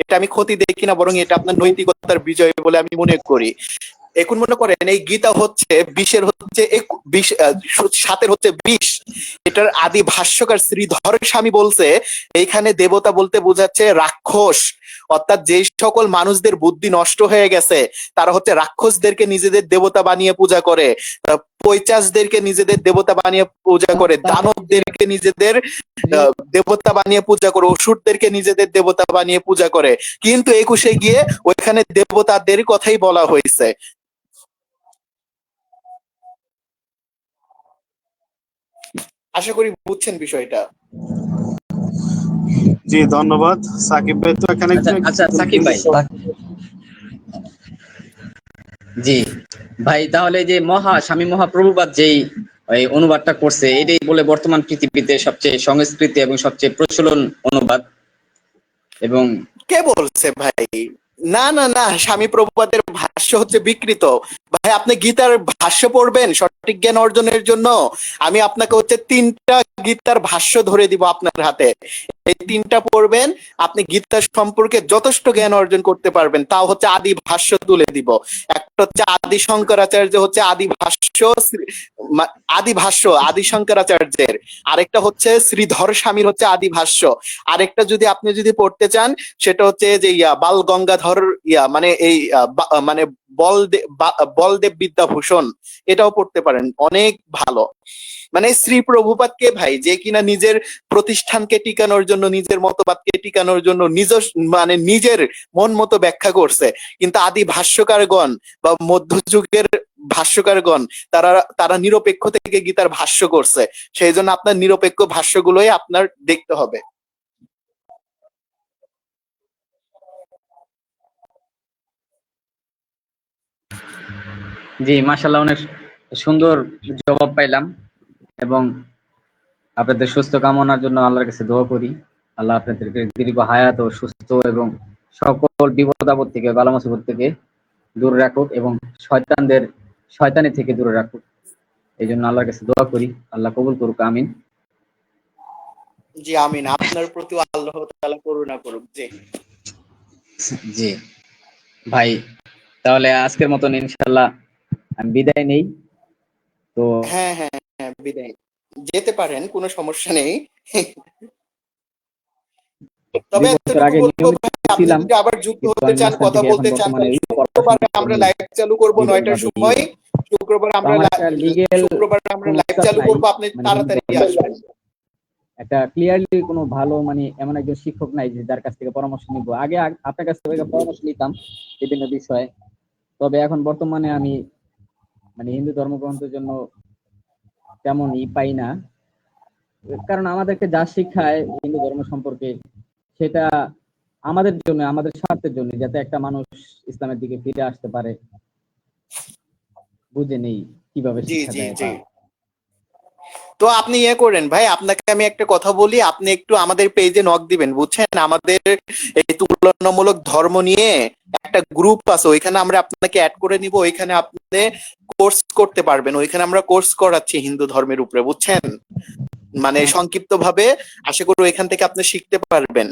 এটা আমি ক্ষতি দেখি না, বরং এটা আপনার নৈতিকতার বিজয় বলে আমি মনে করি। এখন মনে করেন এই গীতা হচ্ছে বিশের হচ্ছে বিশ, সাতের হচ্ছে বিশ। এটার আদি ভাষ্যকার শ্রীধর স্বামী বলছে এইখানে দেবতা বলতে বোঝাচ্ছে রাক্ষস, অর্থাৎ যে সকল মানুষদের বুদ্ধি নষ্ট হয়ে গেছে তারা হচ্ছে রাক্ষসদেরকে নিজেদের দেবতা বানিয়ে পূজা করে, পৈচাসদেরকে নিজেদের দেবতা বানিয়ে পূজা করে, দানবদেরকে নিজেদের দেবতা বানিয়ে পূজা করে, অসুরদেরকে নিজেদের দেবতা বানিয়ে পূজা করে। কিন্তু 21-এ গিয়ে ওইখানে দেবতাদের কথাই বলা হয়েছে। আশা করি বুঝছেন বিষয়টা। জি ধন্যবাদ সাকিব ভাই। তো এখানে আচ্ছা আচ্ছা, সাকিব ভাই। জি ভাই, তাহলে যে স্বামী মহাপ্রভুপাদ যেই ওই অনুবাদটা করছে, এটাই বলে বর্তমান পৃথিবীতে সবচেয়ে সংস্কৃতি এবং সবচেয়ে প্রচলন অনুবাদ। এবং কে বলছে ভাই? না না না, স্বামী প্রভুপাদের ভাষ্য হচ্ছে বিকৃত। ভাই আপনি গীতার ভাষ্য পড়বেন সঠিক জ্ঞান অর্জনের জন্য। আমি আপনাকে হচ্ছে 3টা গীতার ভাষ্য ধরে দিব আপনার হাতে, এই 3টা পড়বেন, আপনি গীতা সম্পর্কে যথেষ্ট জ্ঞান অর্জন করতে পারবেন। তাও হচ্ছে আদি ভাষ্য তুলে দিব। একটা হচ্ছে আদি শঙ্করাচার্য হচ্ছে আদি ভাষ্য, আদি ভাষ্য আদি শঙ্করাচার্যের। আরেকটা হচ্ছে শ্রীধর স্বামীর হচ্ছে আদি ভাষ্য। আরেকটা যদি আপনি যদি পড়তে চান সেটা হচ্ছে যে বাল গঙ্গাধর মানে এই মানে বলদেব বিদ্যাভূষণ, এটাও পড়তে পারেন, অনেক ভালো। মানে শ্রী প্রভুপাদকে ভাই, যে কিনা নিজের প্রতিষ্ঠানকে টিকানোর জন্য, নিজের মতবাদকে টিকানোর জন্য মানে নিজের মন মতো ব্যাখ্যা করছে, কিন্তু আদি ভাষ্যকারগণ বা মধ্যযুগের ভাষ্যকারগণ তারা তারা নিরপেক্ষ থেকে গীতার ভাষ্য করছে। সেই জন্য আপনার নিরপেক্ষ ভাষ্যগুলোই আপনার দেখতে হবে। জি, মাশাআল্লাহ, অনেক সুন্দর জবাব পাইলাম। এবং আপনাদের সুস্থ কামনার জন্য আল্লাহর কাছে দোয়া করি। আল্লাহ আপনাদেরকে দীর্ঘ হায়াত ও সুস্থ এবং সকল বিপদ আপদ থেকে, বালা মুসিবত থেকে দূরে রাখুক এবং শয়তানি থেকে দূরে রাখুক। এই জন্য আল্লাহর কাছে দোয়া করি, আল্লাহ কবুল করুক, আমিন। জি আমিন, আপনার প্রতি আল্লাহ তাআলা করুণা করুক। জি জি ভাই, তাহলে আজকের মতন ইনশাআল্লাহ আমি বিদায় নেই। তো হ্যাঁ হ্যাঁ হ্যাঁ, বিদায় যেতে পারেন, কোনো সমস্যা নেই। তবে 2 বছর এতটুকু আগে বলবো নিয়মিত ভাই, আপনি ছিলাম, যদি আবার যুক্ত কিন্তু হতে আমি চান, মাস্টার কথা ডিগ্রি এখন বলতে চান, বর্তমানে তাহলে পড়াশোনা শুক্রবারে আমরা করি লাইভ চালু করবো লিগ্যাল 9টার ভাবে সময়। শুক্রবার তো আমরা আমার একটা লিগেল শুক্রবার আমরা কোনো লাইভ উস্তাদ চালু নাই, করবো, আপনি মানে হিন্দু তাড়াতাড়ি ধর্মের আসবেন। একটা ক্লিয়ারলি কোনো ভালো, মানে এমন একজন শিক্ষক নাই যে যার কাছ থেকে পরামর্শ নিব। আগে আপনার কাছ থেকে পরামর্শ নিতাম বিভিন্ন বিষয়ে, তবে এখন বর্তমানে আমি মানে হিন্দু ধর্মগ্রন্থের জন্য তেমন পাই না। কারণ আমাদেরকে যা শিক্ষায় হিন্দু ধর্ম সম্পর্কে, সেটা আমাদের জন্য, আমাদের স্বার্থের জন্য, যাতে একটা মানুষ ইসলামের দিকে ফিরে আসতে পারে, বুঝে নেই কিভাবে জি শিক্ষা জি দেয় জি। বা তো আপনি করেন ভাই, আপনাকে আমি একটা কথা বলি, আপনি একটু আমাদের পেজে নক দিবেন, বুঝছেন? আমাদের এই তুলনামূলক ধর্ম নিয়ে একটা গ্রুপ আছে, ওইখানে আমরা আপনাকে অ্যাড করে নিব। ওইখানে আপনি কোর্স করতে পারবেন, ওইখানে আমরা কোর্স করাচ্ছি হিন্দু ধর্মের উপরে, বুঝছেন? মানে সংক্ষিপ্ত ভাবে আশা করি এখান থেকে আপনি শিখতে পারবেন।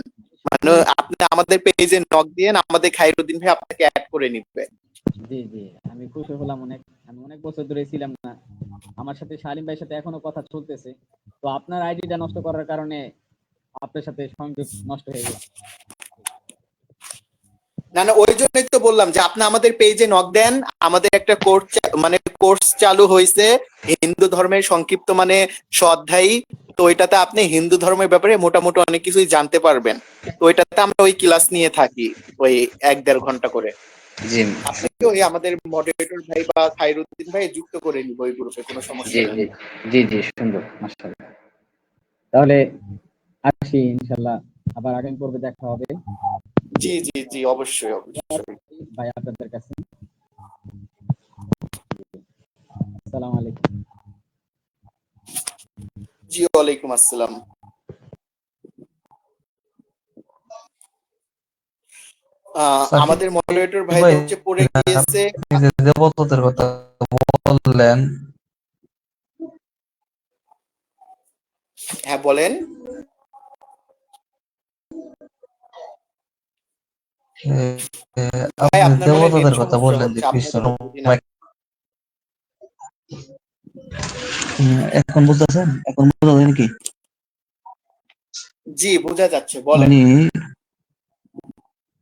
মানে আপনি আমাদের পেজে নক দিয়েন, আমাদের খাইরুদ্দিন ভাই আপনাকে অ্যাড করে নিবে। জি জি, আমি খুশি হলাম অনেক। আমি অনেক বছর ধরে ছিলাম না, আমার সাথে শালিম ভাইয়ের সাথে এখনো কথা চলতেছে। তো আপনার আইডিটা নষ্ট করার কারণে আপনার সাথে সংযোগ নষ্ট হয়ে গেছে। না না, ওই জন্যই তো বললাম যে আপনি আমাদের পেজে নক দেন। আমাদের একটা কোর্স মানে কোর্স চালু হয়েছে হিন্দু ধর্মের সংক্ষিপ্ত মানে অধ্যায়ী। তো ওইটাতে আপনি হিন্দু ধর্মের ব্যাপারে মোটামুটি অনেক কিছুই জানতে পারবেন। তো ওইটাতে আমরা ওই ক্লাস নিয়ে থাকি, ওই 1-1.5 ঘন্টা করে। জি আপনাকে ওই আমাদের মডারেটর ভাই বা খাইরুদ্দিন ভাই যুক্ত করে নিব ওই গ্রুপে, কোনো সমস্যা জি নেই। জি জি জি, সুন্দর, মাশাআল্লাহ। তাহলে আসি, ইনশাআল্লাহ আবার আগামী পর্বে দেখা হবে। জি জি জি, অবশ্যই অবশ্যই। ভাই আপনাদের কাছে আসসালামু আলাইকুম। জি ওয়ালাইকুম আসসালাম। সাকিব আমাদের মডারেটর ভাই তো ভাই, হচ্ছে পড়ে গিয়েছে। আপনি যে দেবতাদের কথা বললেন, হ্যাঁ বলেন। ভাই আপনি আপনার মনে হয় নেট দেবতাদের কথা সমস্যা বললেন যে হচ্ছে, কৃষ্ণ আপনার কথা বুঝি না। এখন বুঝতেছেন? এখন বোঝা যায় নাকি? জি বোঝা যাচ্ছে, বলেন। মানে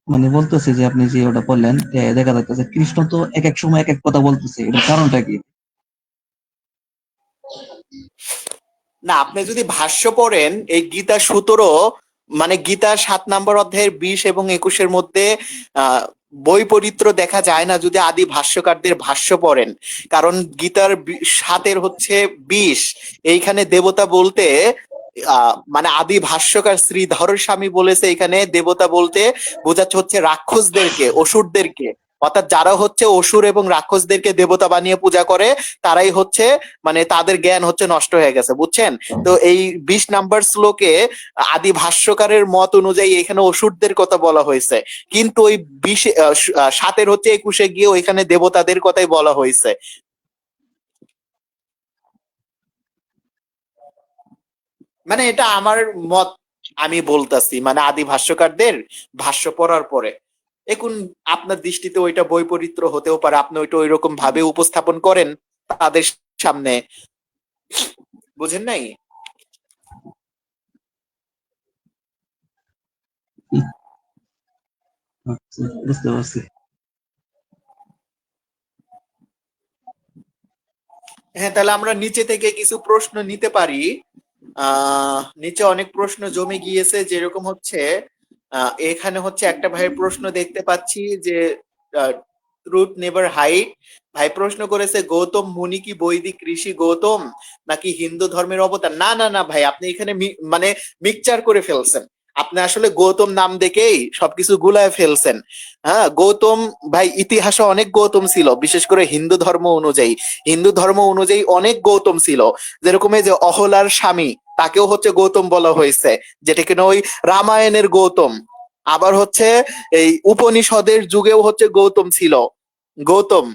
মানে বলতেছে যে আপনি যে ওটা বললেন, দেখা যাচ্ছে কৃষ্ণ তো এক এক সময় এক এক কথা বলতেছে, এটার কারণটা কি? না, আপনি যদি ভাষ্য পড়েন এই গীতা 17, মানে গীতা 7 নম্বর অধ্যায়ের 20 এবং 21-এর মধ্যে আহ বৈপরীত্য দেখা যায় না যদি আদি ভাষ্যকারদের ভাষ্য পড়েন। কারণ গীতার 7-এর হচ্ছে 20, এইখানে দেবতা বলতে মানে আদি ভাষ্যকার শ্রীধর স্বামী বলেছে এখানে দেবতা বলতে বোঝাচ্ছে হচ্ছে রাক্ষসদেরকে, অসুরদেরকে। অর্থাৎ যারা হচ্ছে অসুর এবং রাক্ষসদেরকে দেবতা বানিয়ে পূজা করে তারাই হচ্ছে মানে তাদের জ্ঞান হচ্ছে নষ্ট হয়ে গেছে, বুঝছেন? তো এই 20 নম্বর শ্লোকে আদি ভাষ্যকারের মত অনুযায়ী এখানে অসুরদের কথা বলা হয়েছে, কিন্তু ওই 7-এর হচ্ছে 21-এ গিয়ে ওইখানে দেবতাদের কথাই বলা হয়েছে। মানে এটা আমার মত, আমি বলতাছি মানে আদি ভাষ্যকারদের ভাষ্য পড়ার পরে। এখন আপনার দৃষ্টিতে ওইটা বৈপরীত্য হতেও পারে, আপনি ওইটা ওইরকম ভাবে উপস্থাপন করেন তাদের সামনে, বুঝেন নাই? আচ্ছা, বুঝতে পারছি। হ্যাঁ, তাহলে আমরা নিচে থেকে কিছু প্রশ্ন নিতে পারি। নিচে অনেক প্রশ্ন জমে গিয়েছে, যেরকম হচ্ছে এখানে হচ্ছে একটা ভাইয়ের প্রশ্ন দেখতে পাচ্ছি যে ট্রুথ নেভার হাইড ভাই প্রশ্ন করেছে, গৌতম মুনি কি বৈদিক ঋষি গৌতম নাকি হিন্দু ধর্মের অবতার? না না না ভাই, আপনি এখানে মানে মিক্সচার করে ফেলছেন। আপনি আসলে গৌতম নাম দেখেই সবকিছু গুলায় ফেলছেন। হ্যাঁ, গৌতম ভাই ইতিহাসে অনেক গৌতম ছিল, বিশেষ করে হিন্দু ধর্ম অনুযায়ী। হিন্দু ধর্ম অনুযায়ী অনেক গৌতম ছিল, যেরকম এই যে অহলার স্বামী, তাকেও হচ্ছে গৌতম বলা হয়েছে, যেটা কিনা ওই রামায়ণের গৌতম। আবার হচ্ছে এই উপনিষদের যুগেও হচ্ছে গৌতম ছিল। গৌতম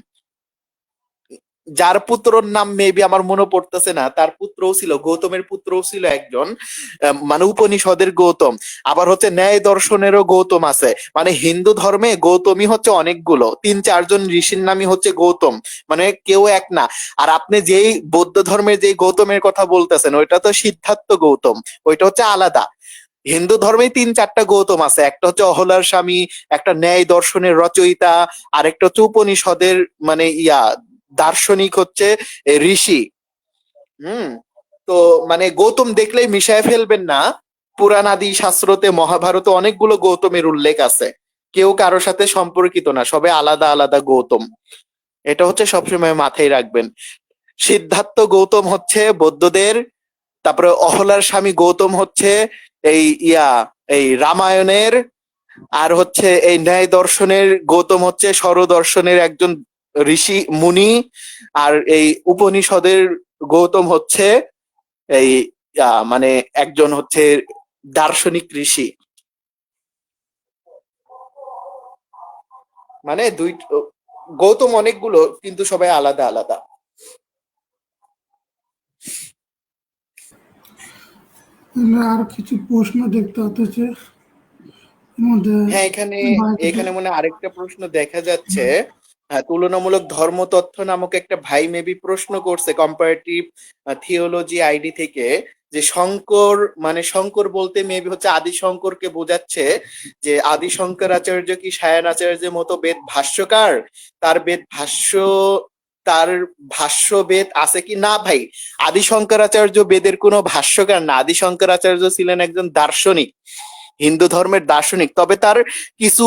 যার পুত্রর নাম মেবি আমার মনে পড়তেছে না, তার পুত্রও ছিল, গৌতমের পুত্রও ছিল একজন, মানে উপনিষদের গৌতম। আবার হচ্ছে ন্যায় দর্শনেরও গৌতম আছে। মানে হিন্দু ধর্মে গৌতমই হচ্ছে অনেকগুলো, 3-4 জন ঋষির নামই হচ্ছে গৌতম, মানে কেউ এক না। আর আপনি যেই বৌদ্ধ ধর্মের যেই গৌতমের কথা বলতেছেন ওইটা তো সিদ্ধার্থ গৌতম, ওইটা হচ্ছে আলাদা। হিন্দু ধর্মে 3-4টা গৌতম আছে, একটা হচ্ছে অহলার স্বামী, একটা ন্যায় দর্শনের রচয়িতা, আর একটা হচ্ছে উপনিষদের মানে দার্শনিক হচ্ছে ঋষি। হুম। তো মানে গৌতম দেখলেই মিশায় ফেলবেন না, পুরাণ আদি শাস্ত্রতে মহাভারতে অনেকগুলো গৌতমের উল্লেখ আছে, কেউ কারো সাথে সম্পর্কিত না, সবে আলাদা আলাদা গৌতম। এটা হচ্ছে সবসময় মাথায় রাখবেন। সিদ্ধার্থ গৌতম হচ্ছে বৌদ্ধদের, তারপরে অহলার স্বামী গৌতম হচ্ছে এই এই রামায়ণের, আর হচ্ছে এই ন্যায় দর্শনের গৌতম হচ্ছে স্বরদর্শনের একজন ঋষি মুনি, আর এই উপনিষদের গৌতম হচ্ছে এই মানে একজন হচ্ছে দার্শনিক ঋষি। মানে গৌতম অনেকগুলো, কিন্তু সবাই আলাদা আলাদা। আর কিছু প্রশ্ন দেখতে হতেছে এর মধ্যে হ্যাঁ, এখানে বাইরে থেকে। এখানে মনে হয় আরেকটা প্রশ্ন দেখা যাচ্ছে। তুলনামূলক ধর্মতত্ত্ব নামক একটা ভাই মেবি প্রশ্ন করছে কম্পারেটিভ থিওলজি আইডি থেকে, যে শঙ্কর মানে শঙ্কর বলতে মেবি হচ্ছে আদি শঙ্করকে বোঝাচ্ছে, যে আদি শঙ্করাচার্য কি সায়ন আচার্যের মতো বেদ ভাষ্যকার, তার বেদ ভাষ্য, তার ভাষ্য বেদ আছে কি না? ভাই, আদি শঙ্করাচার্য বেদের কোনো ভাষ্যকার না, আদি শঙ্করাচার্য ছিলেন একজন দার্শনিক, হিন্দু ধর্মের দার্শনিক। তবে তার কিছু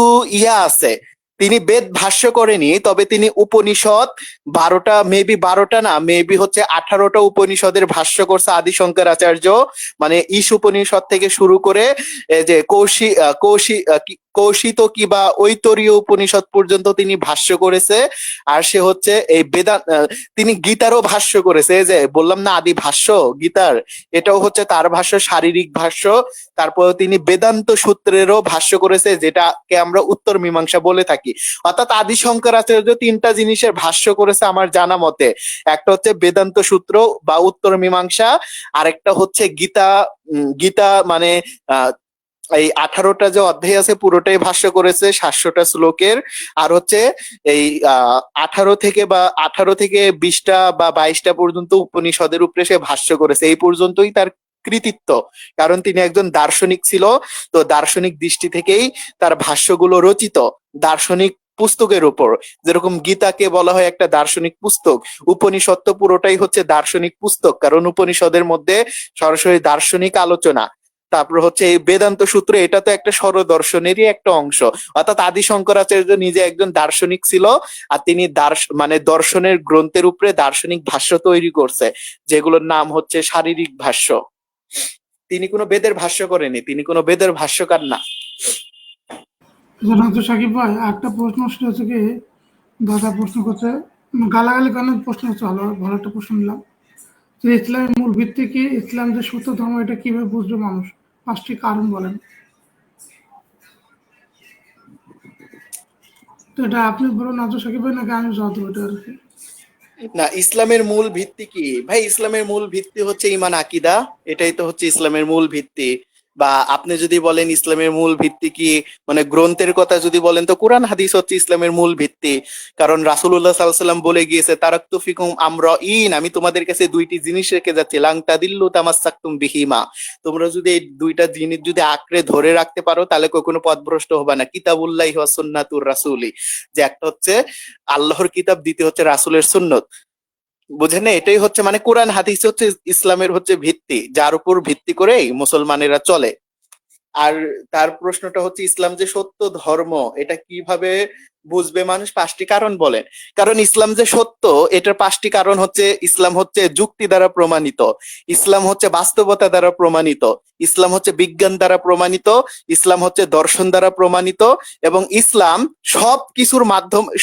আছে, তিনি বেদ ভাষ্য করেনি, তবে তিনি উপনিষদ 12টা, মেবি 12টা না, মেবি হচ্ছে 18টা উপনিষদের ভাষ্য করছে আদি শঙ্করাচার্য। মানে ঈশ উপনিষদ থেকে শুরু করে এই যে কৌশিত কি বা ঐতরীয় উপনিষদ পর্যন্ত তিনি ভাষ্য করেছে। আর সে হচ্ছে এই তিনি গীতারও ভাষ্য করেছে। এই যে বললাম না আদি ভাষ্য গীতার, এটাও হচ্ছে তার ভাষ্য, শারীরিক ভাষ্য। তারপর তিনি বেদান্ত সূত্রেরও ভাষ্য করেছে, যেটাকে আমরা উত্তর মীমাংসা বলে থাকি। অর্থাৎ আদি শঙ্করাচার্য 3টা জিনিসের ভাষ্য করেছে আমার জানা মতে। একটা হচ্ছে বেদান্ত সূত্র বা উত্তর মীমাংসা, আরেকটা হচ্ছে গীতা। গীতা মানে এই 18টা যে অধ্যায় আছে পুরোটাই ভাষ্য করেছে 700টা শ্লোকের। আর হচ্ছে এই 18 থেকে 20টা বা 22টা পর্যন্ত উপনিষদের উপরে সে ভাষ্য করেছে। এই পর্যন্তই তার কৃতিত্ব, কারণ তিনি একজন দার্শনিক ছিল। তো দার্শনিক দৃষ্টি থেকেই তার ভাষ্যগুলো রচিত দার্শনিক পুস্তকের উপর। যেরকম গীতাকে বলা হয় একটা দার্শনিক পুস্তক, উপনিষদ তো পুরোটাই হচ্ছে দার্শনিক পুস্তক, কারণ উপনিষদের মধ্যে সরাসরি দার্শনিক আলোচনা। তারপর হচ্ছে এই বেদান্ত সূত্র, এটা তো একটা স্বরদর্শনেরই একটা অংশ। অর্থাৎ আদি শঙ্করাচার্য নিজে একজন দার্শনিক ছিল, আর তিনি মানে দর্শনের গ্রন্থের উপরে দার্শনিক ভাষ্য তৈরি করছে, যেগুলোর নাম হচ্ছে শারীরিক ভাষ্য। তিনি কোনো বেদের ভাষ্য করেনি, তিনি কোনো বেদের ভাষ্যকার না। জানাতো সাকিব ভাই, একটা প্রশ্ন সেটা হচ্ছে কি, দাদা প্রশ্ন করছে, গালাগালি কারণে প্রশ্ন হচ্ছে, ভালো ভালো একটা প্রশ্ন নিলাম যে ইসলামের মূল ভিত্তি কি, ইসলাম যে সত্য ধর্ম, এটা কিভাবে বুঝবে মানুষ, 5টি কারণ বলেন। তো এটা আপনি বলুন নাজু সাকিব ভাই, নাকি আমি জবাব দেবো এটা আর কি? না, ইসলামের মূল ভিত্তি কি ভাই? ইসলামের মূল ভিত্তি হচ্ছে ইমান আকিদা, এটাই তো হচ্ছে ইসলামের মূল ভিত্তি। বা আপনি যদি বলেন ইসলামের মূল ভিত্তি কি, মানে গ্রন্থের কথা যদি বলেন, তো কোরআন হাদিস হচ্ছে ইসলামের মূল ভিত্তি। কারণ রাসূলুল্লাহ সাল্লাল্লাহু আলাইহি সাল্লাম বলে গিয়েছে, তারাকতু ফিকুম আমরাইন, আমি তোমাদের কাছে 2টি জিনিস রেখে যাচ্ছি, লাং তাদিল্লু তামাসসাকতুম বিহিমা, তোমরা যদি এই 2টা জিনিস যদি আঁকড়ে ধরে রাখতে পারো তাহলে কখনো পথভ্রষ্ট হবে না। কিতাবুল্লাহি ওয়া সুন্নাতুর রাসূলি, যে একটা হচ্ছে আল্লাহর কিতাব, দ্বিতীয় হচ্ছে রাসূলের সুন্নত। বুঝেন না? এটাই হচ্ছে মানে কোরআন হাদিস হচ্ছে ইসলামের হচ্ছে ভিত্তি, যার উপর ভিত্তি করেই মুসলমানেরা চলে। আর তার প্রশ্নটা হচ্ছে ইসলাম যে সত্য ধর্ম, এটা কিভাবে বুঝবে মানুষ? 5টি কারণ বলেন। কারণ ইসলাম যে সত্য, এটার 5টি কারণ হচ্ছে, ইসলাম হচ্ছে যুক্তি দ্বারা প্রমাণিত, ইসলাম হচ্ছে বাস্তবতা দ্বারা প্রমাণিত, ইসলাম হচ্ছে বিজ্ঞান দ্বারা প্রমাণিত, ইসলাম হচ্ছে দর্শন দ্বারা প্রমাণিত, এবং ইসলাম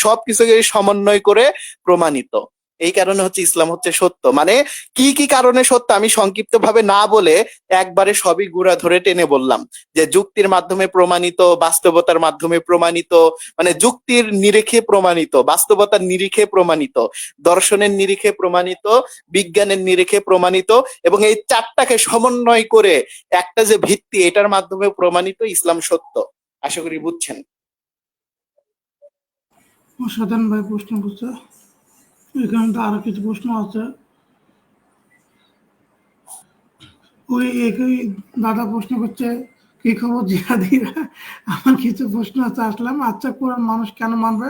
সবকিছুকে সমন্বয় করে প্রমাণিত। এই কারণে হচ্ছে ইসলাম হচ্ছে সত্য। মানে কি কি কারণে সত্য আমি সংক্ষিপ্ত ভাবে না বলে একবারে সবই গুড়া ধরে টেনে বললাম, যে যুক্তির মাধ্যমে প্রমাণিত, বাস্তবতার মাধ্যমে প্রমাণিত, মানে যুক্তির নিরিখে প্রমাণিত, বাস্তবতার নিরিখে প্রমাণিত, দর্শনের নিরিখে প্রমাণিত, বিজ্ঞানের নিরিখে প্রমাণিত, এবং এই 4টাকে সমন্বয় করে একটা যে ভিত্তি, এটার মাধ্যমে প্রমাণিত ইসলাম সত্য। আশা করি বুঝছেন। অসাধারণ ভাই প্রশ্ন করছে। এখানে তো আরো কিছু প্রশ্ন আছে। ওই একই দাদা প্রশ্ন করছে, কি খবর জিহাদিরা? আমার কিছু প্রশ্ন আছে, আসলাম। আচ্ছা, কোরআন মানুষ কেন মানবে?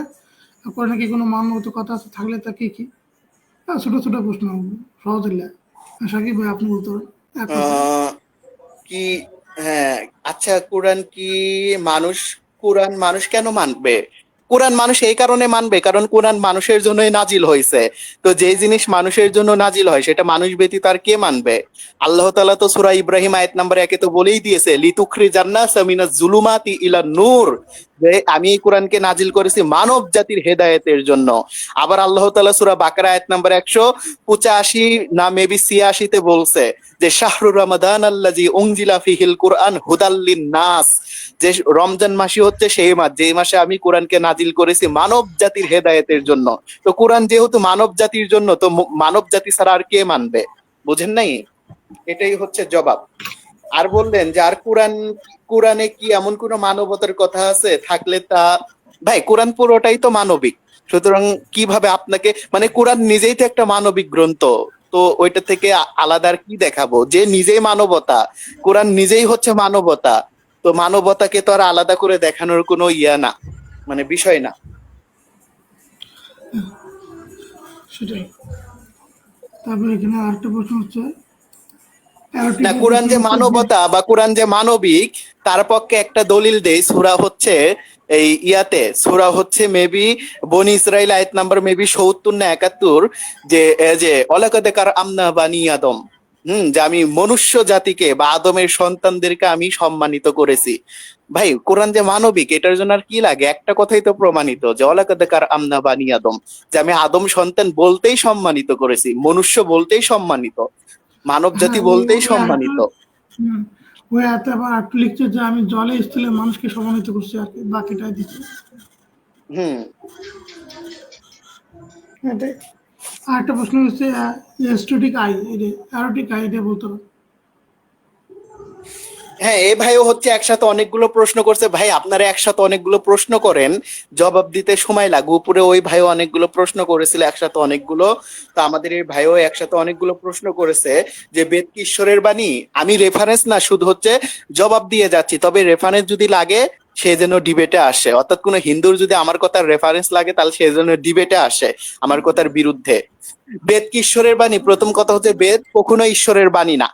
কোরআনে কি কোনো মানগত কথা আছে? থাকলে তা কি কি? ছোট ছোট প্রশ্ন, সহজ হইলে। সাকিব ভাই আপনি বলতে পারেন এক কথায়। কি, হ্যাঁ, আচ্ছা, কোরআন মানুষ কেন মানবে? কোরআন মানুষ এই কারণে মানবে কারণ কোরআন মানুষের জন্যই নাজিল হয়েছে। তো যে জিনিস মানুষের জন্য নাজিল হয় সেটা মানুষ ব্যতীত আর কে মানবে? আল্লাহ তাআলা তো সূরা ইব্রাহিম আয়াত নাম্বার 1-এ তো বলেই দিয়েছে, লিতুখরিজান নাসা মিনাজ জুলুমাতি ইলা নূর, যে আমি এই কোরআনকে নাজিল করেছি মানব জাতির হেদায়েতের জন্য। আবার আল্লাহ তাআলা সূরা বাকারা আয়াত নাম্বার 185 না মেবি 86-তে বলছে যে শাহরুর রমাদান আল্লাযী উনজিলা ফিহিল কুরআন হুদাল লিন-নাস, যে রমজান মাসই হচ্ছে সেই মাস যে মাসে আমি কোরআনকে নাজিল করেছি মানব জাতির হেদায়েতের জন্য। তো কোরআন যেহেতু মানব জাতির জন্য, তো মানব জাতি ছাড়া আর কে মানবে? বুঝেন নাই? এটাই হচ্ছে জবাব। আর বললেন যে আর কোরআনে কি এমন কোন মানবতার কথা আছে? থাকলে তা, ভাই কোরআন পুরোটাই তো মানবিক, সুতরাং কিভাবে আপনাকে, মানে কোরআন নিজেই তো একটা মানবিক গ্রন্থ, তো ওইটা থেকে আলাদা আর কি দেখাবো? যে নিজেই মানবতা, কোরআন নিজেই হচ্ছে মানবতা, তো মানবতাকে তো আর আলাদা করে দেখানোর কোনো না, মানে বিষয় না। সেটাই। তারপরে এখানে আরেকটা প্রশ্ন হচ্ছে, না, কোরআন যে মানবতা বা কোরআন যে মানবিক, তার পক্ষে একটা দলিল দেই। সূরা হচ্ছে এই ইয়াতে, সূরা হচ্ছে মেবি বনি ইসরাইল আয়াত নাম্বার মেবি ৭০ না ৭১, যে যে ওয়ালাকাদ কাররামনা বানি আদম, যে আমি মনুষ্য জাতিকে বা আদমের সন্তানদেরকে আমি সম্মানিত করেছি। ভাই কোরআন যে মানবিক, এটার জন্য আর কি লাগে? একটা কথাই তো প্রমাণিত, যে ওয়ালাকাদ কাররামনা বানি আদম, যে আমি আদম সন্তান বলতেই সম্মানিত করেছি, মনুষ্য বলতেই সম্মানিত, মানব জাতি হ্যাঁ, বলতেই সম্মানিত। ওই হাতে আবার একটু লিখছে যে আমি জলে স্থলে মানুষকে সম্মানিত করছি, আর কি বাকিটাই দিচ্ছে। হুম এটাই। আর একটা প্রশ্ন হচ্ছে এস্টেটিক আই, অ্যারোটিক আই, এটা বলতে হবে। হ্যাঁ, এ ভাইও হচ্ছে একসাথে অনেকগুলো প্রশ্ন করছে। ভাই আপনারা একসাথে অনেকগুলো প্রশ্ন করেন, জবাব দিতে সময় লাগে। উপরে ওই ভাইও অনেকগুলো প্রশ্ন করেছিল একসাথে অনেকগুলো, তো আমাদের এই ভাইও একসাথে অনেকগুলো প্রশ্ন করেছে যে বেদ কি ঈশ্বরের বাণী। আমি রেফারেন্স না, শুধু হচ্ছে জবাব দিয়ে যাচ্ছি, তবে রেফারেন্স যদি লাগে সে যেন ডিবেটে আসে, অর্থাৎ কোনো হিন্দুর যদি আমার কথার রেফারেন্স লাগে তাহলে সে যেন ডিবেটে আসে আমার কথার বিরুদ্ধে। বেদ কি ঈশ্বরের বাণী? প্রথম কথা হচ্ছে বেদ কখনো ঈশ্বরের বাণী না।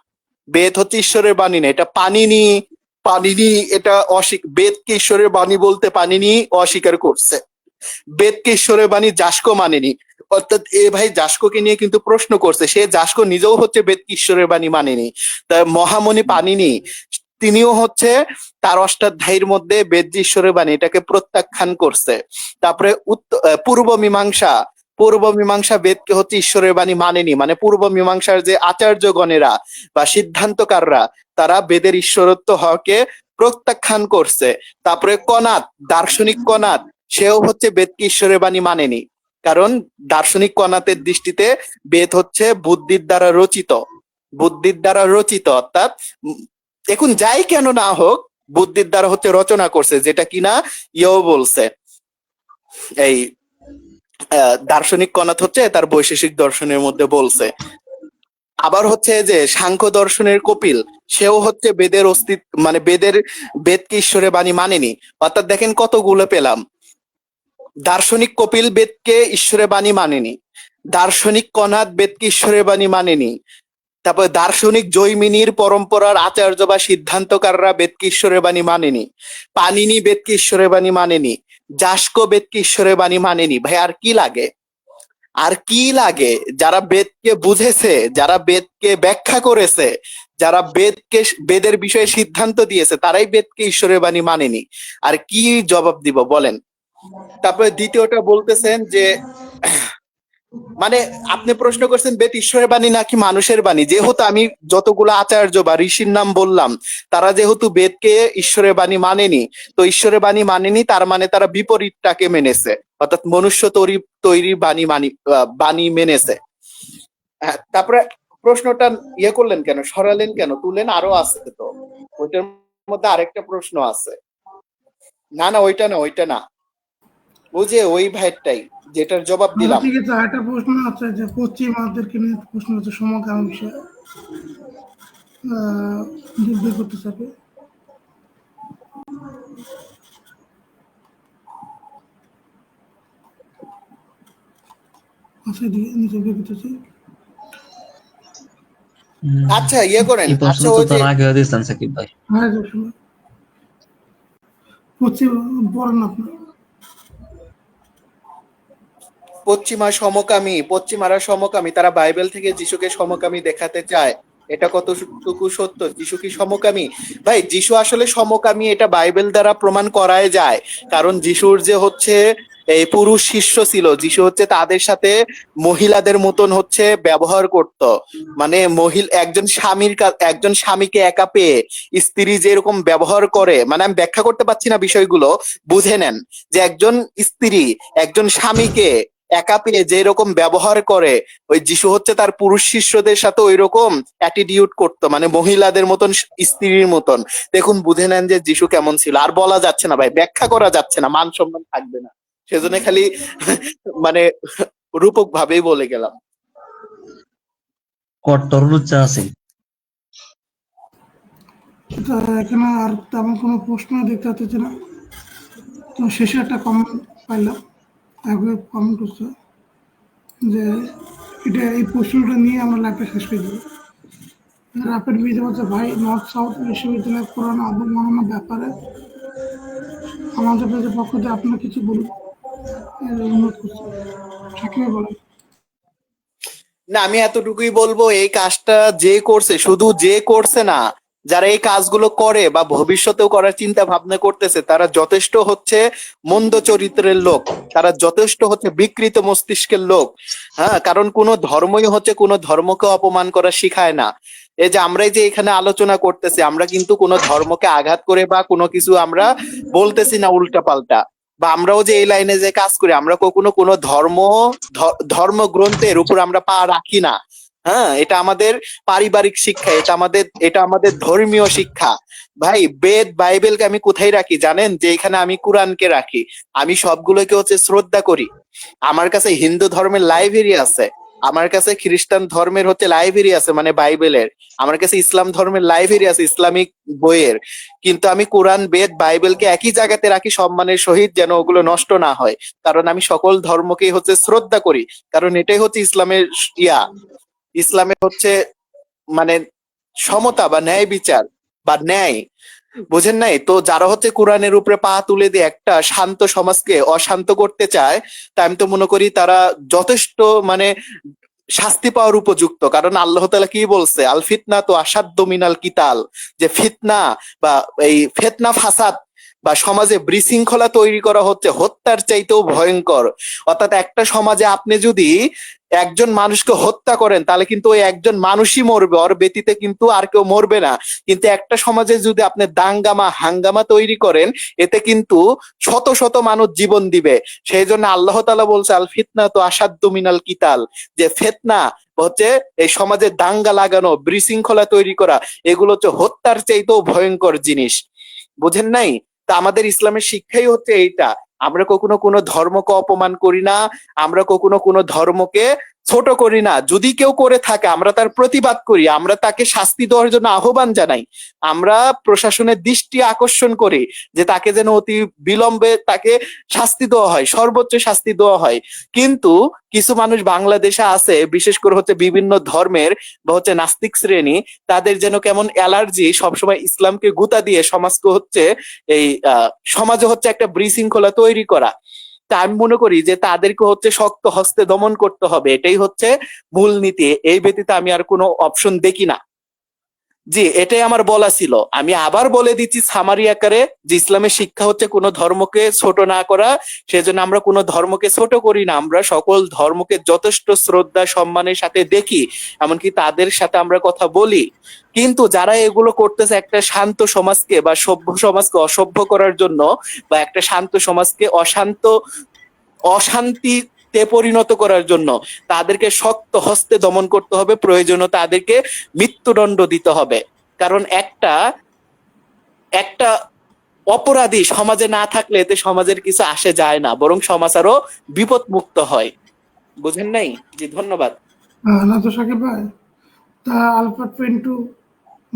বেদ হচ্ছে ঈশ্বরের বাণী না, এটা পানিনি, এটা বেদকে ঈশ্বরের বাণী বলতে পানিনি অস্বীকার করছে। বেদকে ঈশ্বরের বাণী যাস্কো মানেনি, অর্থাৎ এ ভাই যাস্কোকে নিয়ে কিন্তু প্রশ্ন করছে, সে যাস্কো নিজেও হচ্ছে বেদকে ঈশ্বরের বাণী মানেনি। তা মহামণি পানিনি তিনিও হচ্ছে তার অষ্টাধ্যায়ীর মধ্যে বেদ যে ঈশ্বরের বাণী এটাকে প্রত্যাখ্যান করছে। তারপরে পূর্ব মীমাংসা বেদকে হচ্ছে ঈশ্বরের বাণী মানেনি, মানে পূর্ব মীমাংসার যে আচার্যগণেরা বা সিদ্ধান্তকাররা, তারা বেদের ঈশ্বরত্ব হওয়াকে প্রত্যাখ্যান করছে। তারপরে কনাদ, দার্শনিক কনাদ, সেও হচ্ছে বেদকে ঈশ্বরের বাণী মানেনি, কারণ দার্শনিক কনাতের দৃষ্টিতে বেদ হচ্ছে বুদ্ধির দ্বারা রচিত, অর্থাৎ এখন যাই কেন না হোক বুদ্ধির দ্বারা হচ্ছে রচনা করছে, যেটা কিনা ইয়েও বলছে। এই দার্শনিক কনাত হচ্ছে তার বৈশেষিক দর্শনের মধ্যে বলছে। আবার হচ্ছে যে সাংখ্য দর্শনের কপিল, সেও হচ্ছে বেদের অস্তিত্ব মানে বেদকে ঈশ্বরের বাণী মানেনি। অর্থাৎ দেখেন কতগুলো পেলাম, দার্শনিক কপিল বেদকে ঈশ্বরের বাণী মানেনি, দার্শনিক কনাদ বেদকে ঈশ্বরের বাণী মানেনি, তারপর দার্শনিক জৈমিনীর পরম্পরার আচার্য বা সিদ্ধান্তকাররা বেদকে ঈশ্বরের বাণী মানেনি, পানিনি বেদকে ঈশ্বরের বাণী মানেনি, যাস্কো বেদকে ঈশ্বরের বাণী মানেনি। ভাই আর কি লাগে? যারা বেদকে বুঝেছে, যারা বেদকে ব্যাখ্যা করেছে, যারা বেদের বিষয়ে সিদ্ধান্ত দিয়েছে, তারাই বেদকে ঈশ্বরের বাণী মানেনি। আর কি জবাব দিব বলেন? তারপরে দ্বিতীয়টা বলতেছেন যে মানে আপনি প্রশ্ন করছেন বেদ ঈশ্বরের বাণী নাকি মানুষের বাণী। যেহেতু আমি যতগুলো আচার্য বা ঋষির নাম বললাম, তারা যেহেতু বেদকে ঈশ্বরের বাণী মানেনি, তো ঈশ্বরের বাণী মানেনি তার মানে তারা বিপরীতটাকে মেনেছে, অর্থাৎ মনুষ্য তৈরি বাণী মেনেছে। হ্যাঁ, তারপরে প্রশ্নটা করলেন কেন, সরালেন কেন, তুলেন, আরো আছে তো ওইটার মধ্যে আরেকটা প্রশ্ন আছে। না ওইটা না, ওই ভাইটাই যেটার জবাব দিলাম। ঠিক আছে, আরেকটা প্রশ্ন আছে যে পশ্চিমাদেরকে নিয়ে প্রশ্ন হচ্ছে সমকামী বিষয়ে বের করতে চাবে। আচ্ছা করেন, এই প্রশ্ন আচ্ছা তো ওই যে তার আগে দিয়েছেন সাকিব ভাই। হ্যাঁ, পশ্চিম বলেন আপনার। পশ্চিমারা সমকামী, তারা বাইবেল থেকে যিশুকে সমকামী দেখাতে চায়। এটা কতটুকু সত্য? যিশু কি সমকামী? ভাই যিশু আসলে সমকামী এটা বাইবেল দ্বারা প্রমাণ করাই যায়, কারণ যিশুর যে হচ্ছে এই পুরুষ শিষ্য ছিল, যিশু হচ্ছে তাদের সাথে মহিলাদের মতন হচ্ছে ব্যবহার করত। মানে একজন স্বামীকে একা পেয়ে স্ত্রী যেরকম ব্যবহার করে, মানে আমি ব্যাখ্যা করতে পারছি না বিষয়গুলো, বুঝে নেন যে একজন স্ত্রী একজন স্বামীকে একা পেয়ে যে রকম ব্যবহার করে, ওই যিশু হচ্ছে তার পুরুষ শিষ্যদের সাথে ওই রকম অ্যাটিটিউড করতো, মানে মহিলাদের মতন, স্ত্রীর মতন। দেখুন বুঝে নেন যে যিশু কেমন ছিল। আর বলা যাচ্ছে না ভাই, ব্যাখ্যা করা যাচ্ছে না, মান সম্মান থাকবে না, সেজন্য খালি মানে রূপক ভাবেই বলে গেলাম। কট্টর লুচ্চা আছে। এখানে আর তেমন কোনো প্রশ্ন দেখতে পাচ্ছি না, তো শেষে একটা কমেন্ট পাইলাম, কমেন্ট করছে যে এই প্রশ্নটা নিয়ে আমরা লাইভটা শেষ করে দেবো। র্যাপিড ভিডিও বলছে, ভাই নর্থ সাউথ বিশ্ববিদ্যালয়ের কোরআন অবমাননার ব্যাপারে আমাদের পেজের পক্ষ থেকে আপনারা কিছু বলুন, অনুরোধ করছি। সাকিব ভাই বলেন। না, আমি এতটুকুই বলবো, এই কাজটা যে করছে, শুধু যে করছে না, যারা এই কাজগুলো করে বা ভবিষ্যতেও করার চিন্তা ভাবনা করতেছে, তারা যথেষ্ট হচ্ছে মন্দ চরিত্রের লোক, তারা যথেষ্ট হচ্ছে বিকৃত মস্তিষ্কের লোক। হ্যাঁ, কারণ কোনো ধর্মই হচ্ছে কোনো ধর্মকে অপমান করা শিখায় না। এই যে আমরা এই যে এখানে আলোচনা করতেছি, আমরা কিন্তু কোনো ধর্মকে আঘাত করে বা কোনো কিছু আমরা বলতেছি না উল্টা পাল্টা, বা আমরাও যে এই লাইনে যে কাজ করি, আমরা কখনো কোনো ধর্মগ্রন্থের উপর আমরা পা রাখি না। হ্যাঁ, এটা আমাদের পারিবারিক শিক্ষা, এটা আমাদের ধর্মীয় শিক্ষা। ভাই, বেদ বাইবেলকে আমি কোথায় রাখি জানেন? যে এখানে আমি কোরআনকে রাখি। আমি সবগুলোকে হচ্ছে শ্রদ্ধা করি। আমার কাছে হিন্দু ধর্মের লাইব্রেরি আছে, আমার কাছে খ্রিস্টান ধর্মের হচ্ছে লাইব্রেরি আছে, মানে বাইবেলের। আমার কাছে ইসলাম ধর্মের লাইব্রেরি আছে, ইসলামিক বইয়ের। কিন্তু আমি কোরআন, বেদ, বাইবেলকে একই জায়গাতে রাখি সম্মানের সহিত, যেন ওগুলো নষ্ট না হয়। কারণ আমি সকল ধর্মকেই হচ্ছে শ্রদ্ধা করি, কারণ এটাই হচ্ছে ইসলামের ইসলামের হচ্ছে মানে সমতা বা ন্যায় বিচার বা ন্যায়। বুঝেন নাই তো? যারা হচ্ছে কোরআনের উপরে পা তুলে দিয়ে একটা শান্ত সমাজকে অশান্ত করতে চায়, তা আমি তো মনে করি তারা যথেষ্ট মানে শাস্তি পাওয়ার উপযুক্ত। কারণ আল্লাহ তাআলা কি বলছে? আল ফিতনা তো আসাদ্দু মিনাল কিতাল, যে ফিতনা বা এই ফিতনা ফাসাদ বা সমাজে বিশৃঙ্খলা তৈরি করা হচ্ছে হত্যার চাইতেও ভয়ঙ্কর। অর্থাৎ একটা সমাজে আপনি যদি একজন মানুষকে হত্যা করেন, তাহলে কিন্তু ওই একজন মানুষই মরবে, ওর ব্যতীতে কিন্তু আর কেউ মরবে না। কিন্তু একটা সমাজে যদি আপনি দাঙ্গামা হাঙ্গামা তৈরি করেন, এতে কিন্তু শত শত মানুষ জীবন দিবে। সেই জন্য আল্লাহ তাআলা বলছে আল ফিতনা তো আসাদ্দু মিনাল কিতাল, যে ফিতনা হচ্ছে এই সমাজে দাঙ্গা লাগানো, বিশৃঙ্খলা তৈরি করা, এগুলো হচ্ছে হত্যার চাইতেও ভয়ঙ্কর জিনিস। বুঝেন নাই? তা আমাদের ইসলামের শিক্ষাই হচ্ছে এইটা। আমরা কখনো কোনো ধর্মকে অপমান করি না, আমরা কখনো কোনো ধর্মকে ছোট করি না। যদি কেউ করে থাকে, আমরা তার প্রতিবাদ করি, আমরা তাকে শাস্তি দেওয়ার জন্য আহ্বান জানাই, আমরা প্রশাসনের দৃষ্টি আকর্ষণ করি যে তাকে যেন অতি বিলম্বে তাকে শাস্তি দেওয়া হয়, সর্বোচ্চ শাস্তি দেওয়া হয়। কিন্তু কিছু মানুষ বাংলাদেশে আছে, বিশেষ করে হচ্ছে বিভিন্ন ধর্মের বা হচ্ছে নাস্তিক শ্রেণী, তাদের যেন কেমন অ্যালার্জি সবসময় ইসলামকে গুতা দিয়ে সমাজকে হচ্ছে এই সমাজে হচ্ছে একটা বিশৃঙ্খলা তৈরি করা। তা আমি মনে করি যে তাদেরকে হচ্ছে শক্ত হস্তে দমন করতে হবে, এটাই হচ্ছে মূল নীতি। এই ব্যতীত আমি আর কোনো অপশন দেখি না। জি, এটাই আমার বলা ছিল। আমি আবার বলে দিচ্ছি সামারি আকারে, যে ইসলামের শিক্ষা হচ্ছে কোনো ধর্মকে ছোট না করা। সেজন্য আমরা কোনো ধর্মকে ছোট করি না, আমরা সকল ধর্মকে যথেষ্ট শ্রদ্ধা সম্মানের সাথে দেখি, এমনকি তাদের সাথে আমরা কথা বলি। কিন্তু যারা এগুলো করতেছে একটা শান্ত সমাজকে বা সভ্য সমাজকে অসভ্য করার জন্য, বা একটা শান্ত সমাজকে অশান্তিতে পরিণত করার জন্য, তাদেরকে শক্ত হস্তে দমন করতে হবে, প্রয়োজনে তাদেরকে মৃত্যুদণ্ড দিতে হবে। কারণ একটা একটা অপরাধী সমাজে না থাকলে এতে সমাজের কিছু আসে যায় না, বরং সমাজ আরো বিপদ মুক্ত হয়। বুঝেন নাই? জি, ধন্যবাদ। না তো সাকিব ভাই, তা আলফা পেন্টু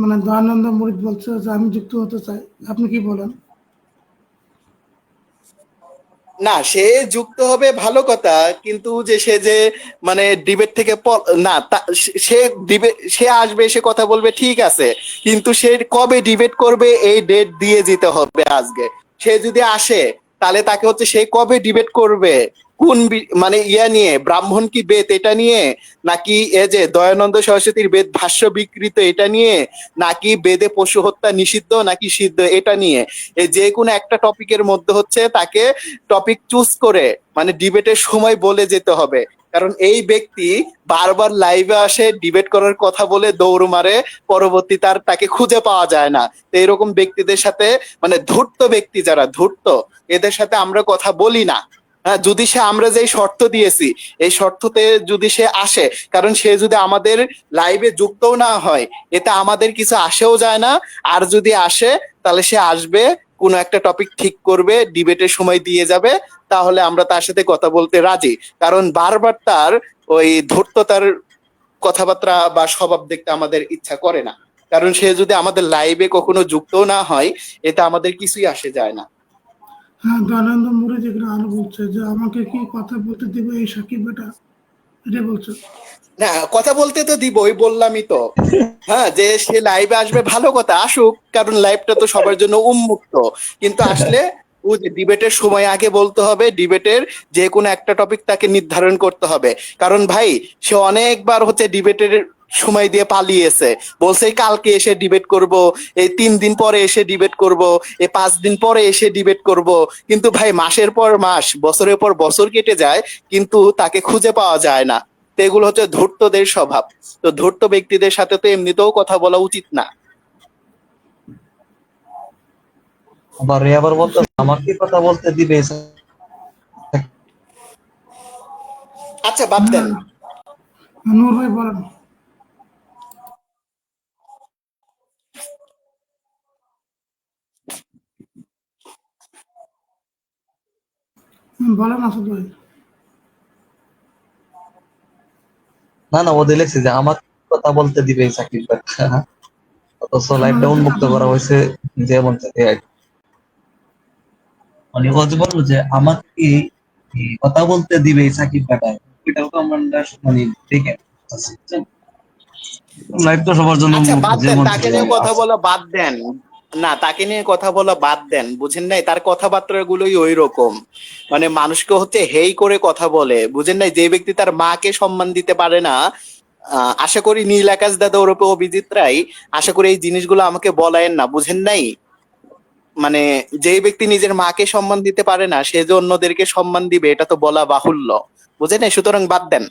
মানে দয়ানন্দ মুরিদ বলছে যে আমি যুক্ত হতে চাই, আপনি কি বলেন? না, সে যুক্ত হবে ভালো কথা, কিন্তু যে সে যে মানে ডিবেট থেকে না, সে আসবে, সে কথা বলবে, ঠিক আছে, কিন্তু সে কবে ডিবেট করবে এই ডেট দিয়ে যেতে হবে আজকে। সে যদি আসে, তাহলে তাকে হচ্ছে সে কবে ডিবেট করবে, কোন মানে ইয়া নিয়ে, ব্রাহ্মণ কি বেদ এটা নিয়ে, নাকি এ যে দয়ানন্দ সরস্বতীর বেদ ভাষ্য বিকৃত এটা নিয়ে, নাকি বেদে পশু হত্যা নিষিদ্ধ নাকি সিদ্ধ এটা নিয়ে, এই যে কোনো একটা টপিকের মধ্যে হচ্ছে তাকে টপিক চুজ করে মানে ডিবেটের সময় বলে যেতে হবে। কারণ এই ব্যক্তি বারবার লাইভে আসে, ডিবেট করার কথা বলে দৌড় মারে, পরবর্তী তাকে খুঁজে পাওয়া যায় না। তো এরকম ব্যক্তিদের সাথে মানে ধূর্ত ব্যক্তি যারা ধূর্ত, এদের সাথে আমরা কথা বলি না। হ্যাঁ, যদি সে আমরা যে শর্ত দিয়েছি এই শর্ততে যদি সে আসে, কারণ সে যদি আমাদের লাইভে যুক্তও না হয়, এতে আমাদের কিছু আসেও যায় না। আর যদি আসে, তাহলে সে আসবে, কোনো একটা টপিক ঠিক করবে, ডিবেটের সময় দিয়ে যাবে, তাহলে আমরা তার সাথে কথা বলতে রাজি। কারণ বারবার তার ওই ধূর্ততার কথাবার্তা বা স্বভাব দেখতে আমাদের ইচ্ছা করে না। কারণ সে যদি আমাদের লাইভে কখনো যুক্তও না হয়, এতে আমাদের কিছুই আসে যায় না। হ্যাঁ, দয়ানন্দ মুরিদ এখানে আরো বলছে যে আমাকে কি কথা বলতে দিবে এই সাকিব বেটা। এটাই বলছে। না, কথা বলতে তো দিবই, বললামই তো। হ্যাঁ, যে সে লাইভে আসবে ভালো কথা, আসুক, কারণ লাইভটা তো সবার জন্য উন্মুক্ত। কিন্তু আসলে ও যে ডিবেটের সময় আগে বলতে হবে, ডিবেটের যে কোনো একটা টপিক তাকে নির্ধারণ করতে হবে। কারণ ভাই, সে অনেকবার হচ্ছে ডিবেটের সময় দিয়ে পালিয়েছে, বলছে এই কালকে এসে ডিবেট করব, এই 3 দিন পরে এসে ডিবেট করব, এই 5 দিন পরে এসে ডিবেট করব। কিন্তু ভাই, মাসের পর মাস, বছরের পর বছর কেটে যায়, কিন্তু তাকে খুঁজে পাওয়া যায় না। তো এগুলো হচ্ছে ধূর্তদের স্বভাব। তো ধূর্ত ব্যক্তিদের সাথে তো এমনিতেও কথা বলা উচিত না। আবার আবার বলতো আমার কি কথা বলতে দিবে? আচ্ছা, বাদ দেন। নূর ভাই বলেন। বলেন আসাদ ভাই। না ওদের লেখছে যে আমার কথা বলতে দিবে সাকিব ভাই। অথচ লাইভটা উন্মুক্ত করা হয়েছে যেমন থাকে আর কি। মানে ও যে বললো যে আমাকে কথা বলতে দিবে সাকিব ভাই, এটাও তো আমরা মানে দেখে লাইভ তো সবার জন্য আচ্ছা, উন্মুক্ত বাদ দেন, যেমন তাকে থাকে নিয়ে কথা আছে। বলা বাদ দেন। না, তাকে নিয়ে কথা বলা বাদ দেন, বুঝেন নাই? তার কথাবার্তা গুলোই ওই রকম। মানে মানুষকে হচ্ছে হেই করে কথা বলে, বুঝেন নাই? যে ব্যক্তি তার মাকে সম্মান দিতে পারে না, আশা করি নীল আকাশ দাদা ওরূপে অভিজিৎ রায়, আশা করি এই জিনিসগুলো আমাকে বলায়েন না, বুঝেন নাই? মানে যে ব্যক্তি নিজের মাকে সম্মান দিতে পারে না, সে যে অন্যদেরকে সম্মান দিবে, এটা তো বলা বাহুল্য, বুঝেন? সুতরাং বাদ দেন।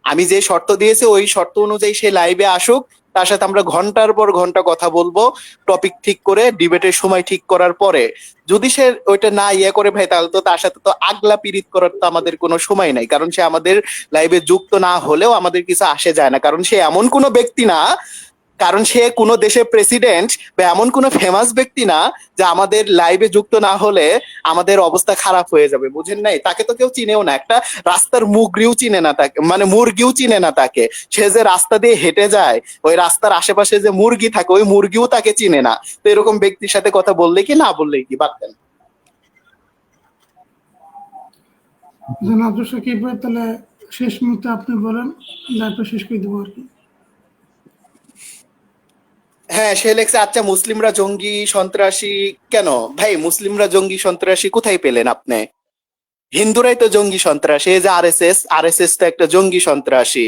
আমি যে শর্ত দিয়েছি ওই শর্ত অনুযায়ী সে লাইভে আসুক, তার সাথে আমরা ঘন্টার পর ঘন্টা কথা বলবো, টপিক ঠিক করে, ডিবেটের সময় ঠিক করার পরে। যদি সে ওইটা না ইয়ে করে ভাই, তাহলে তো তার সাথে তো আগলা পিরিত করার তো আমাদের কোনো সময় নাই, কারণ সে আমাদের লাইভে যুক্ত না হলেও আমাদের কিছু আসে যায় না, কারণ সে এমন কোনো ব্যক্তি না, কারণ সে কোনো দেশের প্রেসিডেন্ট বা এমন কোনো ফেমাস ব্যক্তি না যে আমাদের লাইভে যুক্ত না হলে আমাদের অবস্থা খারাপ হয়ে যাবে, বুঝেন নাই? তাকে তো কেউ চিনেও না, একটা রাস্তার মুগরিও চিনে না তাকে, মানে মুরগিও চিনে না তাকে। সে যে রাস্তা দিয়ে হেঁটে যায়, ওই রাস্তার আশেপাশে যে মুরগি থাকে, ওই মুরগিও তাকে চিনে না। তো এরকম ব্যক্তির সাথে কথা বললে কি, না বললে কি, বাদ দেন। আব্দুল সাকিব ভাই, তাহলে শেষ মুহূর্তে আপনি বলেন, লাইভটা শেষ করে দেবো আর কি। হ্যাঁ, সে লেখছে আচ্ছা মুসলিমরা জঙ্গি সন্ত্রাসী কেন? ভাই, মুসলিমরা জঙ্গি সন্ত্রাসী কোথায় পেলেন আপনি? হিন্দুরাই তো জঙ্গি সন্ত্রাসী, এই যে আরএসএস, আরএসএস তো একটা জঙ্গি সন্ত্রাসী।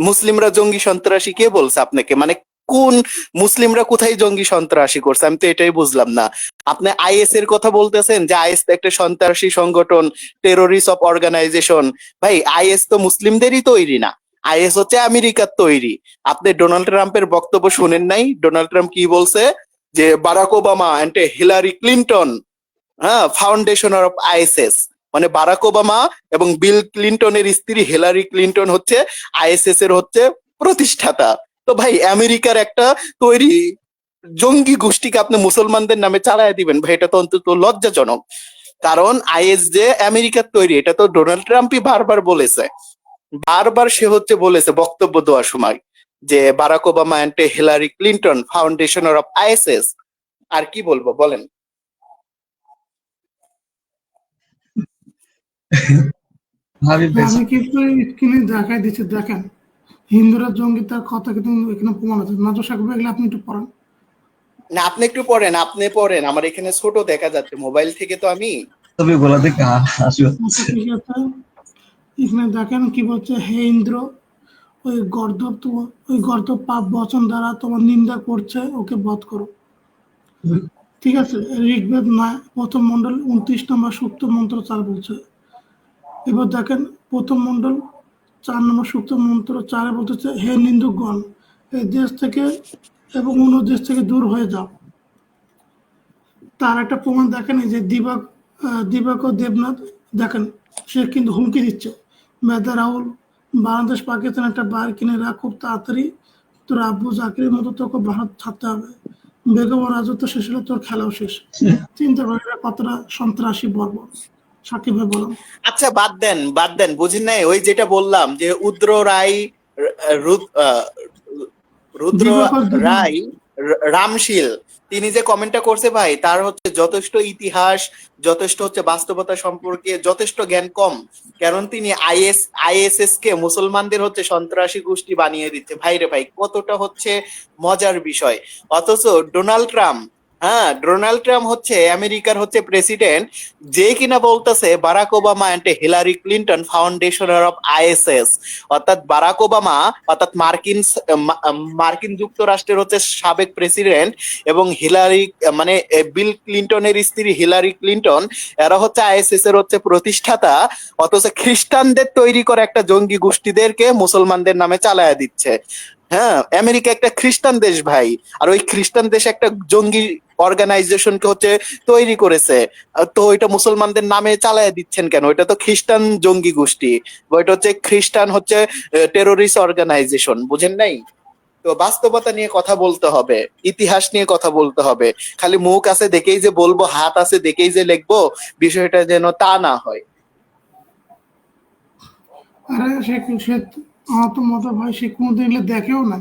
মুসলিমরা জঙ্গি সন্ত্রাসী কে বলছে আপনাকে? মানে কোন মুসলিমরা কোথায় জঙ্গি সন্ত্রাসী করছে? আমি তো এটাই বুঝলাম না। আপনি আইএস এর কথা বলতেছেন যে আইএস তো একটা সন্ত্রাসী সংগঠন, টেরোরিস্ট অফ অর্গানাইজেশন। ভাই, আইএস তো মুসলিমদেরই তৈরি না, আইএস হচ্ছে আমেরিকার তৈরি। আপনি ডোনাল্ড ট্রাম্পের বক্তব্য শুনেন নাই? ডোনাল্ড ট্রাম্প কি বলছে? যে Barack Obama and Hillary Clinton, হ্যাঁ, ফাউন্ডেশন অফ আইএসএস। মানে বারাক ওবামা এবং বিল ক্লিনটনের স্ত্রী হিলারি ক্লিনটন হচ্ছে আইএসএস এর হচ্ছে প্রতিষ্ঠাতা। তো ভাই, আমেরিকার একটা তৈরি জঙ্গি গোষ্ঠীকে আপনি মুসলমানদের নামে চালায় দিবেন? ভাই, এটা তো অন্তত লজ্জাজনক। কারণ আইএস যে আমেরিকার তৈরি, এটা তো ডোনাল্ড ট্রাম্পই বারবার বলেছে। বারবার সে হচ্ছে বলেছে বক্তব্য দেওয়ার সময় যে Barack Obama and Hillary Clinton foundation of ISS. আর কি বলবো বলেন? ভাবি বেশ আমি কিন্তু স্ক্রিনে দেখাই দিচ্ছি, দেখেন হিন্দুরা জঙ্গি, তার কথা কিন্তু এখানে প্রমাণ আছে। নাজর সাকিব ভাই, এগুলো আপনি একটু পড়েন। না, আপনি একটু পড়েন, আপনি পড়েন, আমার এখানে ছোট দেখা যাচ্ছে মোবাইল থেকে তো আমি। তবে গোলা দেখে হাসি আচ্ছা, হচ্ছে। ঠিক আছে, এখানে দেখেন কি বলছে, হে ইন্দ্র, ওই গর্দভ ওই গর্দভ পাপ বচন দ্বারা তোমার নিন্দা করছে, ওকে বধ করো। ঠিক আছে, ঋগ্বেদ 1ম মন্ডল 29 নম্বর সূক্ত মন্ত্র 4 বলছে। এবার দেখেন 1ম মন্ডল 4 নম্বর সূক্ত মন্ত্র 4 বলতেছে, হে নিন্দুকগণ, এই দেশ থেকে এবং অন্য দেশ থেকে দূর হয়ে যাও। তার একটা প্রমাণ দেখেন, এই যে দিবাকর দেবনাথ, দেখেন সে কিন্তু হুমকি দিচ্ছে, মেধা রাহুল, বাংলাদেশ পাকিস্তান একটা বার কিনে রাখ খুব তাড়াতাড়ি, তোর আব্বু জাকিরের মতো তোকে ভারত ছাড়তে হবে, বেগম রাজত্ব শেষ হলে তোর খেলাও শেষ। চিন্তা করে এরা কতটা সন্ত্রাসী বর্বর। সাকিব ভাই বলুন। আচ্ছা, বাদ দেন, বাদ দেন, বুঝেন নাই? ওই যেটা বললাম যে উদ্র রায়, রুদ্র দিবাকর দেবনাথ, রায়, রামশীল, তিনি যে কমেন্টটা করছে ভাই, তার হচ্ছে যথেষ্ট ইতিহাস, যথেষ্ট হচ্ছে বাস্তবতা সম্পর্কে যথেষ্ট জ্ঞান কম। কারণ তিনি আইএসএস কে মুসলমানদের হচ্ছে সন্ত্রাসী গোষ্ঠী বানিয়ে দিচ্ছে। ভাই রে ভাই, কতটা হচ্ছে মজার বিষয়। অথচ ডোনাল্ড ট্রাম্প, হ্যাঁ ডোনাল্ড ট্রাম্প হচ্ছে আমেরিকার হচ্ছে প্রেসিডেন্ট, যে কিনা বলতেছে Barack Obama and Hillary Clinton ফাউন্ডেশনার অফ আইএসএস। অর্থাৎ বারাক ওবামা, অর্থাৎ মার্কিন যুক্তরাষ্ট্রের হচ্ছে সাবেক প্রেসিডেন্ট, এবং হিলারি মানে বিল ক্লিন্টনের স্ত্রী হিলারি ক্লিন্টন, এরা হচ্ছে আইএসএস এর হচ্ছে প্রতিষ্ঠাতা। অথচ খ্রিস্টানদের তৈরি করা একটা জঙ্গি গোষ্ঠীদেরকে মুসলমানদের নামে চালায়া দিচ্ছে। হ্যাঁ, আমেরিকা একটা খ্রিস্টান দেশ ভাই, আর ওই খ্রিস্টান দেশ একটা জঙ্গি অর্গানাইজেশনকে হচ্ছে তৈরি করেছে। তো ওইটা মুসলমানদের নামে চালায়া দিচ্ছেন কেন? ওইটা তো খ্রিস্টান জঙ্গি গোষ্ঠী, ওইটা হচ্ছে খ্রিস্টান হচ্ছে টেরোরিস্ট অর্গানাইজেশন, বুঝেন নাই? তো বাস্তবতা নিয়ে কথা বলতে হবে, ইতিহাস নিয়ে কথা বলতে হবে। খালি মুখ আছে দেখেই যে বলবো, হাত আছে দেখেই যে লিখবো, বিষয়টা যেন তা না হয়। আরে সে আমার তো মতো ভাই, সে কোনোদিন এগুলো দেখেও না।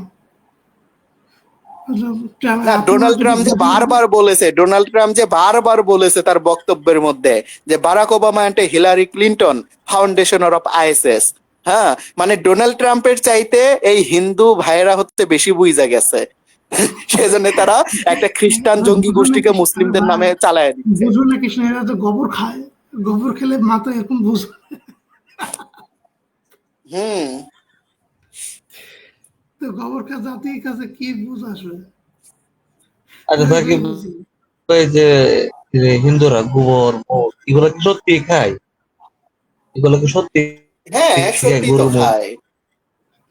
না, ডোনাল্ড ট্রাম্প যে বারবার বলেছে তার বক্তব্যের মধ্যে যে Barack Obama and Hillary Clinton ফাউন্ডেশনার অফ আইএসএস। হ্যাঁ, মানে ডোনাল্ড ট্রাম্পের চাইতে এই হিন্দু ভাইয়েরা হচ্ছে বেশি বুঝা গেছে। সেজন্য তারা একটা খ্রিস্টান জঙ্গি গোষ্ঠীকে মুসলিমদের নামে চালায় দিচ্ছে। বুঝুন না কৃষ্ণ, এরা তো গোবর খায়, গোবর খেলে মাথা এরকম বুঝ। হুম। তো গোবর খা জাতির কাছে কি বুঝ আসবে? আচ্ছা সাকিব ভাই, যে যে হিন্দুরা গোবর মুত এগুলো কি সত্যি খায়? এগুলো কি সত্যি হ্যাঁ, খায়? সত্যি তো গরু মুত, খায়।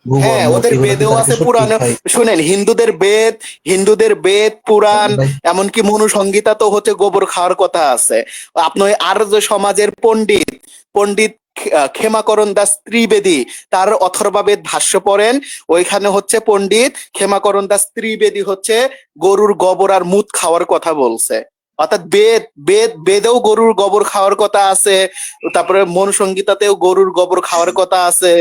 গোবর হ্যাঁ, মুত ওদের এগুলো কি বেদেও তারা কি আছে সত্যি পুরাণ। খায়? শুনেন, হিন্দুদের বেদ পুরাণ, ভাই এমনকি মনুসংহিতা তো হচ্ছে গোবর খাওয়ার কথা আছে। আপনার ওই আর্য সমাজের পণ্ডিত পণ্ডিত ক্ষেমাকরণ দাস ত্রিবেদী, তার অথর্ববেদ ভাষ্য পড়েন। ওইখানে হচ্ছে পণ্ডিত ক্ষেমাকরণ দাস ত্রিবেদী হচ্ছে গরুর গোবর আর মুত খাওয়ার কথা বলছে। অর্থাৎ বেদেও গরুর গোবর খাওয়ার কথা আছে, তারপরে মনুসংহিতাতেও গরুর গোবর খাওয়ার কথা আছে,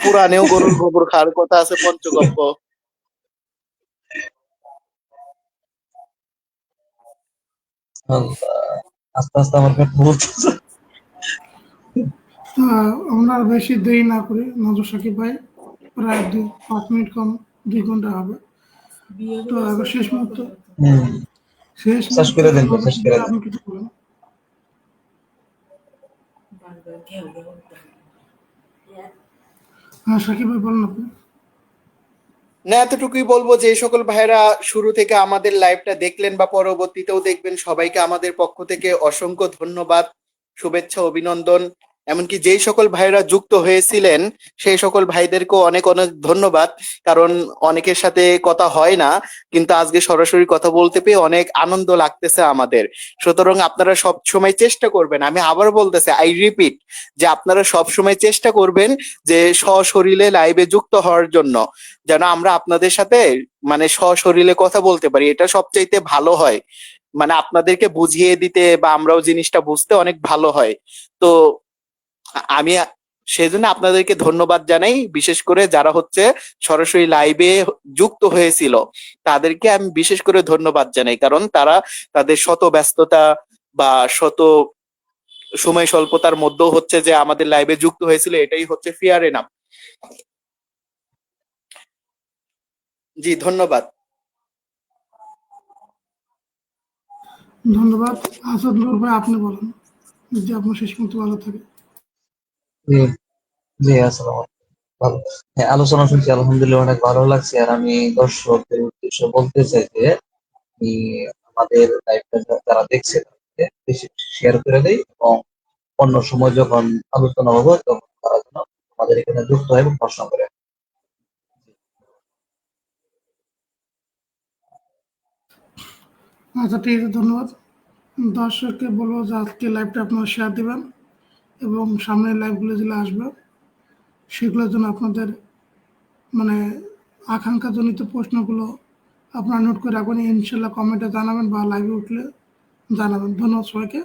পুরাণেও গরুর গোবর খাওয়ার কথা আছে, পঞ্চগব্য। আল্লাহ, আস্তে আস্তে আমার পেট ভরতেছে। আমরা আর বেশি দেরি না করে নজর সাকিব ভাই, প্রায় 5 মিনিট কম 2 ঘন্টা হবে। তো এবার শেষ মুহূর্তে হুম, শেষ করে দেন, শেষ করে দেন। আপনি কিছু বলেন। হ্যাঁ সাকিব ভাই বলেন আপনি। না, এতটুকুই বলবো যে সকল ভাইরা শুরু থেকে আমাদের লাইভটা দেখলেন বা পরবর্তীতেও দেখবেন, সবাইকে আমাদের পক্ষ থেকে অসংখ্য ধন্যবাদ, শুভেচ্ছা, অভিনন্দন। এমনকি যেই সকল ভাইরা যুক্ত হয়েছিলেন সেই সকল ভাইদেরকেও অনেক অনেক ধন্যবাদ। কারণ অনেকের সাথে কথা হয় না, কিন্তু আজকে সরাসরি কথা বলতে পেয়ে অনেক আনন্দ লাগতেছে আমাদের। সুতরাং আপনারা সব সময় চেষ্টা করবেন, আমি আবার বলতেছি, আই রিপিট, যে আপনারা সব সময় চেষ্টা করবেন যে সশরীরে লাইভে যুক্ত হওয়ার জন্য, যেন আমরা আপনাদের সাথে মানে সশরীরে কথা বলতে পারি। এটা সবচাইতে ভালো হয়, মানে আপনাদেরকে বুঝিয়ে দিতে বা আমরাও জিনিসটা বুঝতে অনেক ভালো হয়। তো আমি সেজন্য আপনাদেরকে ধন্যবাদ জানাই, বিশেষ করে যারা হচ্ছে সরাসরি লাইভে যুক্ত হয়েছিল তাদেরকে আমি বিশেষ করে ধন্যবাদ জানাই। কারণ তারা তাদের শত ব্যস্ততা বা শত সময় স্বল্পতার মধ্যেও হচ্ছে যে আমাদের লাইভে যুক্ত হয়েছিল, এটাই হচ্ছে ফেয়ার এনাফ। জি, ধন্যবাদ। ধন্যবাদ। আসাদ নূর ভাই আপনি বলেন, যে আপনার শেষ মুহূর্তে ভালো থাকে। জি জি, আসসালামু আলাইকুম। ভালো, হ্যাঁ আলোচনা শুনছি, আলহামদুলিল্লাহ অনেক ভালো লাগছে। আর আমি দর্শকদের উদ্দেশ্যে বলতে চাই যে এই আমাদের লাইভটা যারা দেখছে তাদেরকে বেশি শেয়ার করে দেয়, এবং অন্য সময় যখন আলোচনা হবে তখন তারা যেন আমাদের এখানে যুক্ত হয় এবং প্রশ্ন করে। আচ্ছা ঠিক আছে, ধন্যবাদ। দর্শককে বলবো যে আজকে লাইভটা আপনারা শেয়ার দিবেন, এবং সামনের লাইভগুলো যেগুলো আসবে সেগুলোর জন্য আপনাদের মানে আকাঙ্ক্ষাজনিত প্রশ্নগুলো আপনারা নোট করে রাখবেন, ইনশাল্লাহ কমেন্টে জানাবেন বা লাইভে উঠলে জানাবেন। ধন্যবাদ সবাইকে।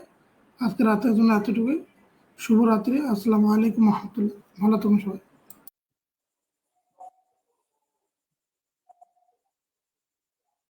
আজকে রাতের জন্য এতটুকুই। শুভরাত্রি। আসসালামু আলাইকুম রহমতুল্লাহ। ভালো থাকুন সবাই।